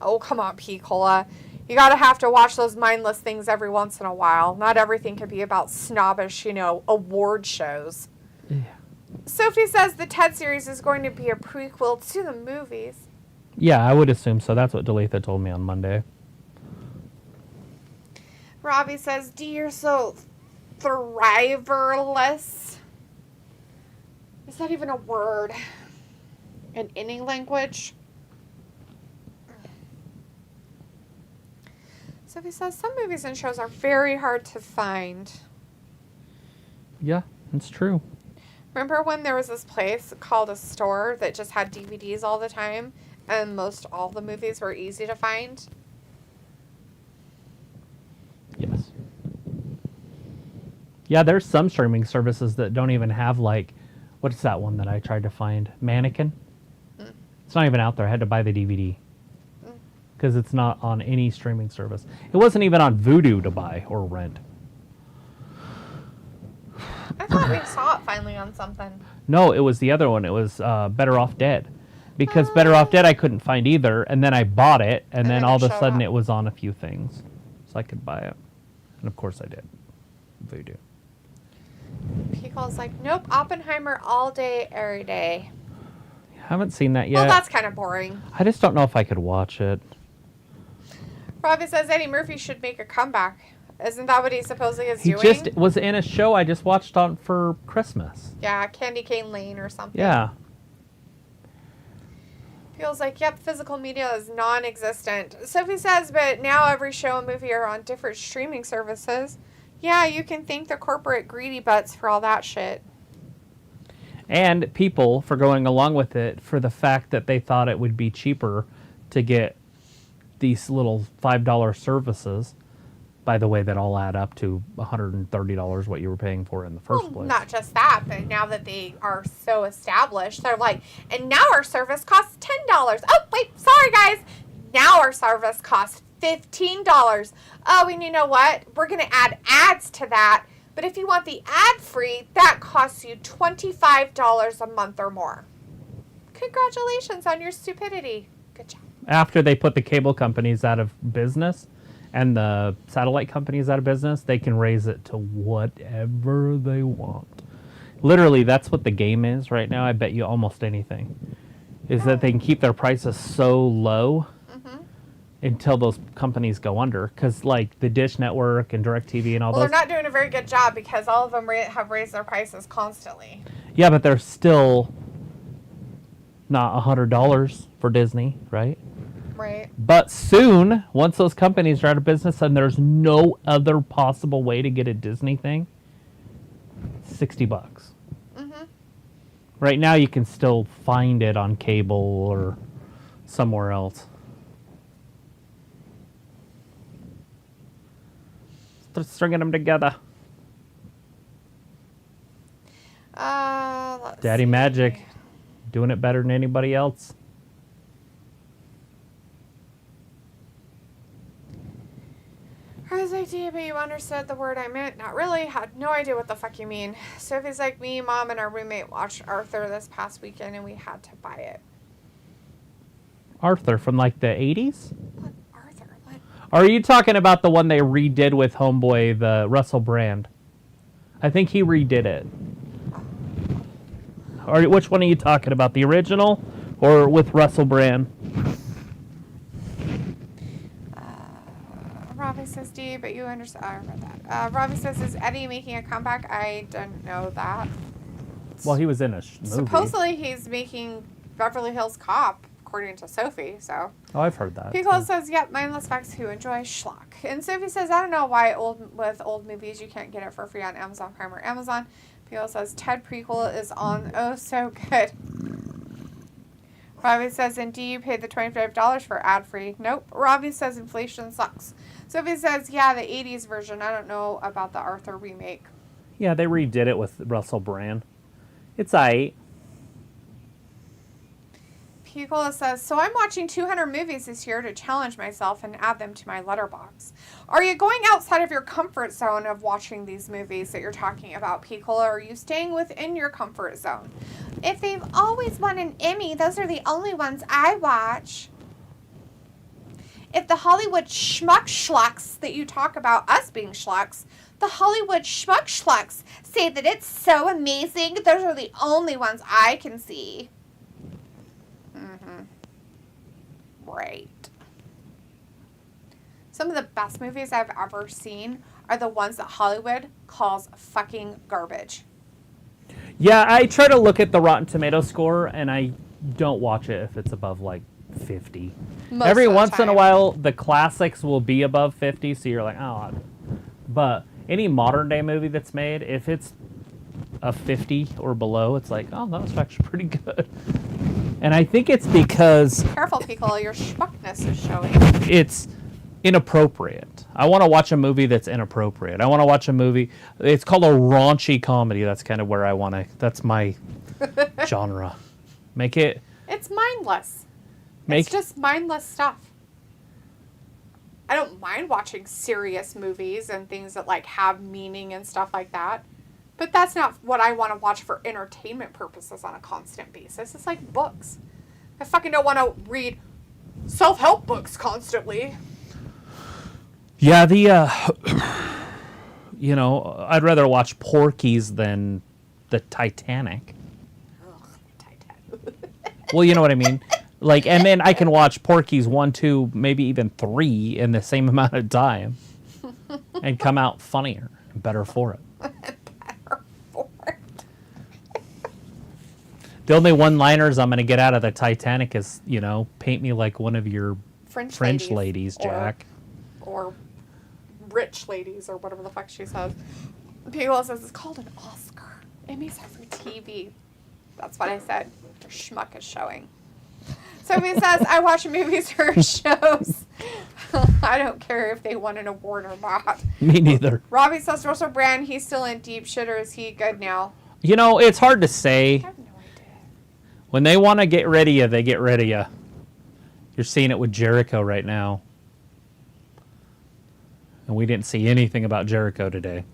Speaker 2: Oh, come on, Picola. You gotta have to watch those mindless things every once in a while. Not everything can be about snobbish, award shows.
Speaker 1: Yeah.
Speaker 2: Sophie says the Ted series is going to be a prequel to the movies.
Speaker 1: Yeah, I would assume so. That's what Deletha told me on Monday.
Speaker 2: Robbie says, D, you're so thriverless. Is that even a word in any language? Sophie says, some movies and shows are very hard to find.
Speaker 1: Yeah, it's true.
Speaker 2: Remember when there was this place called a store that just had DVDs all the time, and most all the movies were easy to find?
Speaker 1: Yes. Yeah, there's some streaming services that don't even have, like, what's that one that I tried to find? Mannequin? It's not even out there. I had to buy the DVD. Because it's not on any streaming service. It wasn't even on Vudu to buy or rent.
Speaker 2: I thought we saw it finally on something.
Speaker 1: No, it was the other one. It was Better Off Dead. Because Better Off Dead I couldn't find either, and then I bought it, and then all of a sudden it was on a few things. So I could buy it. And of course I did. Voodoo.
Speaker 2: Pico's like, nope, Oppenheimer all day, every day.
Speaker 1: Haven't seen that yet.
Speaker 2: Well, that's kind of boring.
Speaker 1: I just don't know if I could watch it.
Speaker 2: Robbie says Eddie Murphy should make a comeback. Isn't that what he supposedly is doing?
Speaker 1: He just was in a show I just watched on for Christmas.
Speaker 2: Yeah, Candy Cane Lane or something.
Speaker 1: Yeah.
Speaker 2: Feels like, yep, physical media is non-existent. Sophie says, but now every show and movie are on different streaming services. Yeah, you can thank the corporate greedy butts for all that shit.
Speaker 1: And people for going along with it for the fact that they thought it would be cheaper to get these little $5 services By the way, that all add up to $130 what you were paying for in the first place.
Speaker 2: Not just that, but now that they are so established, they're like, and now our service costs $10. Oh, wait, sorry, guys. Now our service costs $15. Oh, and you know what? We're going to add ads to that. But if you want the ad-free, that costs you $25 a month or more. Congratulations on your stupidity. Good job.
Speaker 1: After they put the cable companies out of business and the satellite companies out of business, they can raise it to whatever they want. Literally, that's what the game is right now. I bet you almost anything. Is that they can keep their prices so low until those companies go under. Because, like, the Dish Network and DirecTV and all those...
Speaker 2: Well, they're not doing a very good job because all of them have raised their prices constantly.
Speaker 1: Yeah, but they're still not $100 for Disney, right?
Speaker 2: Right.
Speaker 1: But soon, once those companies are out of business and there's no other possible way to get a Disney thing, $60. Right now, you can still find it on cable or somewhere else. Start stringing them together. Daddy
Speaker 2: see.
Speaker 1: Magic, doing it better than anybody else.
Speaker 2: I was like, "Yeah, but you understood the word I meant." Not really. Had no idea what the fuck you mean. Sophie's like, me, Mom, and our roommate watched Arthur this past weekend, and we had to buy it.
Speaker 1: Arthur from like the 80s?
Speaker 2: What Arthur? What?
Speaker 1: Or are you talking about the one they redid with Homeboy, the Russell Brand? I think he redid it. Or which one are you talking about? The original or with Russell Brand?
Speaker 2: Robbie says, D, but you understand. I read that. Robbie says, is Eddie making a comeback? I didn't know that.
Speaker 1: Well, he was in a movie.
Speaker 2: Supposedly he's making Beverly Hills Cop, according to Sophie, so.
Speaker 1: Oh, I've heard that.
Speaker 2: Piccolo says, yep, mindless facts who enjoy schlock. And Sophie says, I don't know why with old movies you can't get it for free on Amazon Prime or Amazon. Piccolo says, Ted prequel is on. Oh, so good. Robbie says, and do you pay the $25 for ad-free? Nope. Robbie says, inflation sucks. Sophie says, yeah, the 80s version. I don't know about the Arthur remake.
Speaker 1: Yeah, they redid it with Russell Brand. It's aight.
Speaker 2: Picola says, so I'm watching 200 movies this year to challenge myself and add them to my letterbox. Are you going outside of your comfort zone of watching these movies that you're talking about, Picola, or are you staying within your comfort zone? If they've always won an Emmy, those are the only ones I watch. If the Hollywood schmuck schlucks that you talk about, us being schlucks, the Hollywood schmuck schlucks say that it's so amazing, those are the only ones I can see. Right. Some of the best movies I've ever seen are the ones that Hollywood calls fucking garbage.
Speaker 1: Yeah, I try to look at the Rotten Tomato score, and I don't watch it if it's above, like, 50. Every once in a while, the classics will be above 50, so you're like, oh. But any modern-day movie that's made, if it's a 50 or below, it's like, oh, that was actually pretty good. And I think it's because...
Speaker 2: Careful, people, your schmuckness is showing.
Speaker 1: It's inappropriate. I want to watch a movie that's inappropriate. I want to watch a movie... It's called a raunchy comedy. That's kind of where I want to... That's my genre. Make it...
Speaker 2: It's mindless. It's just mindless stuff. I don't mind watching serious movies and things that, like, have meaning and stuff like that. But that's not what I want to watch for entertainment purposes on a constant basis. It's like books. I fucking don't want to read self-help books constantly.
Speaker 1: Yeah, you know, I'd rather watch Porky's than the Titanic.
Speaker 2: Ugh, Titanic.
Speaker 1: Well, you know what I mean? Like, and then I can watch Porky's 1, 2, maybe even 3 in the same amount of time and come out funnier and better for it. The only one-liners I'm going to get out of the Titanic is, you know, paint me like one of your French ladies, Jack.
Speaker 2: Or rich ladies, or whatever the fuck she says. People says it's called an Oscar. Emmys are for TV. That's what I said. Their schmuck is showing. Sophie says, I watch movies or shows I don't care if they won an award or not.
Speaker 1: Me neither.
Speaker 2: Robbie says Russell Brand, he's still in deep shit, or is he good now?
Speaker 1: You know, it's hard to say.
Speaker 2: I have no idea.
Speaker 1: When they want to get rid of you, they get rid of you. You're seeing it with Jericho right now. And we didn't see anything about Jericho today.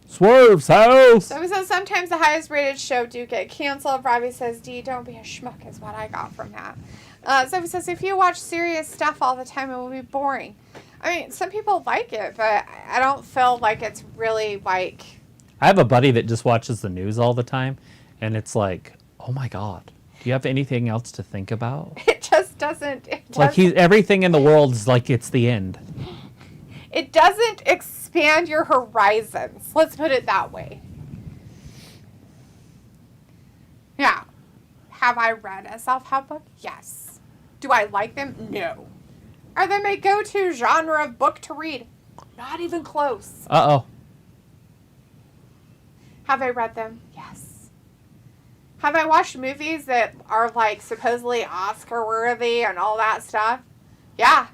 Speaker 1: Swerve's house!
Speaker 2: So he says sometimes the highest rated show do get canceled. Robbie says, D, don't be a schmuck is what I got from that. So he says, if you watch serious stuff all the time, it will be boring. I mean, some people like it, but I don't feel like it's really like...
Speaker 1: I have a buddy that just watches the news all the time, and it's like, oh my God, do you have anything else to think about?
Speaker 2: It just doesn't...
Speaker 1: Like, everything in the world is like it's the end.
Speaker 2: It doesn't expand your horizons. Let's put it that way. Yeah. Have I read a self-help book? Yes. Do I like them? No. Are they my go-to genre of book to read? Not even close.
Speaker 1: Uh-oh.
Speaker 2: Have I read them? Yes. Have I watched movies that are like supposedly Oscar-worthy and all that stuff? Yeah.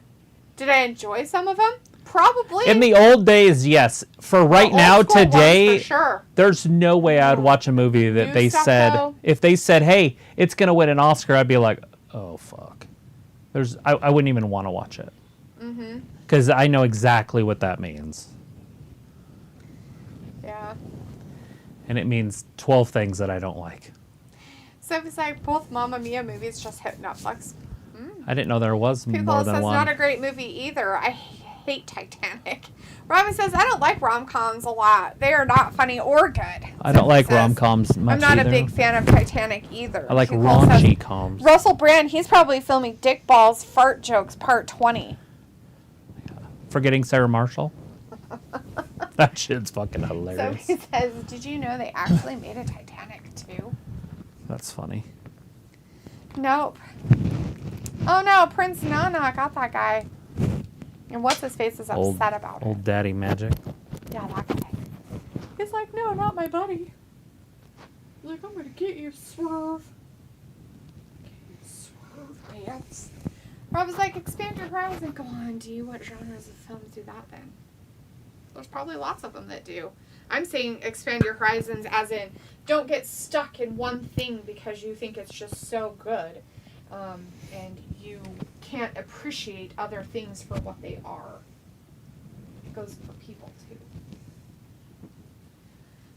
Speaker 2: Did I enjoy some of them? Probably.
Speaker 1: In the old days, yes. For right now, today,
Speaker 2: ones, for sure.
Speaker 1: There's no way I'd watch a movie that
Speaker 2: New
Speaker 1: they
Speaker 2: stuff,
Speaker 1: said,
Speaker 2: though?
Speaker 1: if they said, hey, it's going to win an Oscar, I'd be like, oh, fuck. I wouldn't even want to watch it. Because I know exactly what that means.
Speaker 2: Yeah.
Speaker 1: And it means 12 things that I don't like.
Speaker 2: So it's like both Mamma Mia movies just hit Netflix.
Speaker 1: I didn't know there was
Speaker 2: People
Speaker 1: more than
Speaker 2: says
Speaker 1: one.
Speaker 2: not a great movie either. I hate Titanic. Robin says I don't like rom-coms a lot. They are not funny or good.
Speaker 1: I don't like
Speaker 2: Says,
Speaker 1: rom-coms much
Speaker 2: I'm not
Speaker 1: either.
Speaker 2: a big fan of Titanic either.
Speaker 1: I like
Speaker 2: People
Speaker 1: raunchy
Speaker 2: says,
Speaker 1: coms.
Speaker 2: Russell Brand, he's probably filming Dick Balls Fart Jokes Part 20.
Speaker 1: Forgetting Sarah Marshall? That shit's fucking
Speaker 2: So
Speaker 1: hilarious.
Speaker 2: he says, did you know they actually made a Titanic too?
Speaker 1: That's funny.
Speaker 2: Nope. Oh no, Prince Nana got that guy. And what's his face is upset about it.
Speaker 1: Old daddy magic.
Speaker 2: Yeah, that guy. He's like, no, not my buddy. He's like, I'm gonna get you, Swerve. Get you, Swerve pants. Rob was like, expand your horizon. Go on, D. What genres of films do that then? There's probably lots of them that do. I'm saying expand your horizons as in don't get stuck in one thing because you think it's just so good. And you can't appreciate other things for what they are. It goes for people too.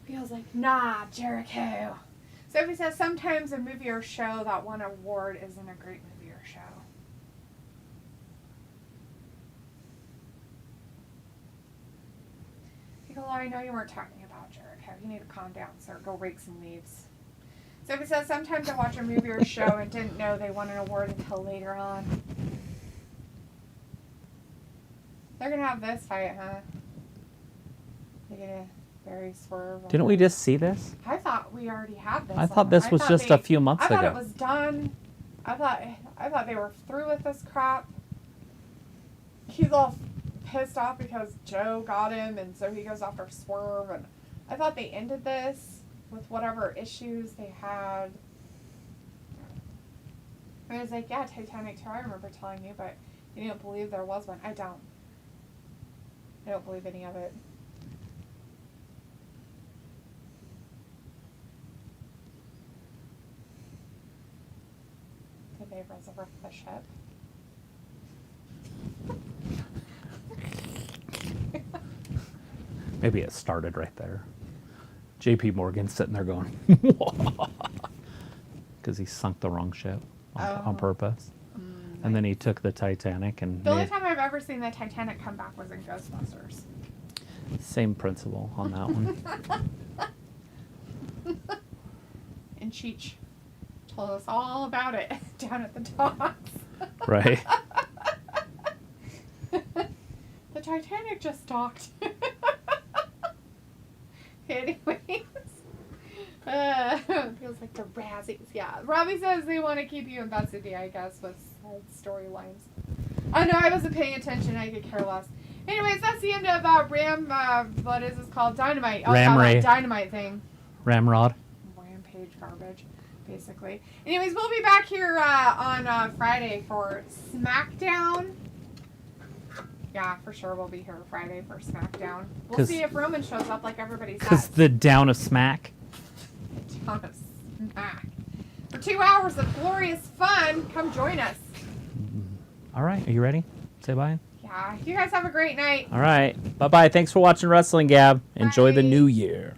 Speaker 2: Feels like, nah, Jericho. Sophie says sometimes a movie or show that won an award isn't a great movie or show. Piccolo, I know you weren't talking about Jericho. You need to calm down, sir. Go rake some leaves. Sophie says sometimes I watch a movie or show and didn't know they won an award until later on. They're gonna have this fight, huh? They're gonna bury Swerve.
Speaker 1: Didn't we just see this?
Speaker 2: I thought we already had this.
Speaker 1: I thought this was just a few months
Speaker 2: I thought
Speaker 1: ago.
Speaker 2: it was done. I thought they were through with this crap. He's all pissed off because Joe got him, and so he goes after Swerve. And I thought they ended this with whatever issues they had. I was like, yeah, Titanic 2, I remember telling you, but you didn't believe there was one. I don't believe any of it. Did they resurrect the ship?
Speaker 1: Maybe it started right there. JP Morgan's sitting there going, because he sunk the wrong ship on purpose. And then he took the Titanic and
Speaker 2: The only time I've ever seen the Titanic come back was in Ghostbusters.
Speaker 1: same principle on that one.
Speaker 2: And Cheech told us all about it down at the docks.
Speaker 1: Right.
Speaker 2: The Titanic just docked. Anyways. Feels like the Razzies. Yeah. Robbie says they want to keep you invested, I guess, with storylines. Oh, no, I wasn't paying attention. I could care less. Anyways, that's the end of what is this called? Dynamite. Oh,
Speaker 1: Ram
Speaker 2: yeah,
Speaker 1: Ray.
Speaker 2: that Dynamite thing.
Speaker 1: Ramrod.
Speaker 2: Rampage garbage. basically. Anyways, we'll be back here on Friday for SmackDown. Yeah, for sure we'll be here Friday for SmackDown. We'll see if Roman shows up like everybody says.
Speaker 1: Because the down of smack.
Speaker 2: Down of smack. For 2 hours of glorious fun, come join us.
Speaker 1: All right, are you ready? Say bye.
Speaker 2: Yeah, you guys have a great night.
Speaker 1: All right, bye-bye. Thanks for watching Wrestling Gab. Enjoy the
Speaker 2: Bye.
Speaker 1: new year.